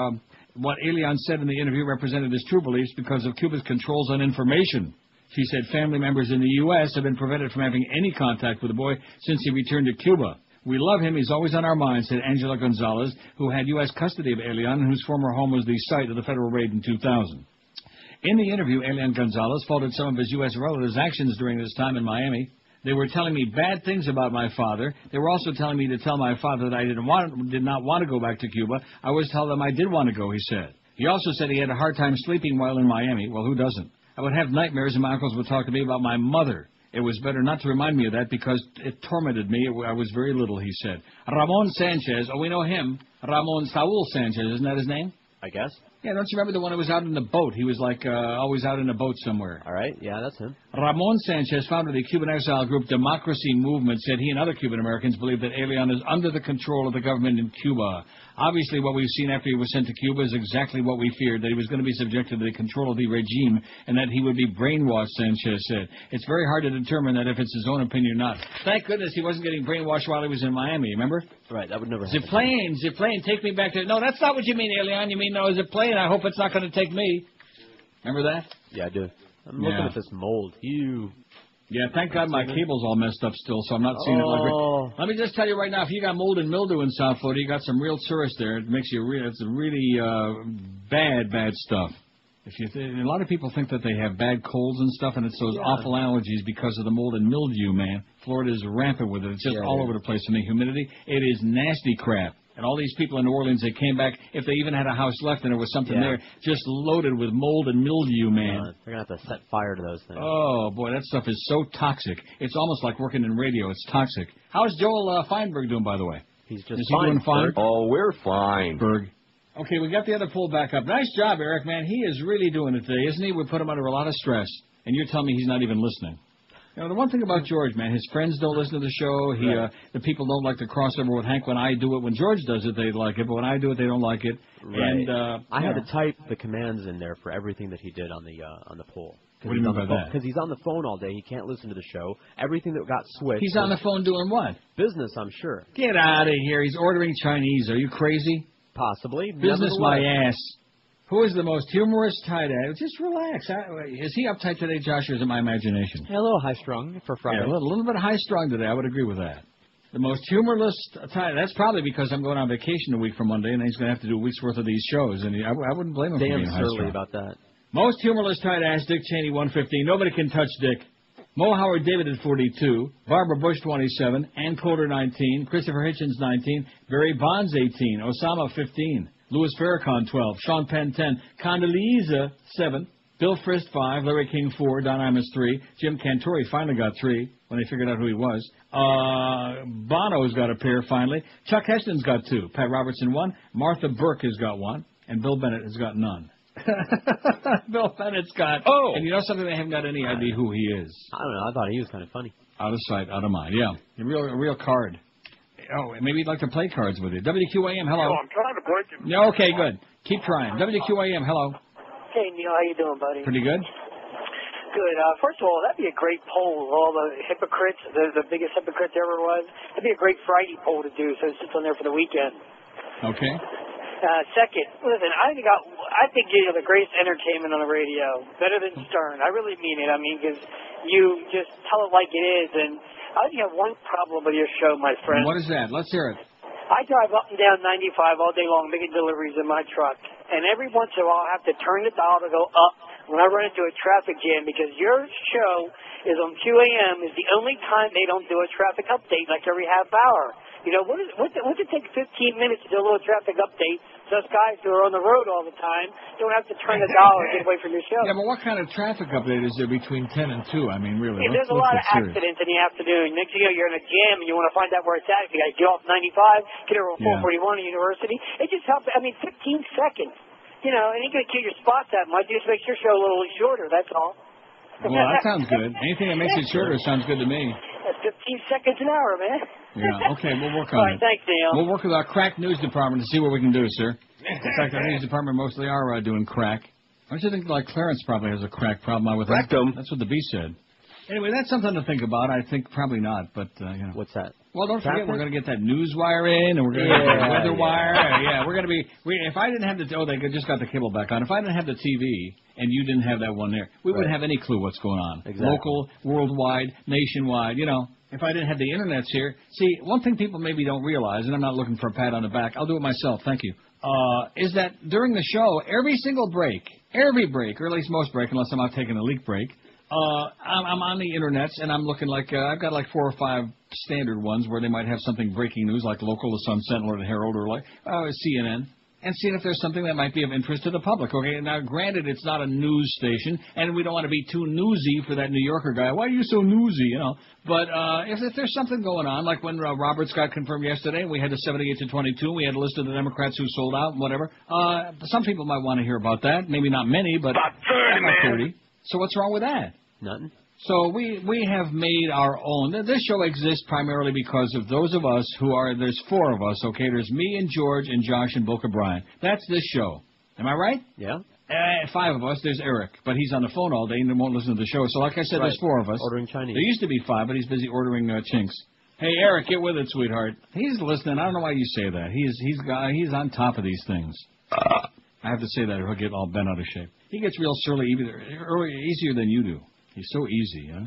what Elian said in the interview represented his true beliefs because of Cuba's controls on information. She said family members in the U.S. have been prevented from having any contact with the boy since he returned to Cuba. We love him. He's always on our minds, said Angela Gonzalez, who had U.S. custody of Elian and whose former home was the site of the federal raid in 2000. In the interview, Elian Gonzalez faulted some of his U.S. relatives' actions during his time in Miami. They were telling me bad things about my father. They were also telling me to tell my father that I did not want to go back to Cuba. I always tell them I did want to go, he said. He also said he had a hard time sleeping while in Miami. Well, who doesn't? I would have nightmares and my uncles would talk to me about my mother. It was better not to remind me of that because it tormented me. I was very little, he said. Ramon Sanchez, oh, we know him. Ramon Saul Sanchez, isn't that his name? I guess. Yeah, don't you remember the one who was out in the boat? He was like always out in a boat somewhere. All right, yeah, that's him. Ramon Sanchez, founder of the Cuban exile group Democracy Movement, said he and other Cuban Americans believe that Elian is under the control of the government in Cuba. Obviously, what we've seen after he was sent to Cuba is exactly what we feared, that he was going to be subjected to the control of the regime and that he would be brainwashed, Sanchez said. It's very hard to determine that if it's his own opinion or not. Thank goodness he wasn't getting brainwashed while he was in Miami, remember? Right, that would never happen. The plane, take me back to... No, that's not what you mean, Elian. You mean, no, the plane, I hope it's not going to take me. Remember that? Yeah, I do. I'm looking at this mold. Yeah, thank God my cable's all messed up still, so I'm not seeing it like... Let me just tell you right now, if you got mold and mildew in South Florida, you got some real tourists there. It makes you it's really bad stuff. A lot of people think that they have bad colds and stuff, and it's those awful allergies because of the mold and mildew, man. Florida is rampant with it. It's just all over the place in the humidity. It is nasty crap. And all these people in New Orleans, they came back, if they even had a house left and there was something there, just loaded with mold and mildew, man. They're going to have to set fire to those things. Oh, boy, that stuff is so toxic. It's almost like working in radio. It's toxic. How's Joel Feinberg doing, by the way? He's just Is he doing fine? Oh, we're fine. Berg. Okay, we got the other poll back up. Nice job, Eric, man. He is really doing it today, isn't he? We put him under a lot of stress. And you're telling me he's not even listening. You know, the one thing about George, man, his friends don't listen to the show. The people don't like the crossover with Hank. When I do it, when George does it, they like it. But when I do it, they don't like it. Right. And I had to type the commands in there for everything that he did on the poll. What do you mean by that? Because he's on the phone all day. He can't listen to the show. Everything that got switched. He's on the phone doing what? Business, I'm sure. Get out of here. He's ordering Chinese. Are you crazy? Possibly. Business my ass. Who is the most humorous tight end? Just relax. Is he uptight today, Josh, or is it my imagination? Yeah, a little high-strung for Friday. Yeah, a little bit high-strung today. I would agree with that. The most humorless tight end. That's probably because I'm going on vacation a week from Monday, and he's going to have to do a week's worth of these shows. And I wouldn't blame him for being high-strung. Surly about that. Most humorless tight ass, Dick Cheney, 115. Nobody can touch Dick. Mo Howard David at 42. Barbara Bush, 27. Ann Coulter, 19. Christopher Hitchens, 19. Barry Bonds, 18. Osama, 15. Louis Farrakhan, 12. Sean Penn, 10. Condoleezza, 7. Bill Frist, 5. Larry King, 4. Don Imus, 3. Jim Cantori finally got 3 when they figured out who he was. Bono's got a pair finally. Chuck Heston's got 2. Pat Robertson, 1. Martha Burke has got 1. And Bill Bennett has got none. Bill Bennett's got... Oh! And you know something? They haven't got any idea who he is. I don't know. I thought he was kind of funny. Out of sight, out of mind. Yeah. A real card. Oh, maybe he'd like to play cards with you. WQAM, hello. No, I'm trying to break it. Yeah, okay, good. Keep trying. WQAM, hello. Hey, Neil, how you doing, buddy? Pretty good. Good. First of all, that'd be a great poll of all the hypocrites, the biggest hypocrites there ever was. That'd be a great Friday poll to do, so it sits on there for the weekend. Okay. Second, listen, I think you're the greatest entertainment on the radio, better than Stern. I really mean it. I mean, because you just tell it like it is, and I only have one problem with your show, my friend. What is that? Let's hear it. I drive up and down 95 all day long making deliveries in my truck, and every once in a while I have to turn the dial to go up when I run into a traffic jam because your show is on QAM is the only time they don't do a traffic update like every half hour. You know, what's it take 15 minutes to do a little traffic update so us guys who are on the road all the time don't have to turn the dial and get away from your show? Yeah, but what kind of traffic update is there between 10 and 2? I mean, really. Yeah, there's a lot of accidents in the afternoon. Next thing you know, you're in a jam and you want to find out where it's at. You got to get off 95, get over 441 at University. It just helps. I mean, 15 seconds. You know, and you ain't going to kill your spot that much. You just makes your show a little shorter, that's all. Well, that sounds good. Anything that makes it shorter sounds good to me. That's 15 seconds an hour, man. Yeah, okay, we'll work on it. All right, thanks, Neil. We'll work with our crack news department to see what we can do, sir. In fact, our news department mostly are doing crack. Don't you think, like, Clarence probably has a crack problem with him? That's what the Bee said. Anyway, that's something to think about. I think probably not, but, you know. What's that? Well, don't forget, we're going to get that news wire in, and we're going to get the weather wire. Yeah, we're going to be... if I didn't have the... Oh, they just got the cable back on. If I didn't have the TV, and you didn't have that one there, we wouldn't have any clue what's going on. Exactly. Local, worldwide, nationwide, you know. If I didn't have the internets here... See, one thing people maybe don't realize, and I'm not looking for a pat on the back. I'll do it myself. Thank you. Is that during the show, every single break, or at least most break, unless I'm out taking a leak break, I'm on the internets, and I'm looking like, I've got like 4 or 5 standard ones where they might have something breaking news, like local, the Sun Sentinel, or the Herald, or like CNN, and seeing if there's something that might be of interest to the public. Okay, now granted, it's not a news station, and we don't want to be too newsy for that New Yorker guy. Why are you so newsy, you know? But if there's something going on, like when Roberts got confirmed yesterday, we had the 78-22, we had a list of the Democrats who sold out and whatever. Some people might want to hear about that. Maybe not many, but about 30, man. 30. So what's wrong with that? Nothing. So we have made our own. This show exists primarily because of those of us who are, there's 4 of us, okay? There's me and George and Josh and Boca Brian. That's this show. Am I right? Yeah. 5 of us. There's Eric, but he's on the phone all day and won't listen to the show. So like I said, there's 4 of us. Ordering Chinese. There used to be 5, but he's busy ordering chinks. Hey, Eric, get with it, sweetheart. He's listening. I don't know why you say that. He's on top of these things. I have to say that or he'll get all bent out of shape. He gets real surly easier than you do. He's so easy, huh?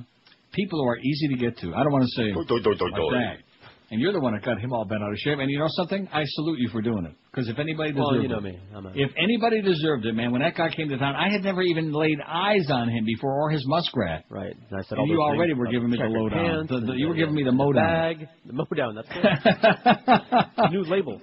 People who are easy to get to. I don't want to say like that. And you're the one that got him all bent out of shape. And you know something? I salute you for doing it. Because if anybody deserved me. If anybody deserved it, man, when that guy came to town, I had never even laid eyes on him before or his muskrat. Right. And I said, and you already were giving me the lowdown. You were giving me the mowdown. The mowdown, that's it. New label.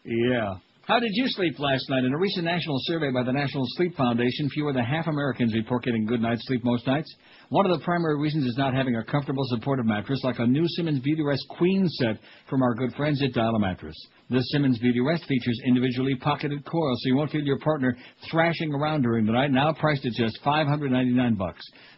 Yeah. How did you sleep last night? In a recent national survey by the National Sleep Foundation, fewer than half Americans report getting good night's sleep most nights. One of the primary reasons is not having a comfortable, supportive mattress like a new Simmons Beautyrest Queen set from our good friends at Dial a Mattress. This Simmons Beautyrest features individually pocketed coils, so you won't feel your partner thrashing around during the night, now priced at just $599.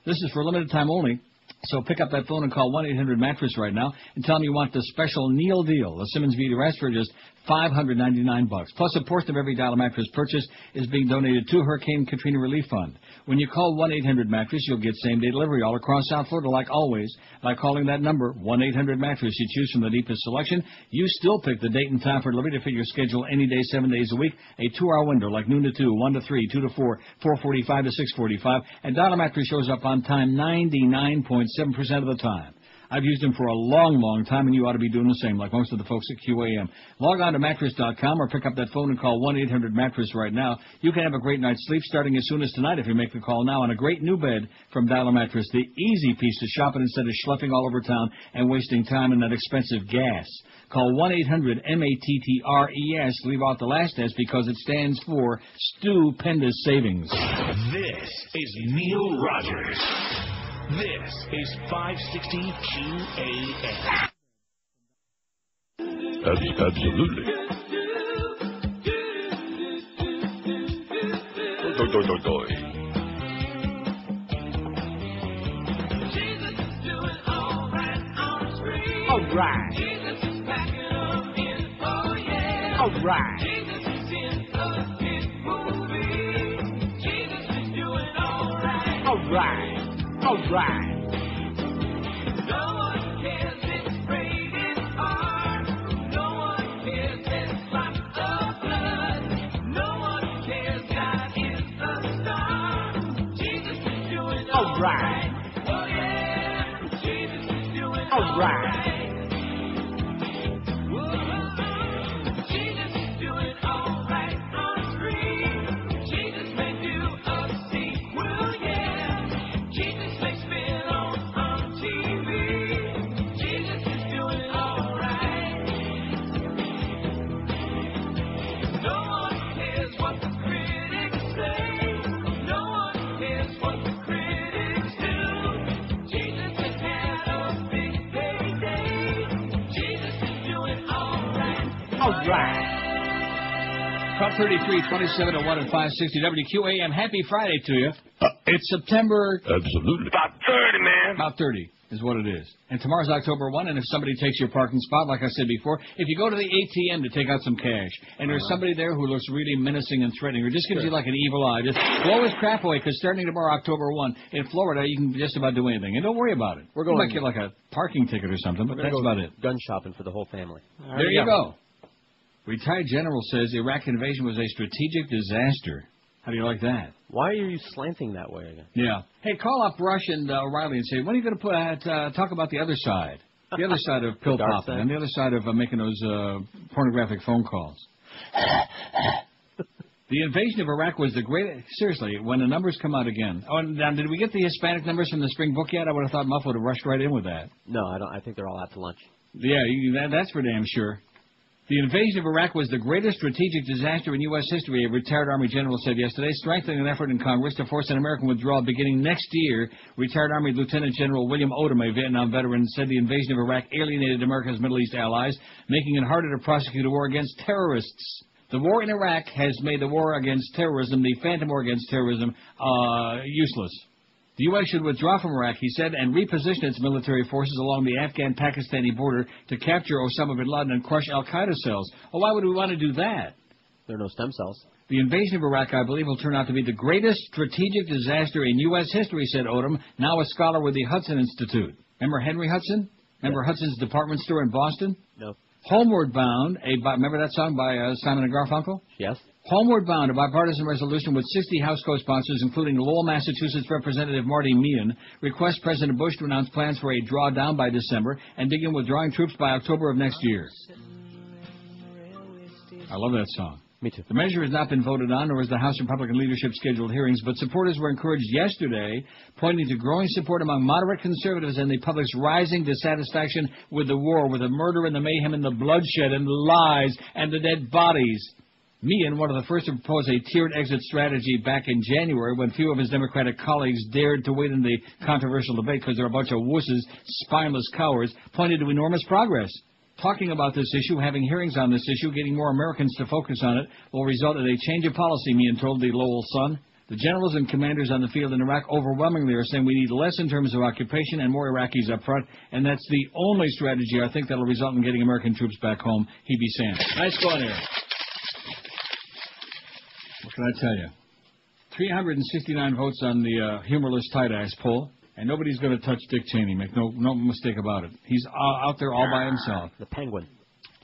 This is for a limited time only. So pick up that phone and call 1-800-MATTRESS right now and tell them you want the special Neil deal, the Simmons Beautyrest for just $599. Plus, a portion of every Dial a Mattress purchase is being donated to Hurricane Katrina Relief Fund. When you call 1-800-MATTRESS, you'll get same-day delivery all across South Florida, like always. By calling that number, 1-800-MATTRESS, you choose from the deepest selection. You still pick the date and time for delivery to fit your schedule any day, 7 days a week. A 2-hour window, like noon to 2, 1 to 3, 2 to 4, 4:45 to 6:45. And Dial a Mattress shows up on time 99.7% of the time. I've used them for a long, long time, and you ought to be doing the same, like most of the folks at QAM. Log on to mattress.com or pick up that phone and call 1-800-MATTRESS right now. You can have a great night's sleep starting as soon as tonight if you make the call now on a great new bed from Dial a Mattress, the easy piece to shop it instead of schlepping all over town and wasting time in that expensive gas. Call 1-800-MATTRES. Leave out the last S because it stands for Stupendous Savings. This is Neil Rogers. This is 560 QAM. Absolutely. All right. All right. All right. All right. No one cares, it's raining hard. No one cares, there's lots of blood. No one cares, God is the star. Jesus is doing all right. Oh yeah, Jesus is doing all right. Jesus is doing all right on screen. Jesus may do a sequel, yeah. Jesus makes films on TV. Jesus is doing all right. No one cares what the critics say. No one cares what the critics do. Jesus has had a big payday. Jesus is doing all right. All right. Prop 33, 27 to 1 and 560 WQAM. Happy Friday to you. It's September... Absolutely. About 30, man. About 30. is what it is. And tomorrow's October 1, and if somebody takes your parking spot, like I said before, if you go to the ATM to take out some cash, and there's somebody there who looks really menacing and threatening, or just gives you like an evil eye, just blow his crap away, because starting tomorrow, October 1, in Florida, you can just about do anything. And don't worry about it. You might get like a parking ticket or something, but that's about it. Gun shopping for the whole family. There you go. Retired general says Iraq invasion was a strategic disaster. How do you like that? Why are you slanting that way again? Yeah. Hey, call up Rush and O'Reilly and say, when are you going to talk about the other side? The other side of pill popping and the other side of making those pornographic phone calls. The invasion of Iraq was the greatest... Seriously, when the numbers come out again... Oh, now, did we get the Hispanic numbers from the spring book yet? I would have thought Muff would have rushed right in with that. No, I don't. I think they're all out to lunch. Yeah, that's for damn sure. The invasion of Iraq was the greatest strategic disaster in U.S. history, a retired Army general said yesterday, strengthening an effort in Congress to force an American withdrawal beginning next year. Retired Army Lieutenant General William Odom, a Vietnam veteran, said the invasion of Iraq alienated America's Middle East allies, making it harder to prosecute a war against terrorists. The war in Iraq has made the war against terrorism, the phantom war against terrorism, useless. The U.S. should withdraw from Iraq, he said, and reposition its military forces along the Afghan-Pakistani border to capture Osama bin Laden and crush al-Qaeda cells. Well, why would we want to do that? There are no stem cells. The invasion of Iraq, I believe, will turn out to be the greatest strategic disaster in U.S. history, said Odom, now a scholar with the Hudson Institute. Remember Henry Hudson? Remember Hudson's department store in Boston? No. Homeward Bound, remember that song by Simon and Garfunkel? Yes. Homeward Bound, a bipartisan resolution with 60 House co-sponsors, including Lowell, Massachusetts Representative Marty Meehan, requests President Bush to announce plans for a drawdown by December and begin withdrawing troops by October of next year. I love that song. Me too. The measure has not been voted on, nor has the House Republican leadership scheduled hearings, but supporters were encouraged yesterday, pointing to growing support among moderate conservatives and the public's rising dissatisfaction with the war, with the murder and the mayhem and the bloodshed and the lies and the dead bodies. Meehan, one of the first to propose a tiered exit strategy back in January when few of his Democratic colleagues dared to wait in the controversial debate because they're a bunch of wusses, spineless cowards, pointed to enormous progress. Talking about this issue, having hearings on this issue, getting more Americans to focus on it, will result in a change of policy, Meehan told the Lowell Sun. The generals and commanders on the field in Iraq overwhelmingly are saying we need less in terms of occupation and more Iraqis up front, and that's the only strategy I think that will result in getting American troops back home, Hebe Sands. Nice going here. What can I tell you? 369 votes on the humorless tight-ass poll, and nobody's going to touch Dick Cheney. Make no mistake about it. He's out there all by himself. The penguin.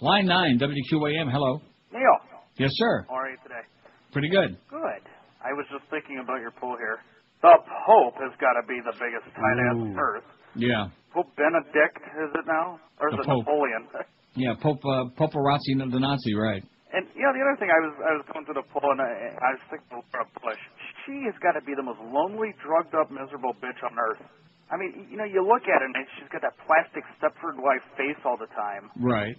Line 9, WQAM, hello. Neil. Yes, sir. How are you today? Pretty good. Good. I was just thinking about your poll here. The Pope has got to be the biggest tight-ass on earth. Yeah. Pope Benedict, is it now? Or is it Napoleon? Yeah, Poperazzi the Nazi, right. And, you know, the other thing, I was going through the poll, and I was thinking of Laura Bush. She has got to be the most lonely, drugged-up, miserable bitch on earth. I mean, you know, you look at her, and she's got that plastic Stepford wife face all the time. Right.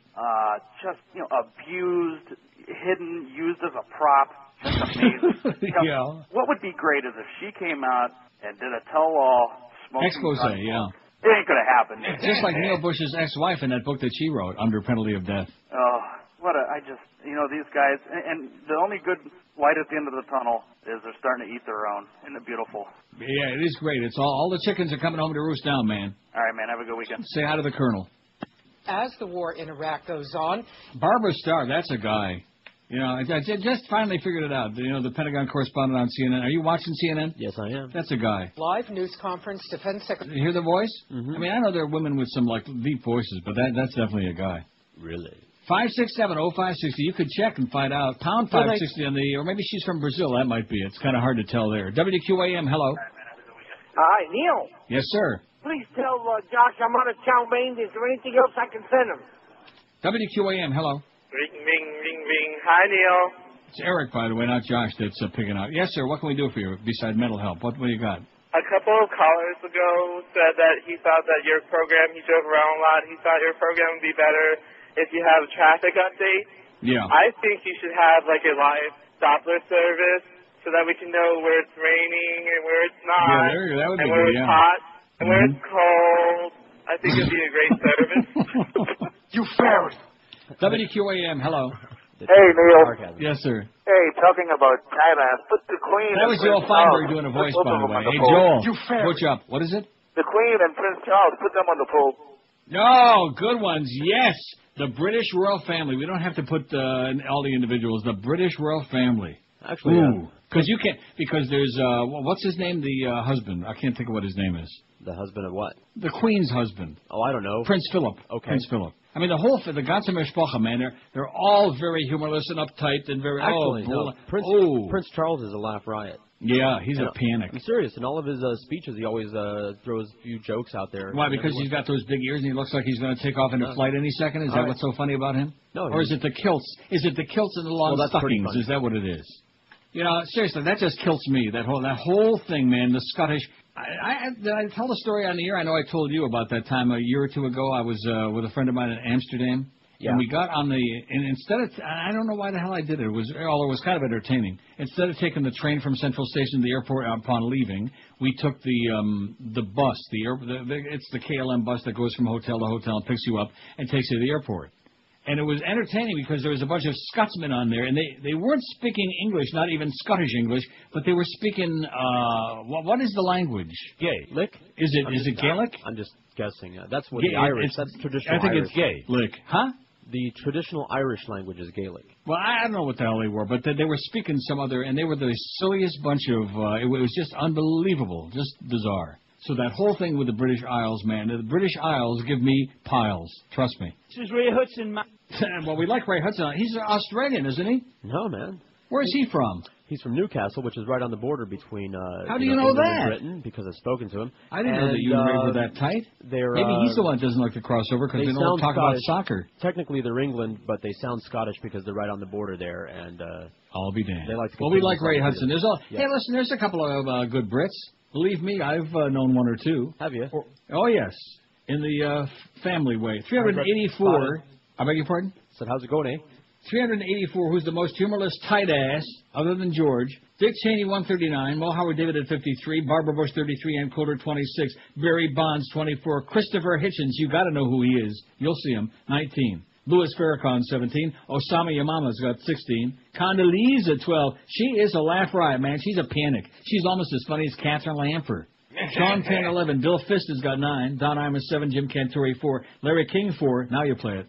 Just, you know, abused, hidden, used as a prop. Just amazing. Yeah. What would be great is if she came out and did a tell-all, smoking expose, yeah. It ain't going to happen. Just like Neil Bush's ex-wife in that book that she wrote, Under Penalty of Death. Oh, you know, these guys, and the only good light at the end of the tunnel is they're starting to eat their own. Isn't it beautiful? Yeah, it is great. It's all the chickens are coming home to roost down, man. All right, man. Have a good weekend. Say hi to the Colonel. As the war in Iraq goes on, Barbara Starr, that's a guy. You know, I just finally figured it out. You know, the Pentagon correspondent on CNN. Are you watching CNN? Yes, I am. That's a guy. Live news conference, Defense Secretary. You hear the voice? Mm-hmm. I mean, I know there are women with some, like, deep voices, but that's definitely a guy. Really? 567-0560. You could check and find out. Pound 560 on the, or maybe she's from Brazil. That might be. It's kind of hard to tell there. WQAM, hello. Hi, Neil. Yes, sir. Please tell Josh I'm out of chow mein. Is there anything else I can send him? WQAM, hello. Ring, ring, ring, ring. Hi, Neil. It's Eric, by the way, not Josh, that's picking out. Yes, sir. What can we do for you besides mental help? What do you got? A couple of callers ago said that he thought that your program, he drove around a lot, he thought your program would be better if you have traffic updates. Yeah. I think you should have like a live Doppler service so that we can know where it's raining and where it's not, yeah, that would and be where good, it's hot and where it's cold. I think it'd be a great service. You ferret. WQAM, hello. Hey, Neil. Yes, sir. Hey, talking about Thailand, put the Queen... That was Joel Feinberg doing a voice, by the way. Hey, Joel, switch up. What is it? the Queen and Prince Charles. Put them on the poll. No, good ones. Yes, the British royal family. We don't have to put all the individuals. The British royal family. Actually, because you can't. Because there's what's his name? The husband. I can't think of what his name is. The husband of what? The Queen's husband. Oh, I don't know. Prince Philip. Okay. Prince Philip. I mean, the ganze Mischpoche, man. They're all very humorless and uptight and very. Actually, no. Prince Charles is a laugh riot. Yeah, he's a panic. I'm serious. In all of his speeches, he always throws a few jokes out there. Why? Because he's got those big ears and he looks like he's going to take off into flight any second? Is that what's so funny about him? No. Or is it the kilts? Is it the kilts and the long stockings? Is that what it is? You know, seriously, that just kills me. That whole thing, man. The Scottish. Did I tell the story on the air? I know I told you about that time a year or two ago. I was with a friend of mine in Amsterdam. Yeah. And we got on and instead of, I don't know why the hell I did it. Although it was kind of entertaining. Instead of taking the train from Central Station to the airport upon leaving, we took the bus. It's the KLM bus that goes from hotel to hotel and picks you up and takes you to the airport. And it was entertaining because there was a bunch of Scotsmen on there, and they weren't speaking English, not even Scottish English, but they were speaking, what is the language? Gaelic? Is it Gaelic? I'm just guessing. That's what the Irish, that's traditional I think Irish. it's Gaelic. Huh? The traditional Irish language is Gaelic. Well, I don't know what the hell they were, but they were speaking some other, and they were the silliest bunch of, it was just unbelievable, just bizarre. So that whole thing with the British Isles, man, the British Isles give me piles. Trust me. This is Ray Hudson, man. Well, we like Ray Hudson. He's Australian, isn't he? No, man. Where's he from? He's from Newcastle, which is right on the border between How do you know England that? and Britain, because I've spoken to him. I didn't know that you and Ray were that tight. Maybe he's the one that doesn't like the crossover because they don't talk about soccer. Technically, they're England, but they sound Scottish because they're right on the border there. And I'll be damned. They like to we like Ray Hudson. Yeah. Hey, listen, there's a couple of good Brits. Believe me, I've known one or two. Have you? Oh, yes. In the family way. 384. I beg your pardon? Said, how's it going, eh? 384, who's the most humorless tight ass, other than George. Dick Cheney, 139. Mo Howard David at 53. Barbara Bush, 33. Ann Coulter, 26. Barry Bonds, 24. Christopher Hitchens, you got to know who he is. You'll see him, 19. Louis Farrakhan, 17. Osama Yamama's got 16. Condoleezza, 12. She is a laugh riot, man. She's a panic. She's almost as funny as Catherine Lamper. Sean Penn, 11. Bill Fist has got 9. Don Imus, 7. Jim Cantore, 4. Larry King, 4. Now you play it.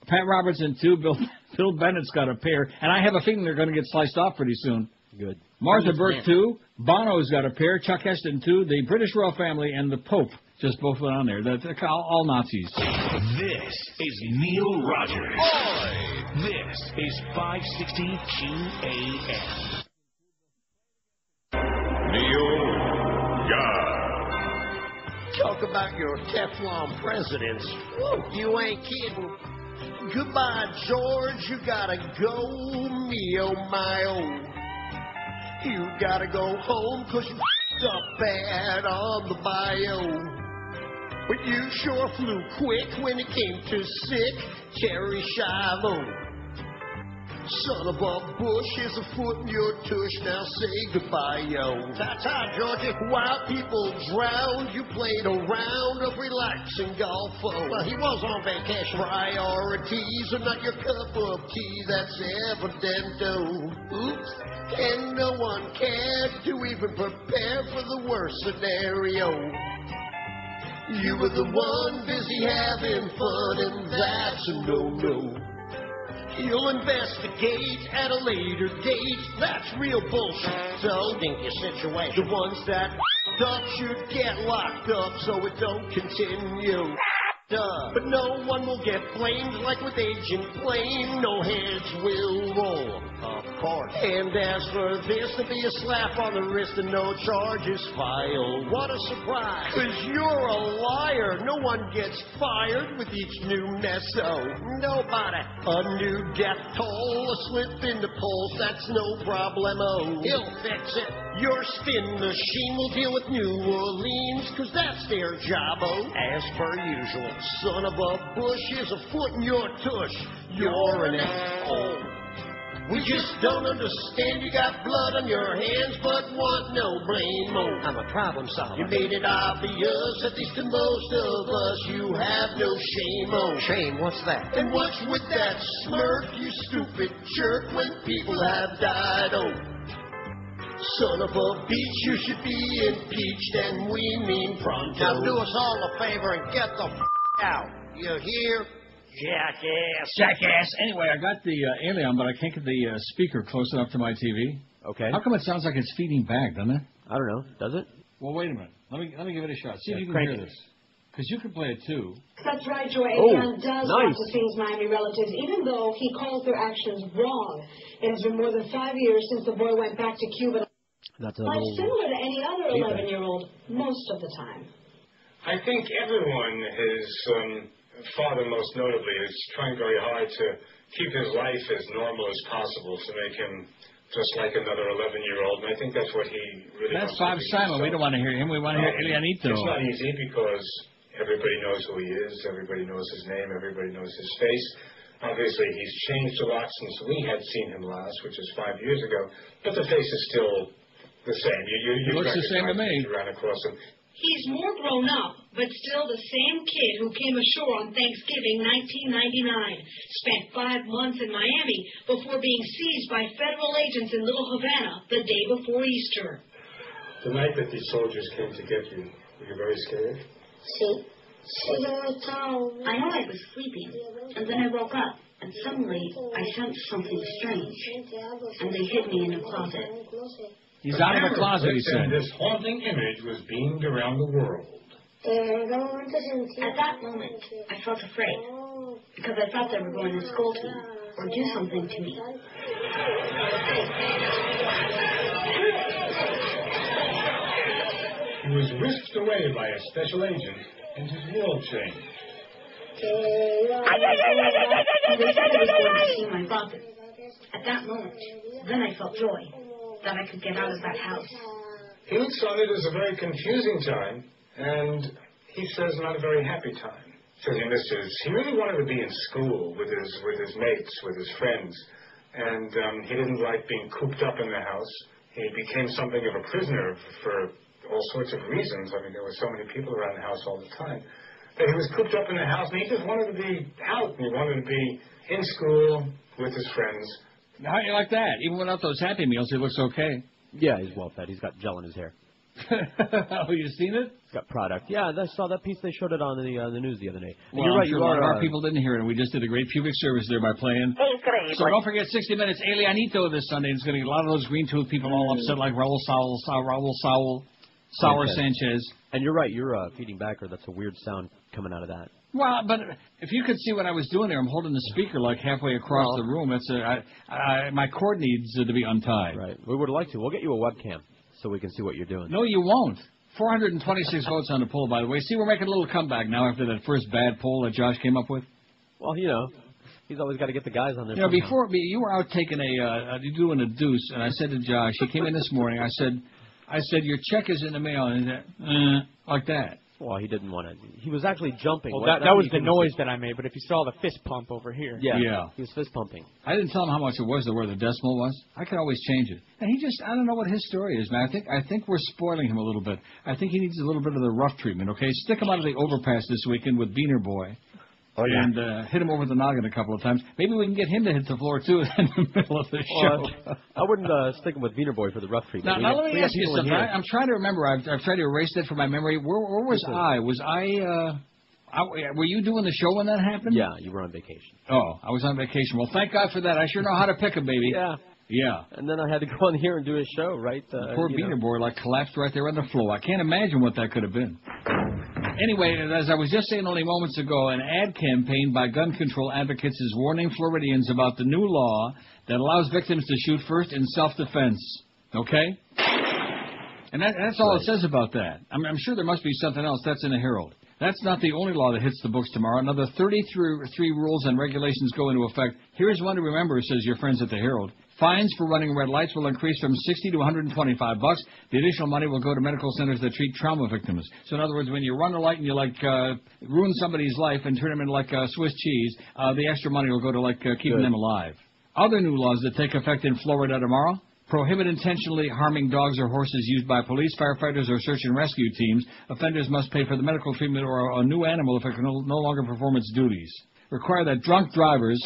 Pat Robertson, 2. Bill Bennett's got a pair. And I have a feeling they're going to get sliced off pretty soon. Good. Martha Burke, 2. Bono's got a pair. Chuck Heston, 2. The British royal family and the Pope just both went on there. They're all Nazis. This is Neil Rogers. Boy. This is 560 QAM. Neil God. Talk about your Teflon presidents. Woo, you ain't kidding. Goodbye, George. You gotta go. Me, oh, my, oh. You gotta go home 'cause you f***ed up bad on the bio. But you sure flew quick when it came to sick Terry Shiloh. Son of a bush is a foot in your tush. Now say goodbye, yo. Ta-ta, Georgia. While people drowned, you played a round of relaxing golf. Well, he was on vacation. Priorities are not your cup of tea. That's evident. Oops. And no one cared to even prepare for the worst scenario. You were the one busy having fun, and that's a no-no. You'll investigate at a later date. That's real bullshit. So think your situation. The ones that up should get locked up so it don't continue. But no one will get blamed like with Agent Flame. No heads will roll, of course. And as for this, there'll be a slap on the wrist and no charges filed. What a surprise, 'cause you're a liar. No one gets fired with each new meso. Nobody. A new death toll, a slip in the polls, that's no problemo. He'll fix it. Your spin machine will deal with New Orleans, 'cause that's their job-o. As per usual. Son of a bush is a foot in your tush. You're an asshole. We just don't understand. You got blood on your hands, but want no blame. Oh, I'm a problem solver. You made it obvious, at least to most of us, you have no shame. Oh, shame? What's that? And what's with that smirk, you stupid jerk, when people have died? Oh. Son of a bitch, you should be impeached, and we mean pronto. Now do us all a favor and get the out. You hear? Jackass. Anyway, I got the alien, but I can't get the speaker close enough to my TV. Okay. How come it sounds like it's feeding back, doesn't it? I don't know. Does it? Well, wait a minute. Let me give it a shot. See if you can hear this. Because you can play it too. That's right, Joy. Avion does want to see his Miami relatives, even though he calls their actions wrong. It has been more than 5 years since the boy went back to Cuba. That's a Like little similar to any other 11-year-old most of the time. I think everyone, his father most notably, is trying very hard to keep his life as normal as possible to make him just like another 11-year-old, and I think that's what he really That's wants Bob to be. Simon. We don't want to hear him. We want to hear Elianito. It's not easy because everybody knows who he is, everybody knows his name, everybody knows his face. Obviously, he's changed a lot since we had seen him last, which is 5 years ago, but the face is still the same. He looks the same to me. You ran across him. He's more grown up, but still the same kid who came ashore on Thanksgiving 1999. Spent 5 months in Miami before being seized by federal agents in Little Havana the day before Easter. The night that these soldiers came to get you, were you very scared? I know I was sleeping, and then I woke up, and suddenly I sensed something strange, and they hid me in a closet. He's out of the closet, he said. This haunting image was beamed around the world. At that moment, I felt afraid, because I thought they were going to scold me or do something to me. He was whisked away by a special agent, and his world changed. They said I was going to see my father. At that moment, then I felt joy that I could get out of that house. He looks on it as a very confusing time, and he says not a very happy time. Says he misses. He really wanted to be in school with his mates, with his friends, and he didn't like being cooped up in the house. He became something of a prisoner for all sorts of reasons. I mean, there were so many people around the house all the time. But he was cooped up in the house, and he just wanted to be out, and he wanted to be in school with his friends. How do you like that? Even without those Happy Meals, he looks okay. Yeah, he's well fed. He's got gel in his hair. Oh, you seen it? He's got product. Yeah, I saw that piece. They showed it on the news the other day. Well, you're right. Sure, a lot of our people didn't hear it, and we just did a great pubic service there by playing. So don't forget 60 Minutes Elianito this Sunday. It's going to get a lot of those green-toothed people all upset like Raul Sauer Sanchez. And you're right. You're feeding back, or that's a weird sound coming out of that. Well, but if you could see what I was doing there, I'm holding the speaker like halfway across the room. My cord needs to be untied. Right. We would like to. We'll get you a webcam so we can see what you're doing. No, you won't. 426 votes on the poll, by the way. See, we're making a little comeback now after that first bad poll that Josh came up with. Well, he's always got to get the guys on there. You know, before you were out taking doing a deuce, and I said to Josh, he came in this morning. I said, your check is in the mail, and he said, like that. Well, he didn't want to. He was actually jumping. Well, that was the noise that I made, but if you saw the fist pump over here. Yeah. He was fist pumping. I didn't tell him how much it was or where the decimal was. I could always change it. And I don't know what his story is, man. I think we're spoiling him a little bit. I think he needs a little bit of the rough treatment, okay? Stick him out of the overpass this weekend with Beaner Boy. Oh, yeah. And hit him over the noggin a couple of times. Maybe we can get him to hit the floor, too, in the middle of the show. I wouldn't stick him with Wiener Boy for the rough treatment. Now let me ask you something. I'm trying to remember. I've tried to erase that from my memory. Where was I? Were you doing the show when that happened? Yeah, you were on vacation. Oh, I was on vacation. Well, thank God for that. I sure know how to pick a baby. Yeah. Yeah. And then I had to go on here and do a show, right? Poor Beaner Boy, collapsed right there on the floor. I can't imagine what that could have been. Anyway, as I was just saying only moments ago, an ad campaign by gun control advocates is warning Floridians about the new law that allows victims to shoot first in self-defense. Okay? And that's all it says about that. I'm sure there must be something else. That's in the Herald. That's not the only law that hits the books tomorrow. Another 33 rules and regulations go into effect. Here's one to remember, says your friends at the Herald. Fines for running red lights will increase from $60 to $125. The additional money will go to medical centers that treat trauma victims. So in other words, when you run a light and you ruin somebody's life and turn them into like Swiss cheese, the extra money will go to keeping them alive. Other new laws that take effect in Florida tomorrow. Prohibit intentionally harming dogs or horses used by police, firefighters, or search and rescue teams. Offenders must pay for the medical treatment or a new animal if it can no longer perform its duties. Require that drunk drivers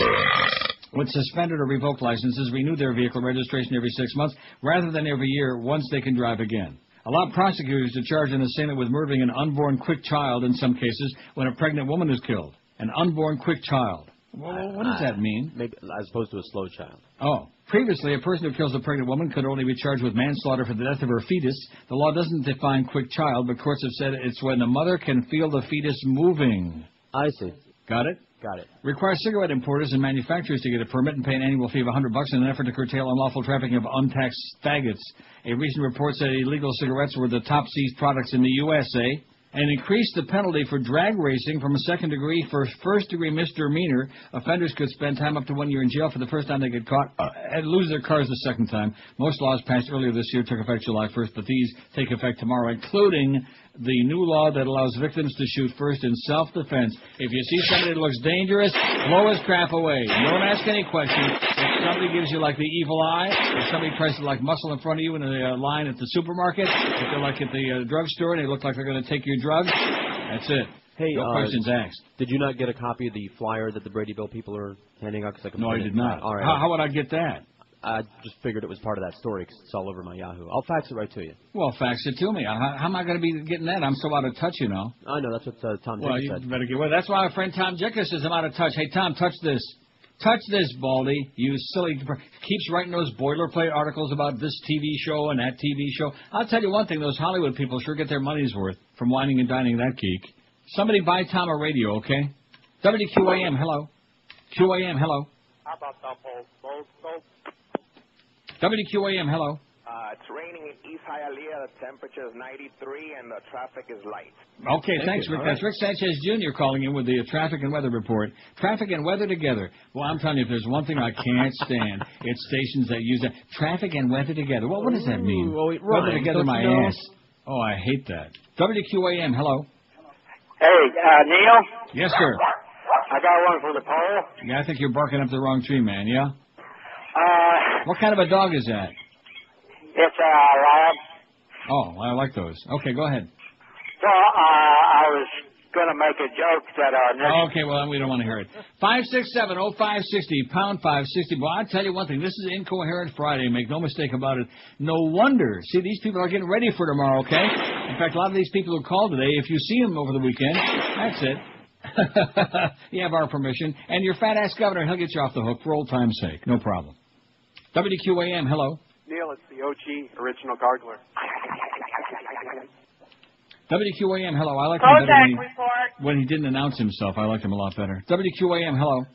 with suspended or revoked licenses renew their vehicle registration every 6 months rather than every year once they can drive again. Allowed prosecutors to charge an assailant with murdering an unborn quick child in some cases when a pregnant woman is killed. An unborn quick child. Well, what does that mean? Maybe as opposed to a slow child. Oh. Previously, a person who kills a pregnant woman could only be charged with manslaughter for the death of her fetus. The law doesn't define quick child, but courts have said it's when the mother can feel the fetus moving. I see. Got it? Got it. Requires cigarette importers and manufacturers to get a permit and pay an annual fee of $100 in an effort to curtail unlawful trafficking of untaxed faggots. A recent report said illegal cigarettes were the top seized products in the USA. And increased the penalty for drag racing from a second degree for first-degree misdemeanor. Offenders could spend time up to 1 year in jail for the first time they get caught and lose their cars the second time. Most laws passed earlier this year took effect July 1st, but these take effect tomorrow, including the new law that allows victims to shoot first in self-defense. If you see somebody that looks dangerous, blow his crap away. Don't ask any questions. If somebody gives you like the evil eye, if somebody tries to like muscle in front of you in a line at the supermarket, if they're like at the drugstore and they look like they're going to take your drugs, that's it. Hey, no questions asked. Did you not get a copy of the flyer that the Brady Bill people are handing out? No, I did not. All right. How would I get that? I just figured it was part of that story because it's all over my Yahoo. I'll fax it right to you. Well, fax it to me. How am I going to be getting that? I'm so out of touch, you know. I know. That's what Tom Well, Jenkins you said. better get well. That's why our friend Tom Jenkins says I'm out of touch. Hey, Tom, touch this. Touch this, Baldy. You silly... Keeps writing those boilerplate articles about this TV show and that TV show. I'll tell you one thing. Those Hollywood people sure get their money's worth from whining and dining that geek. Somebody buy Tom a radio, okay? WQAM, hello. QAM, hello. How about the boat? WQAM, hello. It's raining in East Hialeah. The temperature is 93 and the traffic is light. Okay, thanks, Rick. That's Rick Sanchez Jr. calling in with the traffic and weather report. Traffic and weather together. Well, I'm telling you, if there's one thing I can't stand, it's stations that use that. Traffic and weather together. Well, what does that mean? Weather together, my ass. Oh, I hate that. WQAM, hello. Hey, Neil? Yes, sir. I got one for the poll. Yeah, I think you're barking up the wrong tree, man, yeah? What kind of a dog is that? It's a lab. Oh, I like those. Okay, go ahead. Well, I was going to make a joke that Okay, well, we don't want to hear it. 567-0560, pound 560. Well, I'll tell you one thing. This is Incoherent Friday. Make no mistake about it. No wonder. See, these people are getting ready for tomorrow, okay? In fact, a lot of these people who called today, if you see them over the weekend, that's it. You have our permission. And your fat-ass governor, he'll get you off the hook for old time's sake. No problem. WQAM, hello. Neil, it's the OG original gargler. WQAM, hello. I like him better when he didn't announce himself. I liked him a lot better. WQAM, hello.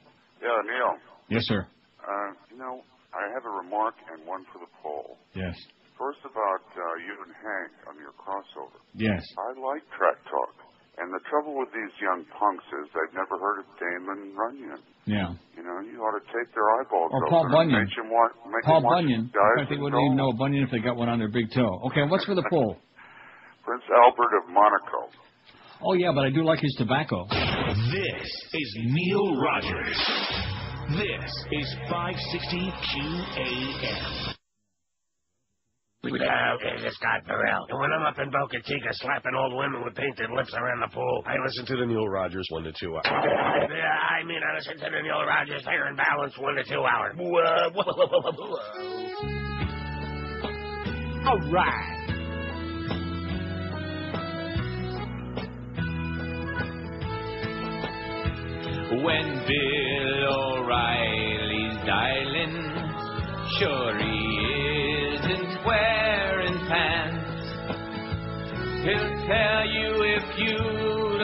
Yeah, Neil. Yes, sir. I have a remark and one for the poll. Yes. First about you and Hank on your crossover. Yes. I like track talk. And the trouble with these young punks is they've never heard of Damon Runyon. Yeah. You know, you ought to take their eyeballs Or open Paul Bunyan. and make them watch Paul Bunyan. guys In fact, they and wouldn't go. even know a Bunyan if they got one on their big toe. Okay, what's for the poll? Prince Albert of Monaco. Oh, yeah, but I do like his tobacco. This is Neil Rogers. This is 560 QAM. Okay, this Scott Burrell. And when I'm up in Boca Chica slapping old women with painted lips around the pool, I listen to the Neil Rogers 1 to 2 hours. I listen to the Neil Rogers Fair and Balanced 1 to 2 hours. All right. When Bill O'Reilly's dialing, sure he isn't wearing pants. He'll tell you if you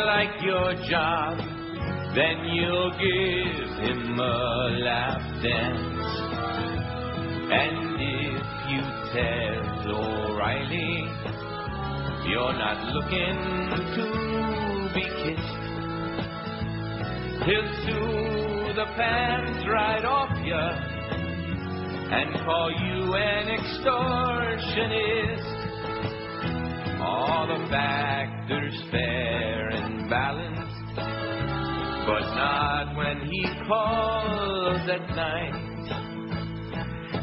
like your job, then you'll give him a lap dance. And if you tell O'Reilly you're not looking to be kissed, he'll sue the pants right off ya and call you an extortionist. All the factors fair and balanced, but not when he calls at night.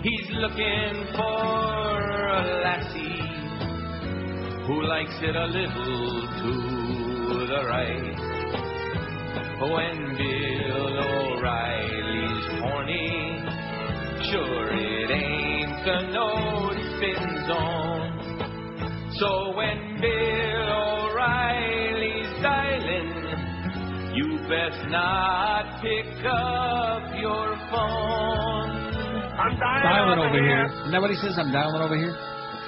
He's looking for a lassie who likes it a little to the right. When Bill O'Reilly's horny, sure it ain't the no-spin zone. So when Bill O'Reilly's dialing, you best not pick up your phone. I'm dialing over here. Isn't that what he says? I'm dialing over here?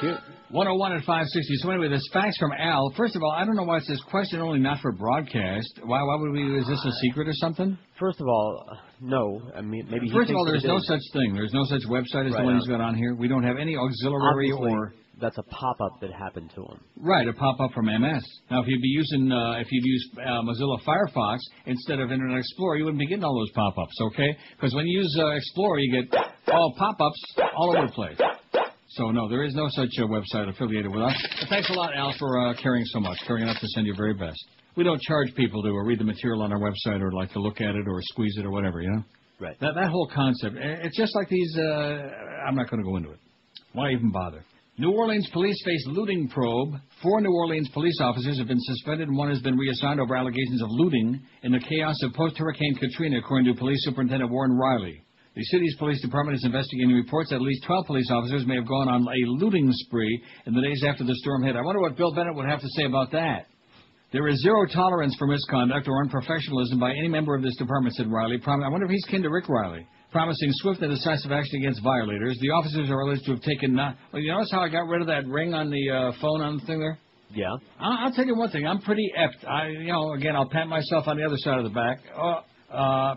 Cute. 101 at 560. So anyway, this fax from Al. First of all, I don't know why it says question only, not for broadcast. Why would we? Is this a secret or something? First of all, no. I mean, maybe. First of all, there's no such thing. There's no such website as the one he's got on here. We don't have any auxiliary or. That's a pop-up that happened to him. Right, a pop-up from MS. Now, if you'd be using, if you'd use Mozilla Firefox instead of Internet Explorer, you wouldn't be getting all those pop-ups, okay? Because when you use Explorer, you get all pop-ups all over the place. So, no, there is no such website affiliated with us. But thanks a lot, Al, for caring so much, caring enough to send your very best. We don't charge people to read the material on our website or like to look at it or squeeze it or whatever, you know? Right. That whole concept, it's just like these, I'm not going to go into it. Why even bother? New Orleans police face looting probe. 4 New Orleans police officers have been suspended and 1 has been reassigned over allegations of looting in the chaos of post-Hurricane Katrina, according to Police Superintendent Warren Riley. The city's police department is investigating reports that at least 12 police officers may have gone on a looting spree in the days after the storm hit. I wonder what Bill Bennett would have to say about that. There is zero tolerance for misconduct or unprofessionalism by any member of this department, said Riley. I wonder if he's kin to Rick Riley. Promising swift and decisive action against violators. The officers are alleged to have taken... well, you notice how I got rid of that ring on the phone on the thing there? Yeah. I'll tell you one thing. I'm pretty apt. Again, I'll pat myself on the other side of the back.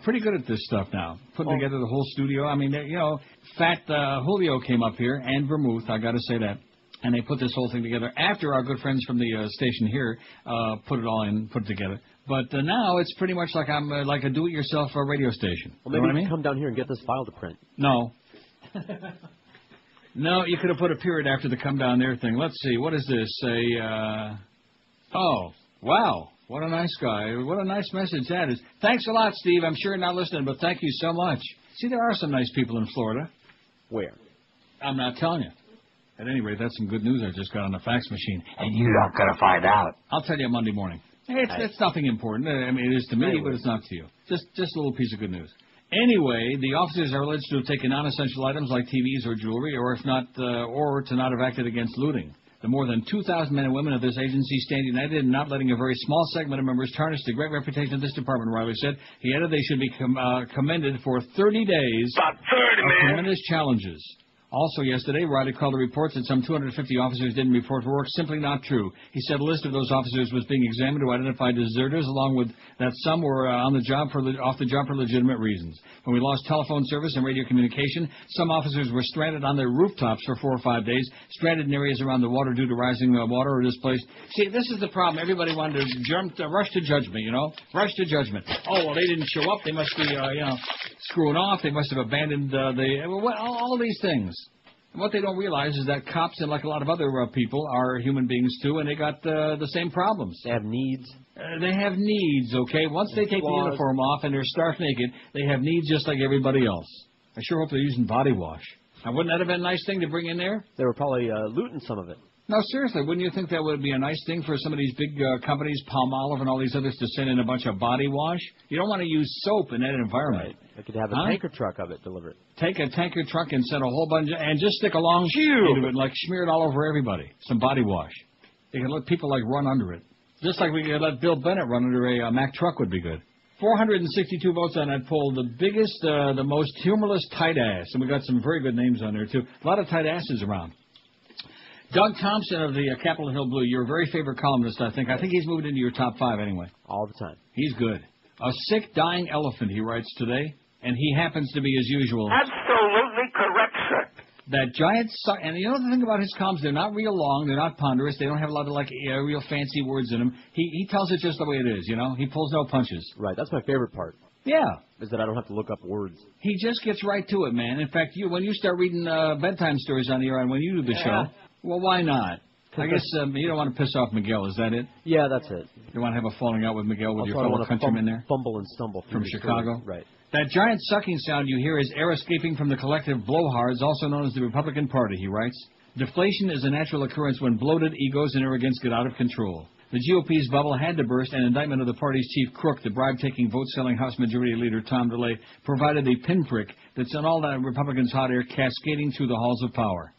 Pretty good at this stuff now. Putting together the whole studio. I mean, Fat Julio came up here and Vermouth. I got to say that. And they put this whole thing together after our good friends from the station here put it together. But now it's pretty much like I'm like a do-it-yourself radio station. Well, maybe you can come down here and get this file to print. No. No, you could have put a period after the come down there thing. Let's see. What is this? Oh, wow. What a nice guy. What a nice message that is. Thanks a lot, Steve. I'm sure you're not listening, but thank you so much. See, there are some nice people in Florida. Where? I'm not telling you. At any rate, that's some good news I just got on the fax machine. And you're not going to find out. I'll tell you Monday morning. It's nothing important. I mean, it is to me, but it's not to you. Just a little piece of good news. Anyway, the officers are alleged to have taken non-essential items like TVs or jewelry, or if not, or to not have acted against looting. The more than 2,000 men and women of this agency stand united in not letting a very small segment of members tarnish the great reputation of this department, Riley said. He added they should be commended for 30 days of tremendous challenges. Also yesterday, Riley called the reports that some 250 officers didn't report for work simply not true. He said a list of those officers was being examined to identify deserters, along with that some were off the job for legitimate reasons. When we lost telephone service and radio communication, some officers were stranded on their rooftops for 4 or 5 days, stranded in areas around the water due to rising water or displaced. See, this is the problem. Everybody wanted to rush to judgment, rush to judgment. Oh, well, they didn't show up. They must be, screwing off. They must have abandoned all of these things. And what they don't realize is that cops and like a lot of other people are human beings too, and they got the same problems. They have needs. They have needs, okay? Once they take the uniform off and they're stark naked, they have needs just like everybody else. I sure hope they're using body wash. Now, wouldn't that have been a nice thing to bring in there? They were probably looting some of it. No, seriously, wouldn't you think that would be a nice thing for some of these big companies, Palmolive and all these others, to send in a bunch of body wash? You don't want to use soap in that environment. Right. They could have a tanker truck of it delivered. Take a tanker truck and send a whole bunch, and just stick a long into it, like smear it all over everybody. Some body wash. They can let people run under it. Just like we could let Bill Bennett run under a Mack truck would be good. 462 votes on that poll. The biggest, the most humorless tight ass. And we got some very good names on there, too. A lot of tight asses around. Doug Thompson of the Capitol Hill Blue, your very favorite columnist, I think. I think he's moved into your top 5 anyway. All the time. He's good. A sick, dying elephant, he writes today. And he happens to be, as usual... Absolutely correct, sir. That giant... And you know the thing about his columns? They're not real long. They're not ponderous. They don't have a lot of, real fancy words in them. He tells it just the way it is, He pulls no punches. Right. That's my favorite part. Yeah. Is that I don't have to look up words. He just gets right to it, man. In fact, when you start reading bedtime stories on the air and when you do the show... Well, why not? I guess you don't want to piss off Miguel. Is that it? Yeah, that's it. You want to have a falling out with Miguel with your fellow countryman there? Fumble and stumble. From Chicago? Right. That giant sucking sound you hear is air escaping from the collective blowhards, also known as the Republican Party, he writes. Deflation is a natural occurrence when bloated egos and arrogance get out of control. The GOP's bubble had to burst, and indictment of the party's chief crook, the bribe-taking, vote-selling House Majority Leader Tom DeLay, provided a pinprick that sent all that Republicans' hot air cascading through the halls of power.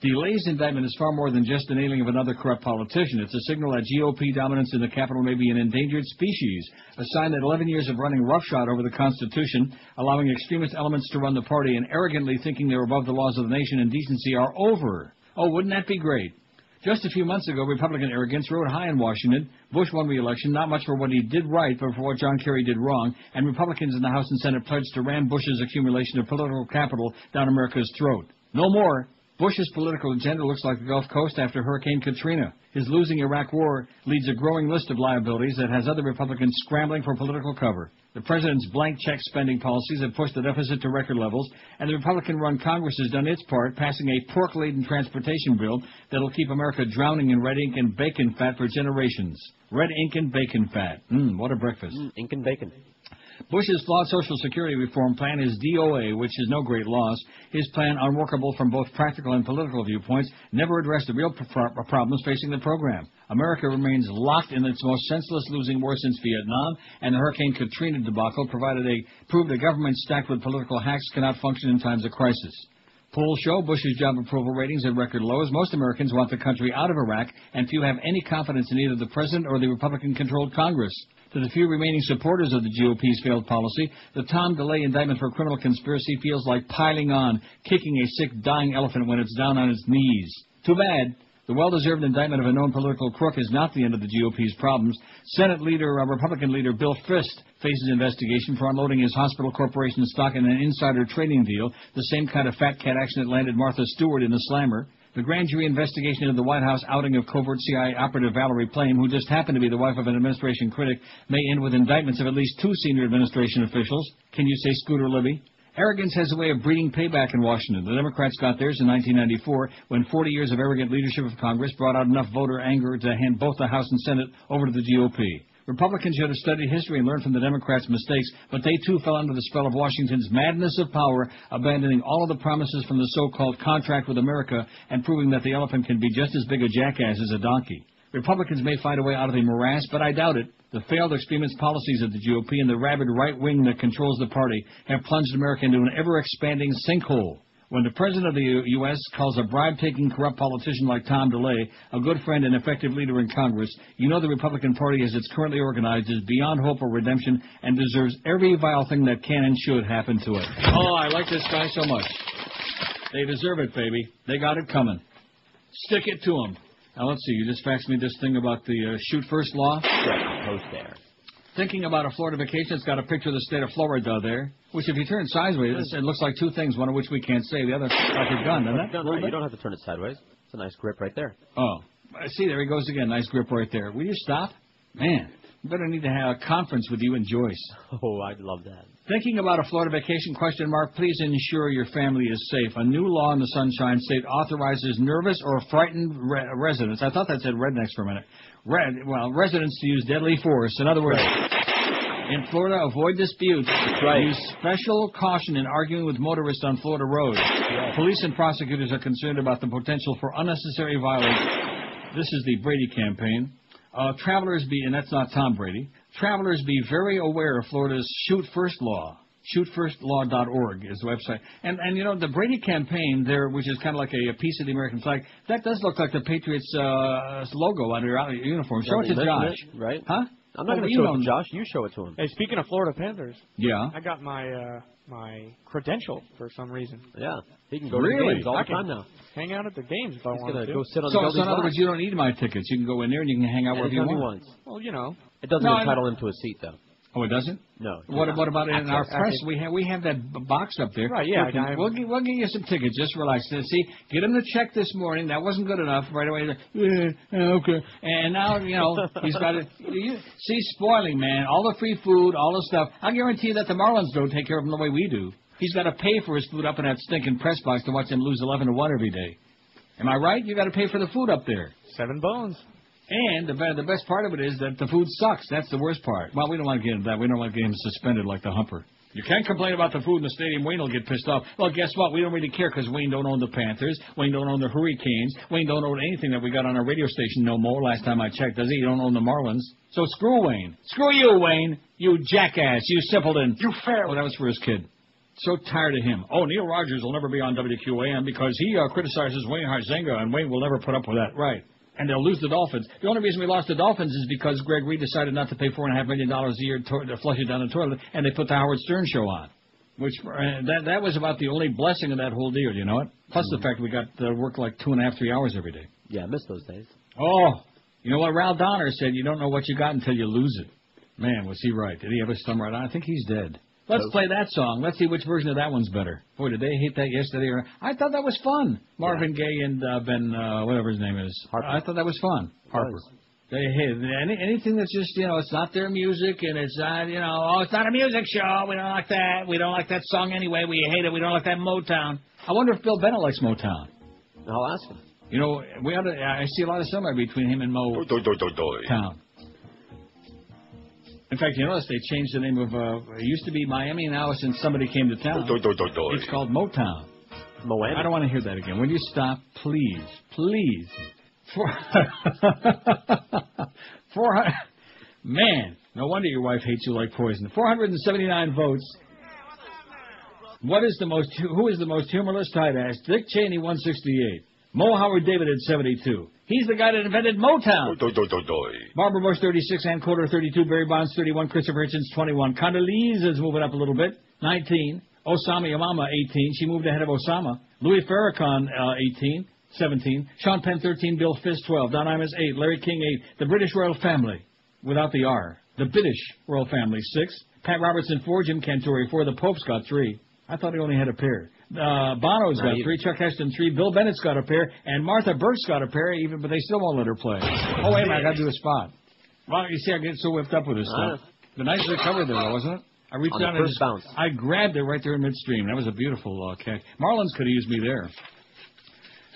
DeLay's indictment is far more than just the nailing of another corrupt politician. It's a signal that GOP dominance in the Capitol may be an endangered species, a sign that 11 years of running roughshod over the Constitution, allowing extremist elements to run the party, and arrogantly thinking they're above the laws of the nation and decency are over. Oh, wouldn't that be great? Just a few months ago, Republican arrogance rode high in Washington. Bush won re-election, not much for what he did right, but for what John Kerry did wrong, and Republicans in the House and Senate pledged to ram Bush's accumulation of political capital down America's throat. No more. Bush's political agenda looks like the Gulf Coast after Hurricane Katrina. His losing Iraq war leads a growing list of liabilities that has other Republicans scrambling for political cover. The president's blank check spending policies have pushed the deficit to record levels, and the Republican-run Congress has done its part, passing a pork-laden transportation bill that will keep America drowning in red ink and bacon fat for generations. Red ink and bacon fat. What a breakfast. Ink and bacon. Bush's flawed Social Security reform plan is DOA, which is no great loss. His plan, unworkable from both practical and political viewpoints, never addressed the real problems facing the program. America remains locked in its most senseless losing war since Vietnam, and the Hurricane Katrina debacle proved a government stacked with political hacks cannot function in times of crisis. Polls show Bush's job approval ratings at record lows. Most Americans want the country out of Iraq, and few have any confidence in either the president or the Republican-controlled Congress. To the few remaining supporters of the GOP's failed policy, the Tom DeLay indictment for criminal conspiracy feels like piling on, kicking a sick, dying elephant when it's down on its knees. Too bad. The well-deserved indictment of a known political crook is not the end of the GOP's problems. Republican leader Bill Frist faces investigation for unloading his hospital corporation stock in an insider trading deal, the same kind of fat cat action that landed Martha Stewart in the slammer. The grand jury investigation into the White House outing of covert CIA operative Valerie Plame, who just happened to be the wife of an administration critic, may end with indictments of at least 2 senior administration officials. Can you say Scooter Libby? Arrogance has a way of breeding payback in Washington. The Democrats got theirs in 1994 when 40 years of arrogant leadership of Congress brought out enough voter anger to hand both the House and Senate over to the GOP. Republicans should have studied history and learned from the Democrats' mistakes, but they too fell under the spell of Washington's madness of power, abandoning all of the promises from the so-called contract with America and proving that the elephant can be just as big a jackass as a donkey. Republicans may find a way out of the morass, but I doubt it. The failed extremist policies of the GOP and the rabid right wing that controls the party have plunged America into an ever-expanding sinkhole. When the President of the U.S. calls a bribe-taking, corrupt politician like Tom DeLay a good friend and effective leader in Congress, you know the Republican Party as it's currently organized is beyond hope or redemption and deserves every vile thing that can and should happen to it. Oh, I like this guy so much. They deserve it, baby. They got it coming. Stick it to them. Now, let's see. You just faxed me this thing about the shoot first law? Right, post there. Thinking about a Florida vacation, it's got a picture of the state of Florida there, which if you turn it sideways, it looks like 2 things, one of which we can't say, the other like a gun, doesn't it? No, you don't have to turn it sideways. It's a nice grip right there. Oh, see, there he goes again. Nice grip right there. Will you stop? Man, we better need to have a conference with you and Joyce. Oh, I'd love that. Thinking about a Florida vacation, ? Please ensure your family is safe. A new law in the Sunshine State authorizes nervous or frightened residents. I thought that said rednecks for a minute. Residents to use deadly force. In other words, in Florida, avoid disputes. Use special caution in arguing with motorists on Florida roads. Police and prosecutors are concerned about the potential for unnecessary violence. This is the Brady campaign. Travelers be, and that's not Tom Brady, travelers be very aware of Florida's Shoot First Law. ShootFirstLaw.org is the website. And you know, the Brady campaign there, which is kind of like a piece of the American flag, that does look like the Patriots' logo on your uniform. Show it to Josh. Right? Huh? I'm not going to show it to Josh. You show it to him. Hey, speaking of Florida Panthers. Yeah. I got my credential for some reason. Yeah. He can go to the games all the time now. Hang out at the games if I want to. Go sit on the So in other words, you don't need my tickets. You can go in there and you can hang out wherever you want. Well, you know. It doesn't entitle him to a seat, though. Oh, it doesn't? No. What about in our press? We have that box up there. Right, yeah. We'll give you some tickets. Just relax. See, get him to check this morning. That wasn't good enough. Right away, okay. And now, you know, he's got it. See, spoiling, man. All the free food, all the stuff. I guarantee you that the Marlins don't take care of him the way we do. He's got to pay for his food up in that stinking press box to watch them lose 11-1 every day. Am I right? You got to pay for the food up there. 7 bones. And the best part of it is that the food sucks. That's the worst part. Well, we don't want to get into that. We don't want to get him suspended like the humper. You can't complain about the food in the stadium. Wayne will get pissed off. Well, guess what? We don't really care because Wayne don't own the Panthers. Wayne don't own the Hurricanes. Wayne don't own anything that we got on our radio station no more. Last time I checked, does he? He don't own the Marlins. So screw Wayne. Screw you, Wayne. You jackass. You simpleton. You fair. Oh, that was for his kid. So tired of him. Oh, Neil Rogers will never be on WQAM because he criticizes Wayne Huizenga, and Wayne will never put up with that. Right. And they'll lose the Dolphins. The only reason we lost the Dolphins is because Greg Reed decided not to pay $4.5 million a year to flush it down the toilet, and they put the Howard Stern show on. Which that was about the only blessing of that whole deal, you know it? Plus the fact we got to work like 2.5, 3 hours every day. Yeah, I miss those days. Oh, you know what Ralph Donner said? You don't know what you got until you lose it. Man, was he right. Did he have his thumb right on? I think he's dead. Let's play that song. Let's see which version of that one's better. Boy, did they hate that yesterday? I thought that was fun. Marvin Gaye and Ben, whatever his name is. Harper. I thought that was fun. Harper. They hate anything that's just, you know, it's not their music and it's not, you know, oh, it's not a music show. We don't like that. We don't like that song anyway. We hate it. We don't like that Motown. I wonder if Bill Bennett likes Motown. I'll ask him. You know, I see a lot of similarity between him and Motown. In fact, you notice they changed the name of, it used to be Miami, now since somebody came to town, it's called Motown. Moana. I don't want to hear that again. Will you stop, please? Please. 400. Man, no wonder your wife hates you like poison. 479 votes. Who is the most humorless tight ass? Dick Cheney, 168. Mo Howard David at 72. He's the guy that invented Motown. Barbara Bush, 36. Ann Coulter, 32. Barry Bonds, 31. Christopher Hitchens, 21. Condoleezza is moving up a little bit, 19. Osama Yamama, 18. She moved ahead of Osama. Louis Farrakhan, 18. 17. Sean Penn, 13. Bill Fisk, 12. Don Imus, 8. Larry King, 8. The British Royal Family, without the R. The British Royal Family, 6. Pat Robertson, 4. Jim Cantore, 4. The Pope's got 3. I thought he only had a pair. Bono's got 3. Chuck Heston, 3. Bill Bennett's got a pair. And Martha Burke's got a pair, but they still won't let her play. Oh, wait a minute, I got to do a spot. Well, you see, I get so whipped up with this stuff. The nicely covered there, wasn't it? I reached down and I grabbed it right there in midstream. That was a beautiful catch. Marlins could have used me there.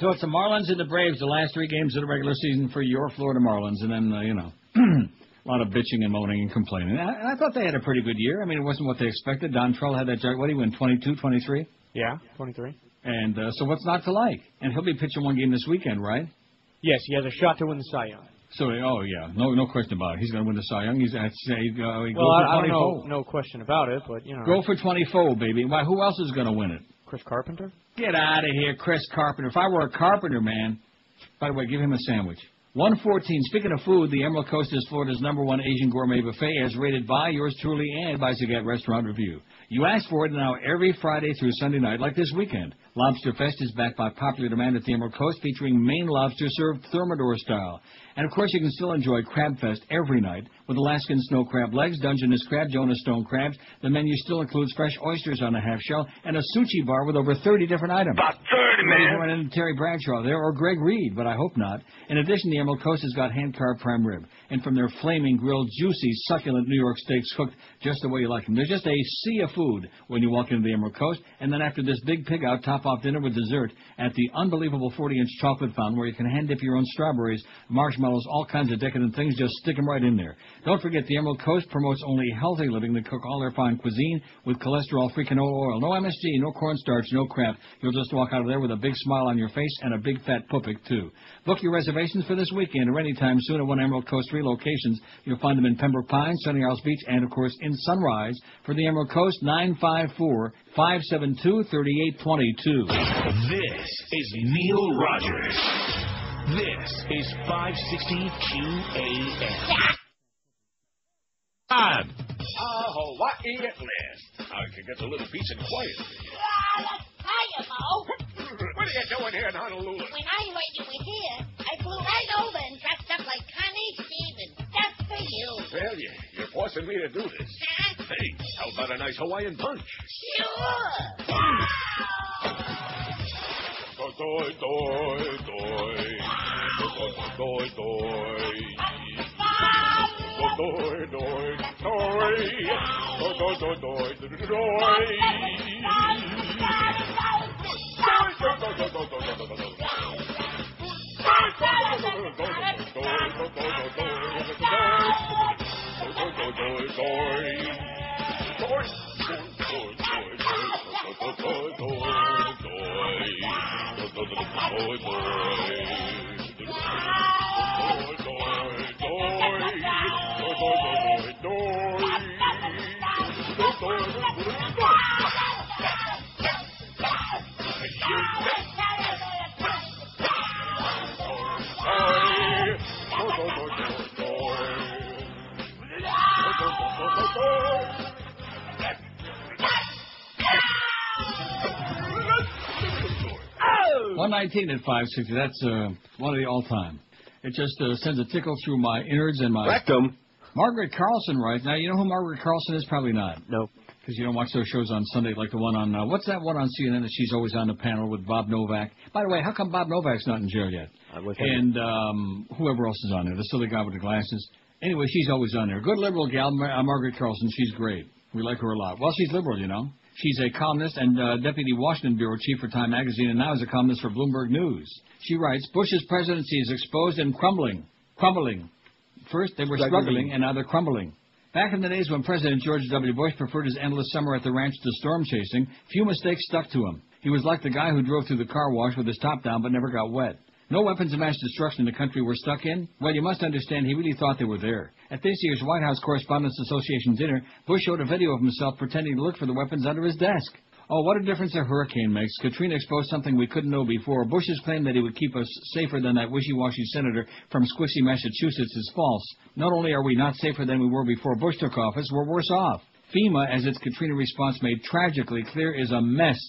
So it's the Marlins and the Braves, the last 3 games of the regular season for your Florida Marlins. And then, you know, a lot of bitching and moaning and complaining. And I thought they had a pretty good year. I mean, it wasn't what they expected. Don Trell had that, what did he win, 22, 23? Yeah, 23. And so what's not to like? And he'll be pitching one game this weekend, right? Yes, he has a shot to win the Cy Young. So, oh, yeah, no question about it. He's going to win the Cy Young. He's at I don't know, no question about it, but, you know. Go for 24, baby. Why? Who else is going to win it? Chris Carpenter? Get out of here, Chris Carpenter. If I were a carpenter, man. By the way, give him a sandwich. 114. Speaking of food, the Emerald Coast is Florida's #1 Asian gourmet buffet, as rated by yours truly and by Zagat Restaurant Review. You ask for it now every Friday through Sunday night, like this weekend. Lobster Fest is back by popular demand at the Emerald Coast, featuring Maine lobster served Thermidor style. And, of course, you can still enjoy Crab Fest every night with Alaskan snow crab legs, Dungeness crab, Jonah stone crabs. The menu still includes fresh oysters on a half shell and a sushi bar with over 30 different items. About 30, man. Run into Terry Bradshaw there or Greg Reed, but I hope not. In addition, the Emerald Coast has got hand-carved prime rib. And from their flaming, grilled, juicy, succulent New York steaks cooked just the way you like them. There's just a sea of food when you walk into the Emerald Coast. And then after this big pig-out, top-off dinner with dessert at the unbelievable 40-inch chocolate fountain where you can hand-dip your own strawberries, marshmallows, all kinds of decadent things. Just stick them right in there. Don't forget, the Emerald Coast promotes only healthy living. They cook all their fine cuisine with cholesterol-free canola oil. No MSG, no cornstarch, no crap. You'll just walk out of there with a big smile on your face and a big fat pupik, too. Book your reservations for this weekend or anytime soon at one Emerald Coast 3 locations. You'll find them in Pembroke Pines, Sunny Isles Beach, and, of course, in Sunrise. For the Emerald Coast, 954-572-3822. This is Neil Rogers. This is 560 QAM. On Hawaii at last. Now you can get a little peace and quiet. Hiya, Mo. What are you doing here in Honolulu? When I heard you were here, I flew right over and dressed up like Connie Stevens, just for you. Well, you're forcing me to do this. Huh? Hey, how about a nice Hawaiian punch? Sure. Doi, doi, doi. Doi, doi. Doi, doi, doi. Doi, doi, doi, doi. $119 at 560. That's one of the all-time. It just sends a tickle through my innards and my rectum. Margaret Carlson writes. Now, you know who Margaret Carlson is? Probably not. Nope. Because you don't watch those shows on Sunday like the one on, what's that one on CNN that she's always on the panel with Bob Novak? By the way, how come Bob Novak's not in jail yet? And whoever else is on there, the silly guy with the glasses. Anyway, she's always on there. Good liberal gal, Margaret Carlson. She's great. We like her a lot. Well, she's liberal, you know. She's a columnist and deputy Washington bureau chief for Time magazine, and now is a columnist for Bloomberg News. She writes, Bush's presidency is exposed and crumbling. First, they were struggling, and now they're crumbling. Back in the days when President George W. Bush preferred his endless summer at the ranch to storm chasing, few mistakes stuck to him. He was like the guy who drove through the car wash with his top down but never got wet. No weapons of mass destruction the country were stuck in? Well, you must understand he really thought they were there. At this year's White House Correspondents Association dinner, Bush showed a video of himself pretending to look for the weapons under his desk. Oh, what a difference a hurricane makes. Katrina exposed something we couldn't know before. Bush's claim that he would keep us safer than that wishy-washy senator from Squishy, Massachusetts is false. Not only are we not safer than we were before Bush took office, we're worse off. FEMA, as its Katrina response made tragically clear, is a mess.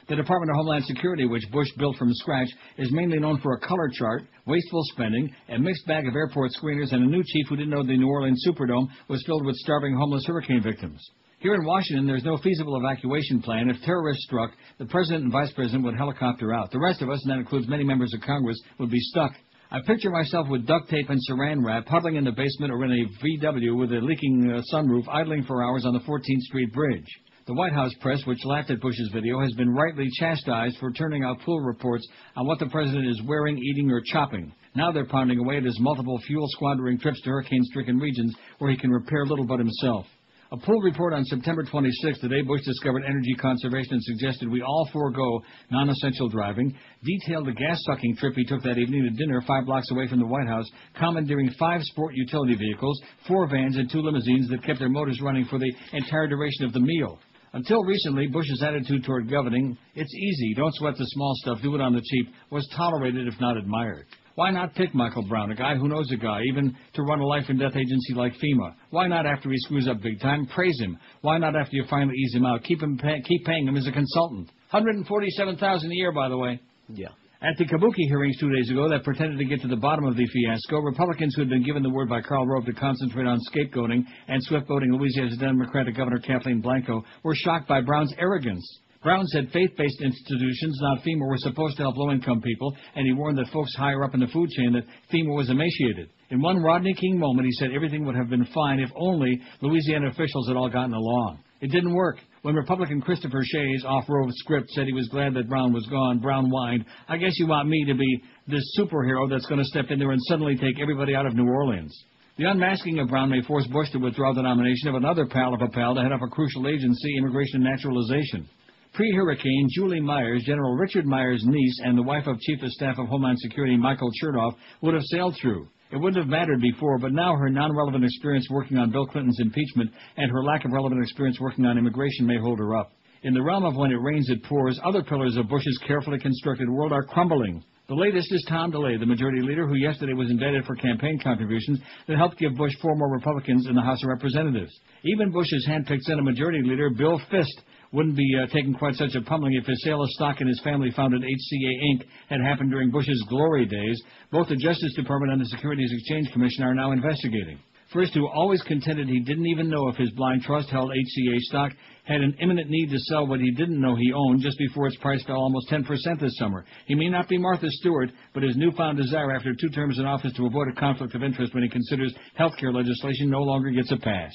The Department of Homeland Security, which Bush built from scratch, is mainly known for a color chart, wasteful spending, a mixed bag of airport screeners, and a new chief who didn't know the New Orleans Superdome was filled with starving homeless hurricane victims. Here in Washington, there's no feasible evacuation plan. If terrorists struck, the president and vice president would helicopter out. The rest of us, and that includes many members of Congress, would be stuck. I picture myself with duct tape and saran wrap, huddling in the basement or in a VW with a leaking sunroof, idling for hours on the 14th Street Bridge. The White House press, which laughed at Bush's video, has been rightly chastised for turning out full reports on what the president is wearing, eating, or chopping. Now they're pounding away at his multiple fuel-squandering trips to hurricane-stricken regions where he can repair little but himself. A pool report on September 26th, the day Bush discovered energy conservation and suggested we all forego non-essential driving, detailed the gas-sucking trip he took that evening to dinner 5 blocks away from the White House, commandeering 5 sport utility vehicles, 4 vans, and 2 limousines that kept their motors running for the entire duration of the meal. Until recently, Bush's attitude toward governing, it's easy, don't sweat the small stuff, do it on the cheap, was tolerated if not admired. Why not pick Michael Brown, a guy who knows a guy, even to run a life and death agency like FEMA? Why not after he screws up big time? Praise him. Why not after you finally ease him out? Keep paying him as a consultant. $147,000 a year, by the way. Yeah. At the Kabuki hearings 2 days ago that pretended to get to the bottom of the fiasco, Republicans who had been given the word by Karl Rove to concentrate on scapegoating and swift-voting Louisiana's Democratic Governor Kathleen Blanco were shocked by Brown's arrogance. Brown said faith-based institutions, not FEMA, were supposed to help low-income people, and he warned that folks higher up in the food chain that FEMA was emaciated. In one Rodney King moment, he said everything would have been fine if only Louisiana officials had all gotten along. It didn't work. When Republican Christopher Shays, off-road script, said he was glad that Brown was gone, Brown whined, I guess you want me to be this superhero that's going to step in there and suddenly take everybody out of New Orleans. The unmasking of Brown may force Bush to withdraw the nomination of another pal of a pal to head up a crucial agency, Immigration and Naturalization. Pre-hurricane, Julie Myers, General Richard Myers' niece, and the wife of Chief of Staff of Homeland Security Michael Chertoff would have sailed through. It wouldn't have mattered before, but now her non-relevant experience working on Bill Clinton's impeachment and her lack of relevant experience working on immigration may hold her up. In the realm of when it rains, it pours, other pillars of Bush's carefully constructed world are crumbling. The latest is Tom DeLay, the majority leader who yesterday was indicted for campaign contributions that helped give Bush 4 more Republicans in the House of Representatives. Even Bush's hand-picked Senate Majority Leader, Bill Fist, wouldn't be taking quite such a pummeling if his sale of stock in his family-founded HCA Inc. had happened during Bush's glory days. Both the Justice Department and the Securities Exchange Commission are now investigating. First, who always contended he didn't even know if his blind trust-held HCA stock had an imminent need to sell what he didn't know he owned just before its price fell almost 10% this summer. He may not be Martha Stewart, but his newfound desire after 2 terms in office to avoid a conflict of interest when he considers health care legislation no longer gets a pass.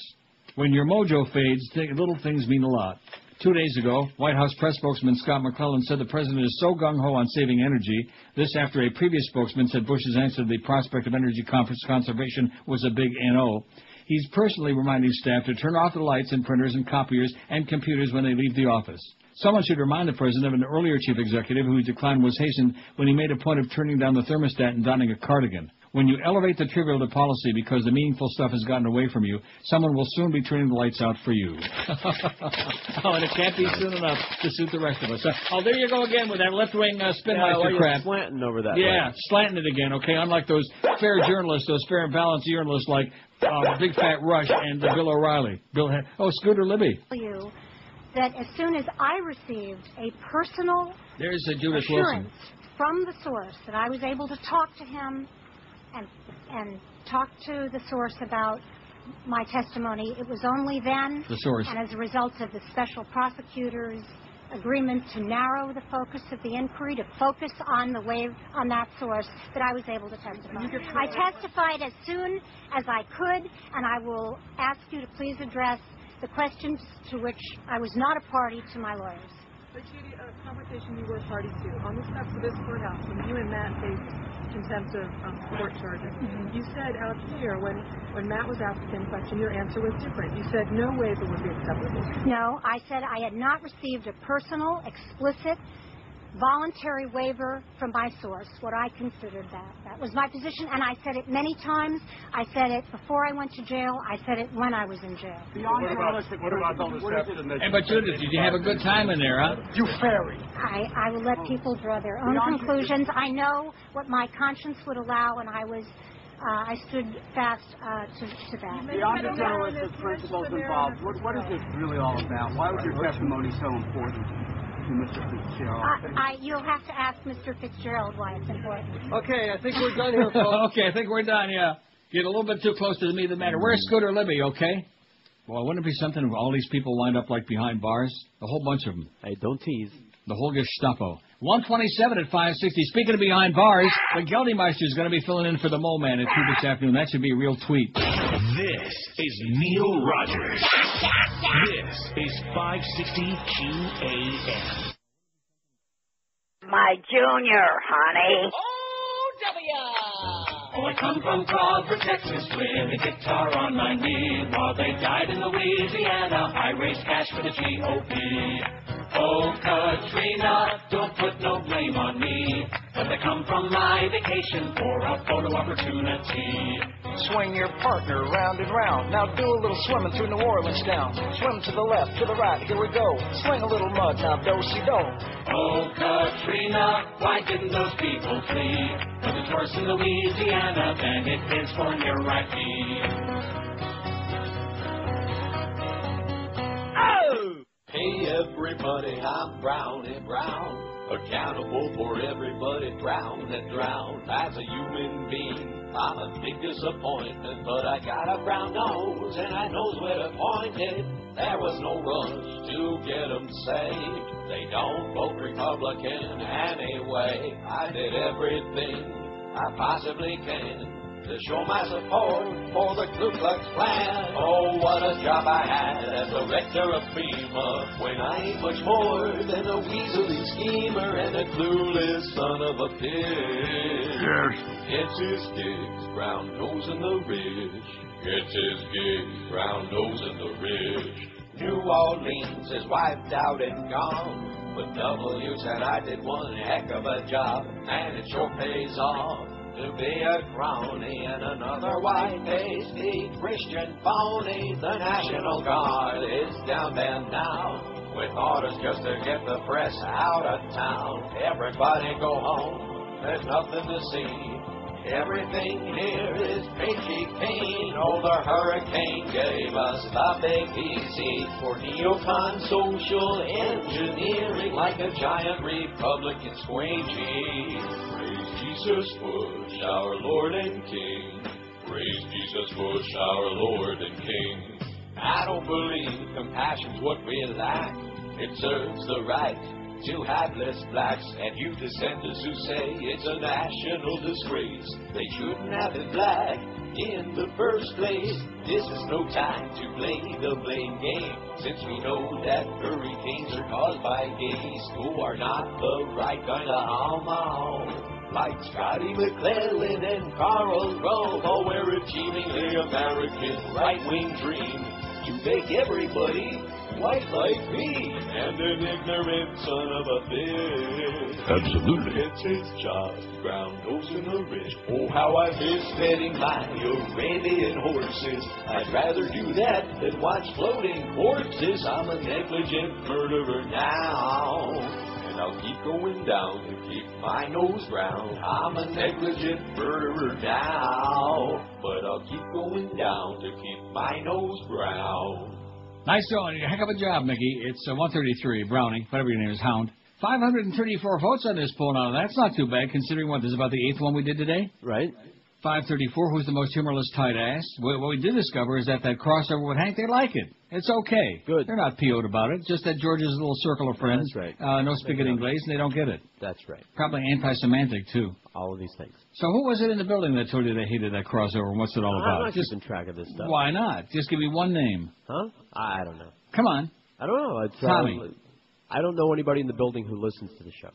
When your mojo fades, little things mean a lot. 2 days ago, White House press spokesman Scott McClellan said the president is so gung-ho on saving energy. This after a previous spokesman said Bush's answer to the prospect of energy conservation was a big NO. he's personally reminding staff to turn off the lights and printers and copiers and computers when they leave the office. Someone should remind the president of an earlier chief executive whose decline was hastened when he made a point of turning down the thermostat and donning a cardigan. When you elevate the trivial to policy because the meaningful stuff has gotten away from you, someone will soon be turning the lights out for you. Oh, and it can't be soon enough to suit the rest of us. Oh, there you go again with that left-wing spinmeister crap. Slanting over that Yeah, way. slanting it again, okay? Unlike those fair journalists, those fair and balanced journalists like Big Fat Rush and Bill O'Reilly. Scooter Libby. You that as soon as I received a personal There's Judith assurance Wilson. from the source that I was able to talk to him and talk to the source about my testimony, it was only then, the source. And as a result of the special prosecutor's agreement to narrow the focus of the inquiry, to focus on that source, that I was able to testify. I testified as soon as I could, and I will ask you to please address the questions to which I was not a party to my lawyers. But Judy, a conversation you were a party to on the steps of this courthouse when you and Matt faced contempt of court charges. You said out here when Matt was asked the same question, your answer was different. You said no waiver would be acceptable. No, I said I had not received a personal, explicit, voluntary waiver from my source, what I considered that. That was my position, and I said it many times. I said it before I went to jail. I said it when I was in jail. What about all the steps? Hey, but Judith, did you have a good time in there, huh? You fairy. I will let people draw their own conclusions. I know what my conscience would allow, and I stood fast to that. Beyond the journalistic principles involved, what is this really all about? Why was your testimony so important to Mr. Fitzgerald? You'll have to ask Mr. Fitzgerald why it's important. Okay, I think we're done here, folks. Okay, I think we're done, yeah. Get a little bit too close to the meat of the matter. Where's Scooter Libby, okay? Well, wouldn't it be something if all these people lined up like behind bars? A whole bunch of them. Hey, don't tease. The whole Gestapo. 127 at 560. Speaking of behind bars, the Geldemeister is going to be filling in for the Mole Man at 2 this afternoon. That should be a real tweet. This is Neil Rogers. This is 560 QAM. My junior, honey. Oh, I come from Crawford, Texas, with a guitar on my knee. While they died in Louisiana, I raised cash for the GOP. Oh, Katrina, don't put no blame on me, but I come from my vacation for a photo opportunity. Swing your partner round and round. Now do a little swimming through New Orleans town. Swim to the left, to the right, here we go. Sling a little mud, now do-si-do. Oh, Katrina, why didn't those people flee? For the tourists in Louisiana, then it is for your right knee. Oh! Hey everybody, I'm Brownie Brown, accountable for everybody drowned and drowned. As a human being, I'm a big disappointment, but I got a brown nose and I knows where to point it. There was no rush to get them saved. They don't vote Republican anyway. I did everything I possibly can to show my support for the Ku Klux Klan. Oh, what a job I had as director of FEMA, when I ain't much more than a weaselly schemer and a clueless son of a bitch. Yes. It's his gigs, brown nose in the ridge. It's his gigs, brown nose in the ridge. New Orleans is wiped out and gone, but W said I did one heck of a job, and it sure pays off to be a crony and another white-pasty Christian phony. The National Guard is down there now, with orders just to get the press out of town. Everybody go home, there's nothing to see. Everything here is peachy keen. Oh, the hurricane gave us the big easy for neocon social engineering, like a giant Republican squeegee. Jesus Bush, our Lord and King. Praise Jesus Bush, our Lord and King. I don't believe compassion's what we lack. It serves the right still have less blacks, and you dissenters who say it's a national disgrace. They shouldn't have been black in the first place. This is no time to play the blame game, since we know that hurricanes are caused by gays who are not the right kind of homo. Like Scotty McClellan and Karl Rove, oh, we're achieving the American right-wing dream. You make everybody white like me, and an ignorant son of a bitch. Absolutely. It's his job to ground those in the rich. Oh, how I miss petting my Arabian horses. I'd rather do that than watch floating corpses. I'm a negligent murderer now, and I'll keep going down to keep my nose round. I'm a negligent murderer now, but I'll keep going down to keep my nose brown. Nice going. Heck of a job, Mickey. It's 133, Brownie, whatever your name is, Hound. 534 votes on this poll now. That's not too bad, considering what, this is about the 8th one we did today? Right. 534, who's the most humorless tight ass? What we did discover is that crossover with Hank, they like it. It's okay. Good. They're not PO'd about it, just that George's little circle of friends. That's right. No spaghetti glaze, and they don't get it. That's right. Probably anti-Semitic, too. All of these things. So who was it in the building that told you they hated that crossover, and what's it all about? I'm not keeping track of this stuff. Why not? Just give me one name. Huh? I don't know. Come on. I don't know. It's, Tommy. I don't know anybody in the building who listens to the show.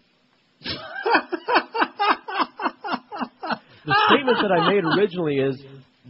The statement that I made originally is,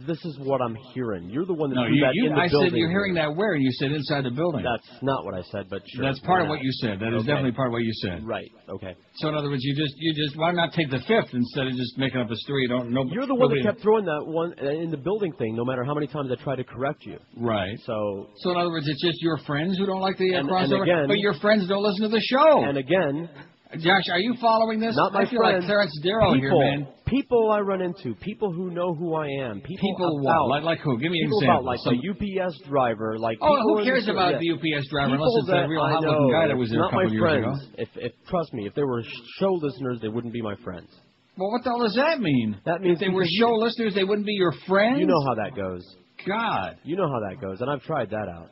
this is what I'm hearing. You're the one that threw that in the building. I said you're hearing that where? And you said inside the building. That's not what I said, but sure. That's part of what you said. That is definitely part of what you said. Right. Okay. So in other words, you just why not take the fifth instead of just making up a story? You're the one that kept throwing that one in the building thing, no matter how many times I tried to correct you. Right. So in other words, it's just your friends who don't like the crossover, and again, but your friends don't listen to the show. And again, Josh, are you following this? Not my I feel friends. like Clarence Darrow here, man. People I run into, people who know who I am, people what? Like who? Give me an example. About like a UPS driver, like who cares about the UPS driver unless it's a real hot-looking guy that was there a couple years ago? If trust me, if they were show listeners, they wouldn't be my friends. Well, what the hell does that mean? That means if they were show listeners, they wouldn't be your friends. You know how that goes. God, you know how that goes, and I've tried that out.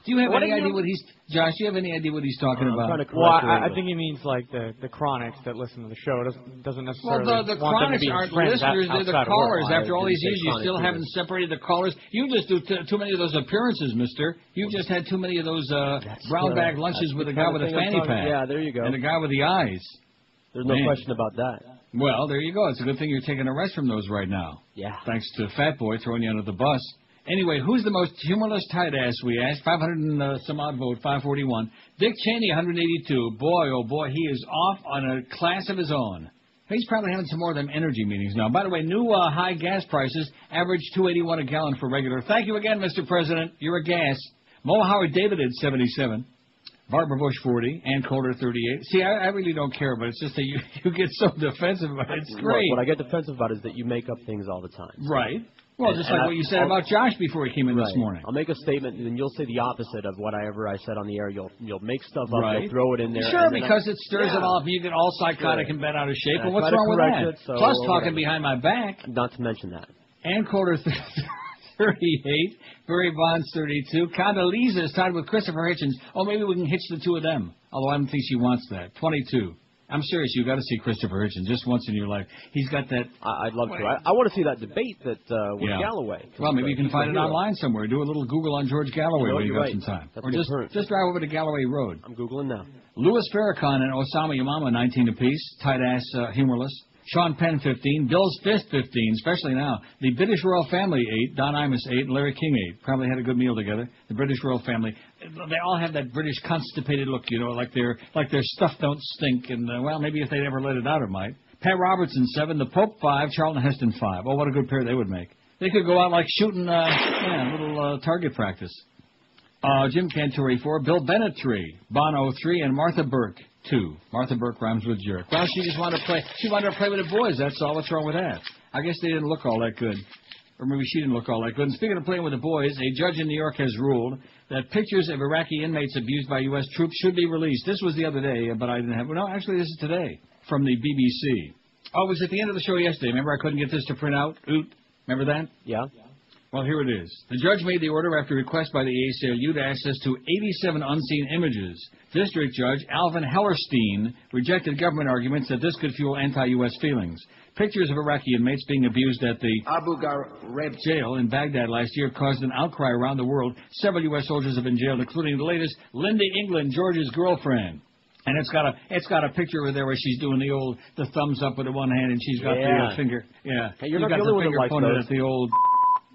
Do you have any idea what he's... Josh, do you have any idea what he's talking about? Well, I think he means like the chronics that listen to the show. Doesn't necessarily Well, the want them to chronics be aren't friends listeners, they're the callers. After all these years, you still haven't listeners. separated the callers. You just do too many of those appearances, mister. You've just had too many of those brown bag lunches with a guy with a fanny pack. Yeah, there you go. And a guy with the eyes. There's no question about that. Well, there you go. It's a good thing you're taking a rest from those right now. Yeah. Thanks to Fat Boy throwing you under the bus. Anyway, who's the most humorless tight ass, we asked. 500 and some odd vote, 541. Dick Cheney, 182. Boy, oh boy, he is off on a class of his own. He's probably having some more of them energy meetings now. By the way, new high gas prices, average $2.81 a gallon for regular. Thank you again, Mr. President. You're a gas. Mo Howard David at 77. Barbara Bush, 40. Ann Coulter, 38. See, I really don't care, but it's just that you get so defensive about it. It's great. What I get defensive about is that you make up things all the time. Right. Well, just like what you said about Josh before he came in this morning. I'll make a statement, and then you'll say the opposite of whatever I said on the air. You'll make stuff up, you'll throw it in there. Sure, because it stirs it all up, and you get all psychotic and bent out of shape. And what's wrong with that? Plus talking behind my back. Not to mention that. Ann Coulter, 38. Barry Bonds, 32. Condoleezza is tied with Christopher Hitchens. Oh, maybe we can hitch the two of them. Although I don't think she wants that. 22. I'm serious. You've got to see Christopher Hitchens just once in your life. He's got that... I'd love to. I want to see that debate with Galloway. Well, maybe you can find it online somewhere. Do a little Google on George Galloway when you got some time. Or just drive over to Galloway Road. I'm Googling now. Louis Farrakhan and Osama Yamama, 19 apiece. Tight-ass, humorless. Sean Penn, 15. Bill's Fist, 15, especially now. The British Royal Family, 8. Don Imus, 8. And Larry King, 8. Probably had a good meal together. The British Royal Family. They all have that British constipated look, you know, like their stuff don't stink. And, well, maybe if they never let it out, it might. Pat Robertson, 7. The Pope, 5. Charlton Heston, 5. Oh, what a good pair they would make. They could go out like shooting, little target practice. Jim Cantore, 4. Bill Bennett, 3. Bono, 3. And Martha Burke, 2. Martha Burke rhymes with jerk. Well, she just wanted to play. She wanted to play with the boys. That's all. What's wrong with that? I guess they didn't look all that good. Or maybe she didn't look all that good. And speaking of playing with the boys, a judge in New York has ruled that pictures of Iraqi inmates abused by U.S. troops should be released. This was the other day, but I didn't have... No, actually, this is today from the BBC. Oh, it was at the end of the show yesterday. Remember I couldn't get this to print out? Remember that? Yeah. Well, here it is. The judge made the order after request by the ACLU to access to 87 unseen images. District Judge Alvin Hellerstein rejected government arguments that this could fuel anti-U.S. feelings. Pictures of Iraqi inmates being abused at the Abu Ghraib jail in Baghdad last year caused an outcry around the world. Several U.S. soldiers have been jailed, including the latest, Linda England, George's girlfriend. And it's got a picture of her there where she's doing the thumbs up with the one hand, and she's got the finger. Yeah, hey, you're got not the dealing with finger it like pointed those. at the old.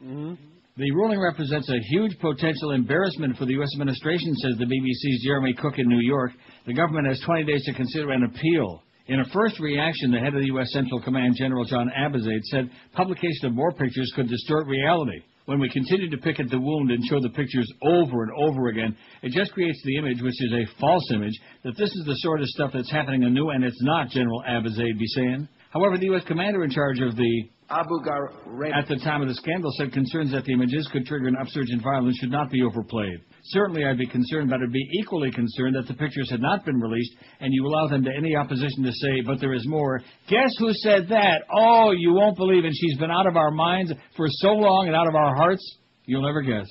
Mm-hmm. The ruling represents a huge potential embarrassment for the U.S. administration, says the BBC's Jeremy Cook in New York. The government has 20 days to consider an appeal. In a first reaction, the head of the U.S. Central Command, General John Abizaid, said publication of more pictures could distort reality. When we continue to pick at the wound and show the pictures over and over again, it just creates the image, which is a false image, that this is the sort of stuff that's happening anew, and it's not, General Abizaid be saying. However, the U.S. commander in charge of the Abu Ghraib at the time of the scandal said concerns that the images could trigger an upsurge in violence should not be overplayed. Certainly I'd be concerned, but I'd be equally concerned that the pictures had not been released and you allow them to any opposition to say, but there is more. Guess who said that? Oh, you won't believe it. She's been out of our minds for so long and out of our hearts, you'll never guess.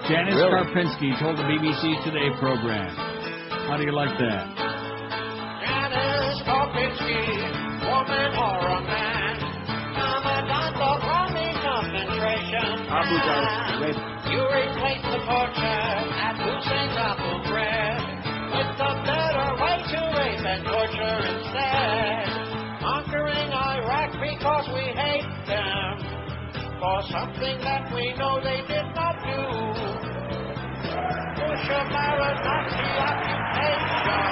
Janice Karpinski told the BBC Today program. How do you like that? Janice Karpinski. Woman or a man, commandant of army concentration. Abu Ghraib. You replace the torture at Hussein's Abu Ghraib with a better way to rape and torture instead. Conquering Iraq because we hate them for something that we know they did not do. Bush American Nazi occupation.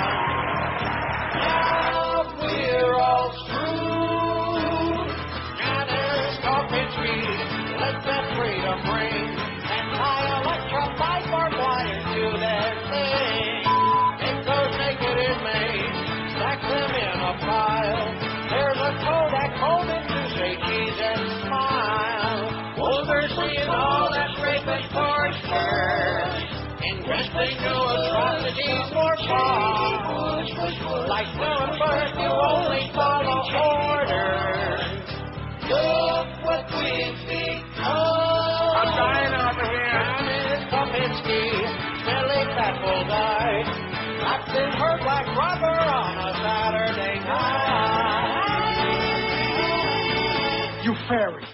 Now we're all screwed. Janice Karpinski, let that freedom ring. Anti-electrified barbed wire do their thing. Take those naked inmates, stack them in a pile. There's a Kodak moment to say cheese and smile. Overseeing all that rape and torture. Investing new atrocities for fun. Like Nuremberg, you only follow orders. Look what we've become. I'm dying over here. Janice Karpinski, Billy Battle died. Locked in her black rubber on a Saturday night. You fairy.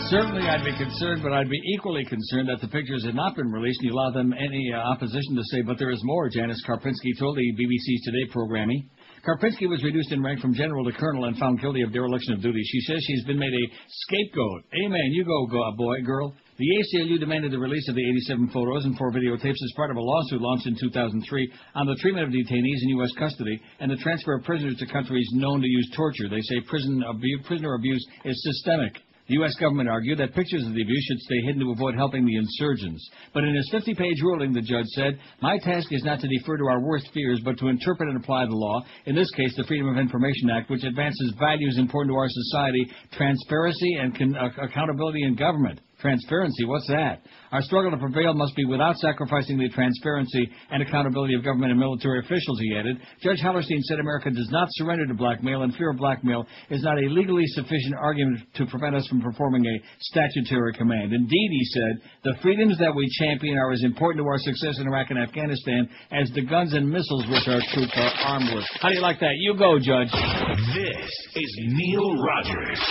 Certainly I'd be concerned, but I'd be equally concerned that the pictures had not been released and you allow them any opposition to say, but there is more, Janice Karpinski told the BBC's Today programming. Karpinski was reduced in rank from general to colonel and found guilty of dereliction of duty. She says she's been made a scapegoat. Amen. You go, boy, girl. The ACLU demanded the release of the 87 photos and 4 videotapes as part of a lawsuit launched in 2003 on the treatment of detainees in U.S. custody and the transfer of prisoners to countries known to use torture. They say prisoner abuse is systemic. The U.S. government argued that pictures of the abuse should stay hidden to avoid helping the insurgents. But in his 50-page ruling, the judge said, my task is not to defer to our worst fears, but to interpret and apply the law, in this case the Freedom of Information Act, which advances values important to our society, transparency and accountability in government. Transparency, what's that? Our struggle to prevail must be without sacrificing the transparency and accountability of government and military officials, he added. Judge Hallerstein said America does not surrender to blackmail, and fear of blackmail is not a legally sufficient argument to prevent us from performing a statutory command. Indeed, he said, the freedoms that we champion are as important to our success in Iraq and Afghanistan as the guns and missiles which our troops are armed with. How do you like that? You go, Judge. This is Neil Rogers.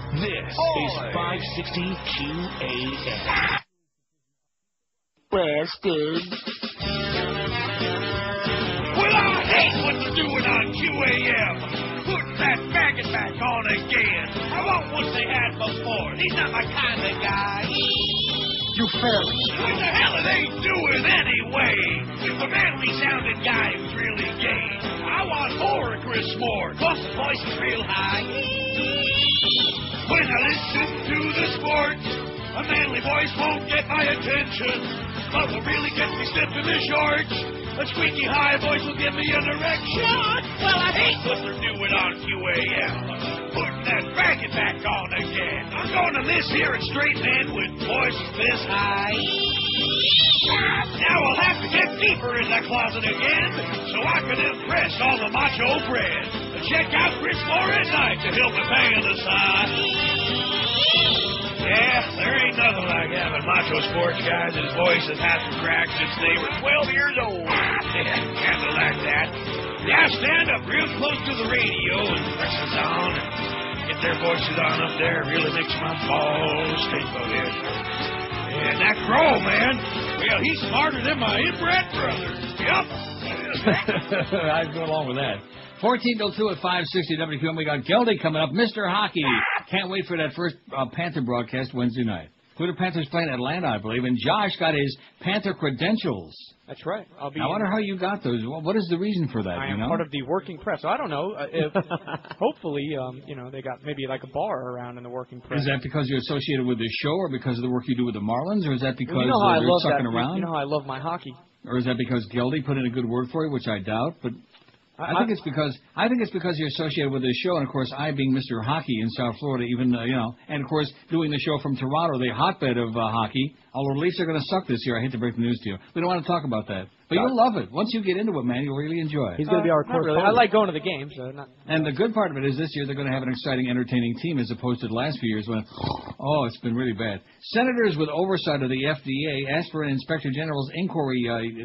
This is 560 QAM. Bastard. Well, I hate what they're doing on QAM. Putting that faggot back on again. I want what they had before. He's not my kind of guy. You fairy. What the hell are they doing anyway? With the manly-sounding guy who's really gay. I want more of Chris Moore. Plus the voice is real high. When I listen to the sports, a manly voice won't get my attention. But what really gets me stiff in the shorts, a squeaky high voice will give me an erection. Well, I hate what they're doing on QAM. Putting that bracket back on again. I'm going to this here and straighten in with voices this high. Now I'll have to get deeper in that closet again so I can impress all the macho friends. Check out Chris Moore at night to help with hang on the side. Yeah, there ain't nothing like having macho sports guys whose voices haven't cracked since they were 12 years old. Yeah, kind of like that. Yeah, stand up real close to the radio and press it on and get their voices on up there. Really makes my balls tingle. And that Crow, man, well, he's smarter than my inbred brother. Yep. I'd go along with that. 14 till 2 at 560 WQM. We got Geldy coming up. Mr. Hockey. Can't wait for that first Panther broadcast Wednesday night. Who the Panthers playing Atlanta, I believe. And Josh got his Panther credentials. That's right. I wonder how you got those. What is the reason for that? I am part of the working press. So I don't know. If hopefully, they got maybe like a bar around in the working press. Is that because you're associated with this show, or because of the work you do with the Marlins, or is that because you know how you're sucking around? You know how I love my hockey. Or is that because Geldy put in a good word for you, which I doubt, but I think it's because you're associated with this show, and of course I being Mr. Hockey in South Florida, even and of course doing the show from Toronto, the hotbed of hockey. Although the Leafs are going to suck this year, I hate to break the news to you. We don't want to talk about that, but you'll love it once you get into it, man. You'll really enjoy it. He's going to be our correspondent. Really. I like going to the games. And the good part of it is this year they're going to have an exciting, entertaining team as opposed to the last few years when, it's been really bad. Senators with oversight of the FDA asked for an Inspector General's inquiry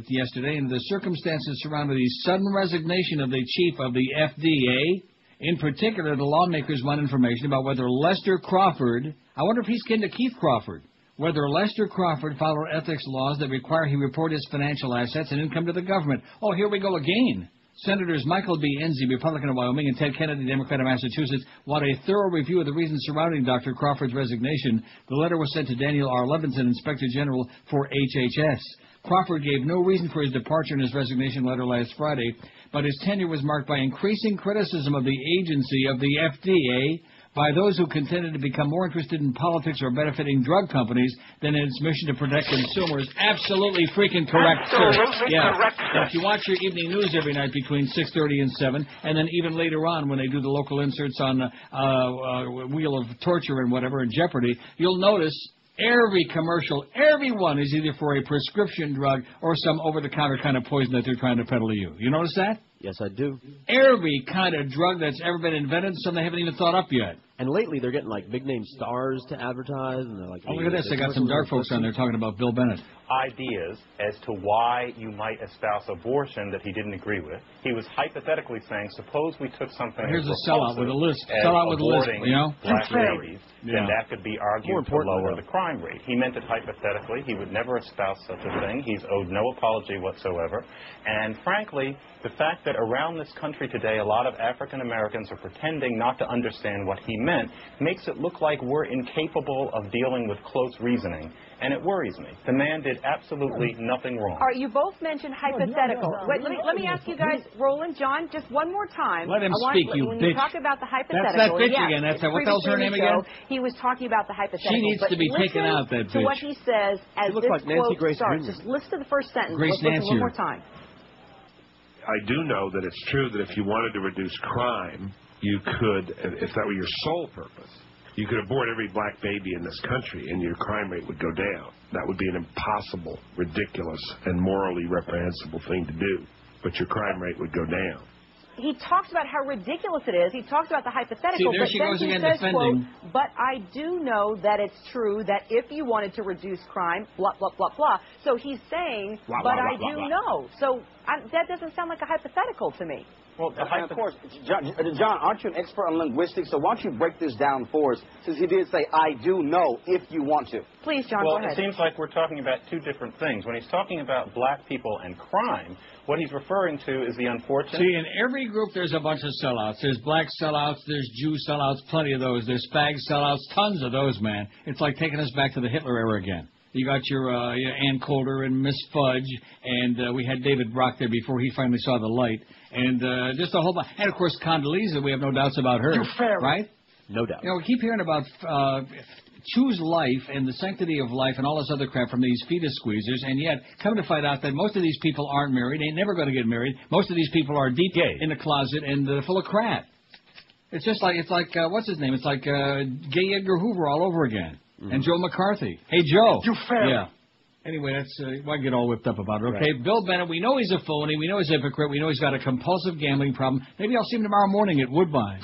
yesterday into the circumstances surrounding the sudden resignation of the chief of the FDA. In particular, the lawmakers want information about whether Lester Crawford, I wonder if he's kin to Keith Crawford, whether Lester Crawford followed ethics laws that require he report his financial assets and income to the government. Oh, here we go again. Senators Michael B. Enzi, Republican of Wyoming, and Ted Kennedy, Democrat of Massachusetts, want a thorough review of the reasons surrounding Dr. Crawford's resignation. The letter was sent to Daniel R. Levinson, Inspector General for HHS. Crawford gave no reason for his departure in his resignation letter last Friday, but his tenure was marked by increasing criticism of the agency of the FDA by those who contended to become more interested in politics or benefiting drug companies than in its mission to protect consumers. Absolutely freaking correct, sir. Yeah. Now, if you watch your evening news every night between 6:30 and 7, and then even later on when they do the local inserts on Wheel of Torture and whatever, and Jeopardy, you'll notice every commercial, everyone is either for a prescription drug or some over-the-counter kind of poison that they're trying to peddle to you. You notice that? Yes, I do. Every kind of drug that's ever been invented, some they haven't even thought up yet. And lately they're getting like big-name stars to advertise, and they're like, oh, look at this. They got some dark folks on there talking about Bill Bennett. Ideas as to why you might espouse abortion that he didn't agree with. He was hypothetically saying, suppose we took something here's a sellout with a list. Sellout with a list, you know? Black babies, then that could be argued to lower the crime rate. He meant it hypothetically. He would never espouse such a thing. He's owed no apology whatsoever. And frankly, the fact that around this country today a lot of African Americans are pretending not to understand what he meant makes it look like we're incapable of dealing with close reasoning. And it worries me. The man did absolutely nothing wrong. All right, you both mentioned hypothetical. Wait, let me ask you guys, Roland, John, just one more time. Let him speak, you when bitch. you talk about the hypothetical. That's that bitch again. That's what the hell's her name again? He was talking about the hypothetical. She needs to be taken out, that bitch. To what he says as this like Nancy quote Grace starts. Jr. Just listen to the first sentence. Grace Let's listen Nancy. one more time. I do know that it's true that if you wanted to reduce crime, you could, if that were your sole purpose, you could abort every black baby in this country and your crime rate would go down. That would be an impossible, ridiculous, and morally reprehensible thing to do. But your crime rate would go down. He talks about how ridiculous it is. He talks about the hypothetical. See, there she but then goes he again says, defending. quote, but I do know that it's true that if you wanted to reduce crime, blah, blah, blah, blah. So he's saying, blah, but blah, I blah, do blah. know. So that doesn't sound like a hypothetical to me. Well, and of course, John, aren't you an expert on linguistics? So why don't you break this down for us, since he did say, I do know, if you want to. Please, John, well, go ahead. It seems like we're talking about two different things. When he's talking about black people and crime, what he's referring to is the unfortunate... See, in every group there's a bunch of sellouts. There's black sellouts, there's Jew sellouts, plenty of those. There's fag sellouts, tons of those, man. It's like taking us back to the Hitler era again. You got your Ann Coulter and Miss Fudge, and we had David Brock there before he finally saw the light. And just a whole bunch. And, of course, Condoleezza, we have no doubts about her. Right? No doubt. You know, we keep hearing about choose life and the sanctity of life and all this other crap from these fetus squeezers, and yet come to find out that most of these people aren't married, ain't never going to get married. Most of these people are deep in the closet and full of crap. It's just like, what's his name? It's like gay Edgar Hoover all over again. And Joe McCarthy. Hey, Joe. You fair. Yeah. Anyway, that's why I get all whipped up about it, okay? Right. Bill Bennett, we know he's a phony. We know he's a hypocrite. We know he's got a compulsive gambling problem. Maybe I'll see him tomorrow morning at Woodbine.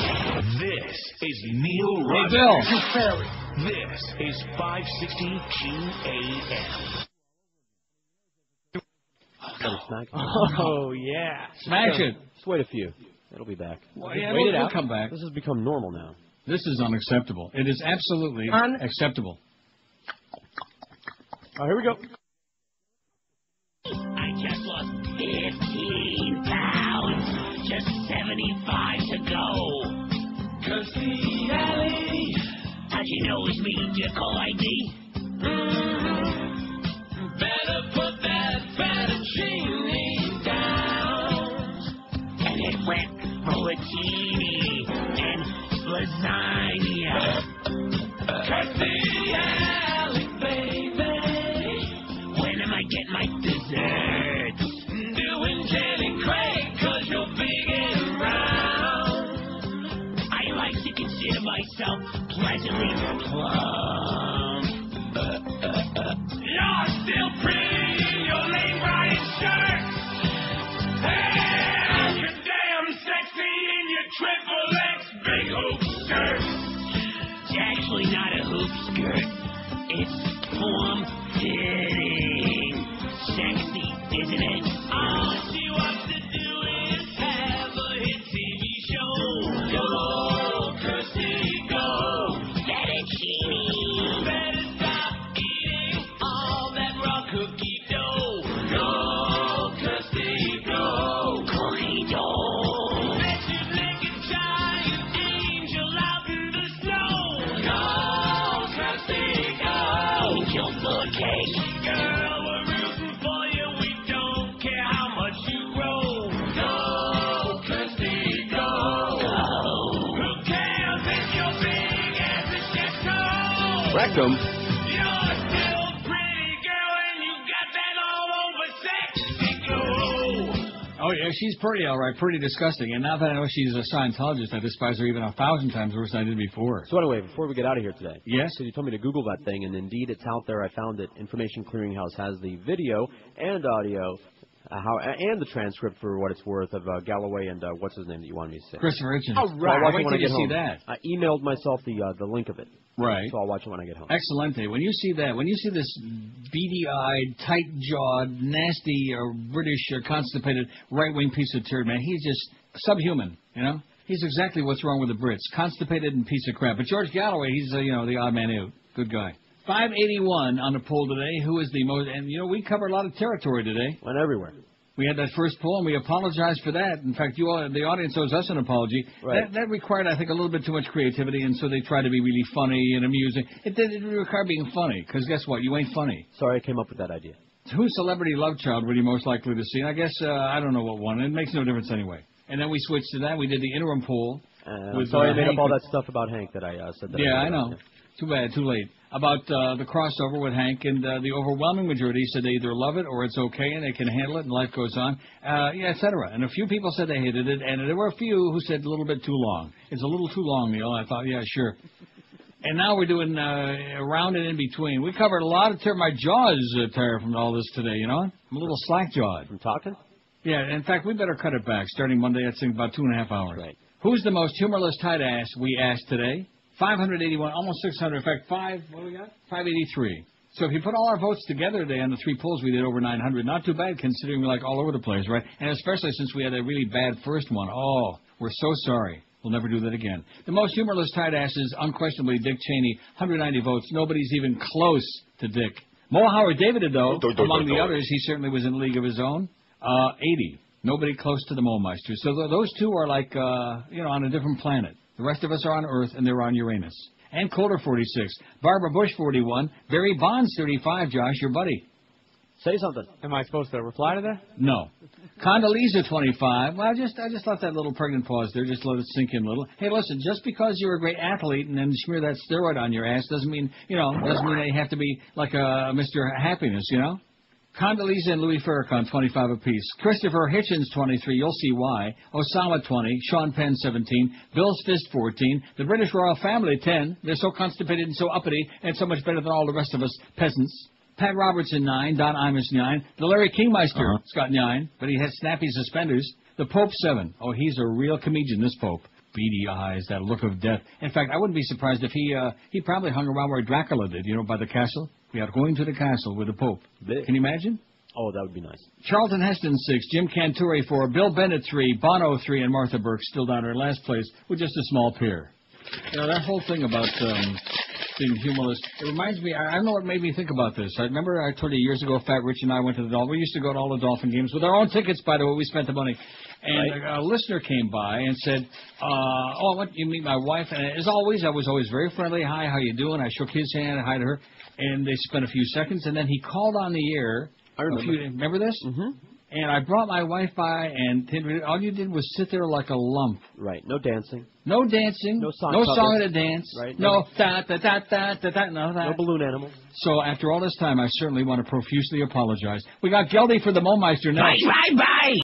This is Neil Hey, Rogers. Bill. This is 560 GAM. Oh, yeah. Smash it. Just wait a few. It'll be back. Well, yeah, wait it we'll out. come back. This has become normal now. This is unacceptable. It is absolutely acceptable. Oh, here we go. I just lost 15 pounds. Just 75 to go. Kirstie Alley. How'd you know it was me? Did you call ID? Better put that fettuccine down. And it went fettuccine and lasagna. Kirstie Alley, baby. When am I getting my desserts? Doing Jenny Craig, 'cause you're big and round. I like to consider myself pleasantly plump. You're still pretty in your late riding shirt. And you're damn sexy in your triple X big hoop skirt. It's actually not a hoop skirt. It's form-fitting. Sexy, isn't it? All she wants to do is have a hit TV show. Go, Kirstie, go. Fettuccine. Better stop eating all that raw cookie dough. Go, Kirstie, go. Cookie dough. Bet you make a giant angel out in the snow. Go, Kirstie, go. Angel food cake. Girl, we're rooting for you. We don't care how much you grow. Go, Kirstie, go. Who cares if you're big as a chateau? Rectum. You're still pretty, girl, and you got that all over sexy glow. Oh, yeah, she's pretty, all right. Pretty disgusting. And now that I know she's a Scientologist, I despise her even 1,000 times worse than I did before. So anyway, before we get out of here today. Yes? So you told me to Google that thing, and indeed it's out there. I found that Information Clearinghouse has the video and audio and the transcript for what it's worth of Galloway and what's his name that you wanted me to say? Christopher Hitchens. Oh, right. So I'll wait till you see that. I emailed myself the link of it. Right. So I'll watch it when I get home. Excellente. When you see that, when you see this beady-eyed, tight-jawed, nasty, British, constipated, right-wing piece of turd, man, he's just subhuman, you know? He's exactly what's wrong with the Brits. Constipated and piece of crap. But George Galloway, he's, the odd man out. Good guy. 581 on the poll today. Who is the most... And, we covered a lot of territory today. Went everywhere. We had that first poll, and we apologize for that. In fact, you all, the audience owes us an apology. Right. That required, I think, a little bit too much creativity, and so they tried to be really funny and amusing. It didn't require being funny, because guess what? You ain't funny. Sorry, I came up with that idea. Whose celebrity love child were you most likely to see? I guess, I don't know what one. It makes no difference anyway. And then we switched to that. We did the interim poll. Sorry I made up all that stuff about Hank that I said that. Yeah, I know. Too bad, too late. About the crossover with Hank, and the overwhelming majority said they either love it or it's okay and they can handle it and life goes on, et cetera. And a few people said they hated it, and there were a few who said a little bit too long. It's a little too long, Neil. I thought, yeah, sure. And now we're doing around and in between. We covered a lot of my jaw is tired from all this today, I'm a little slack-jawed. From talking? Yeah, in fact, we better cut it back. Starting Monday, I think about 2.5 hours. Right. Who's the most humorless tight ass, we asked today? 581, almost 600. In fact, what do we got? 583. So if you put all our votes together today on the three polls, we did over 900. Not too bad considering we're like all over the place, right? And especially since we had a really bad first one. Oh, we're so sorry. We'll never do that again. The most humorless tight ass is unquestionably Dick Cheney, 190 votes. Nobody's even close to Dick. Mo Howard David, though, among the others, he certainly was in a league of his own. 80. Nobody close to the Molemeister. So those two are like, on a different planet. The rest of us are on Earth, and they're on Uranus. And Coulter, 46. Barbara Bush, 41. Barry Bonds, 35. Josh, your buddy. Say something. Am I supposed to reply to that? No. Condoleezza, 25. Well, I just left that little pregnant pause there. Just let it sink in a little. Hey, listen, just because you're a great athlete and then smear that steroid on your ass doesn't mean that you have to be like a Mr. Happiness, Condoleezza and Louis Farrakhan, 25 apiece. Christopher Hitchens, 23. You'll see why. Osama, 20. Sean Penn, 17. Bill Fist, 14. The British royal family, 10. They're so constipated and so uppity and so much better than all the rest of us peasants. Pat Robertson, 9. Don Imus, 9. The Larry Kingmeister has got 9, but he had snappy suspenders. The Pope, 7. Oh, he's a real comedian, this Pope. Beady eyes, that look of death. In fact, I wouldn't be surprised if he probably hung around where Dracula did, by the castle. We are going to the castle with the Pope. Can you imagine? Oh, that would be nice. Charlton Heston, 6. Jim Cantore, 4. Bill Bennett, 3. Bono, 3. And Martha Burke still down there in last place with just a small pair. That whole thing about being humorless, it reminds me, I don't know what made me think about this. I remember I told you years ago, Fat Rich and I went to the Dolphin. We used to go to all the Dolphin games with our own tickets, by the way. We spent the money. And a listener came by and said, I want you to meet my wife. And as always, I was always very friendly. Hi, how you doing? I shook his hand, hi to her. And they spent a few seconds, and then he called on the air. I remember. Remember this? Mm-hmm. And I brought my wife by, and all you did was sit there like a lump. Right. No dancing. No dancing. No song. No song and a dance. Right. No da-da-da-da-da-da. None of that. No balloon animals. So after all this time, I certainly want to profusely apologize. We got Geldy for the Momeister next. Bye, bye, bye.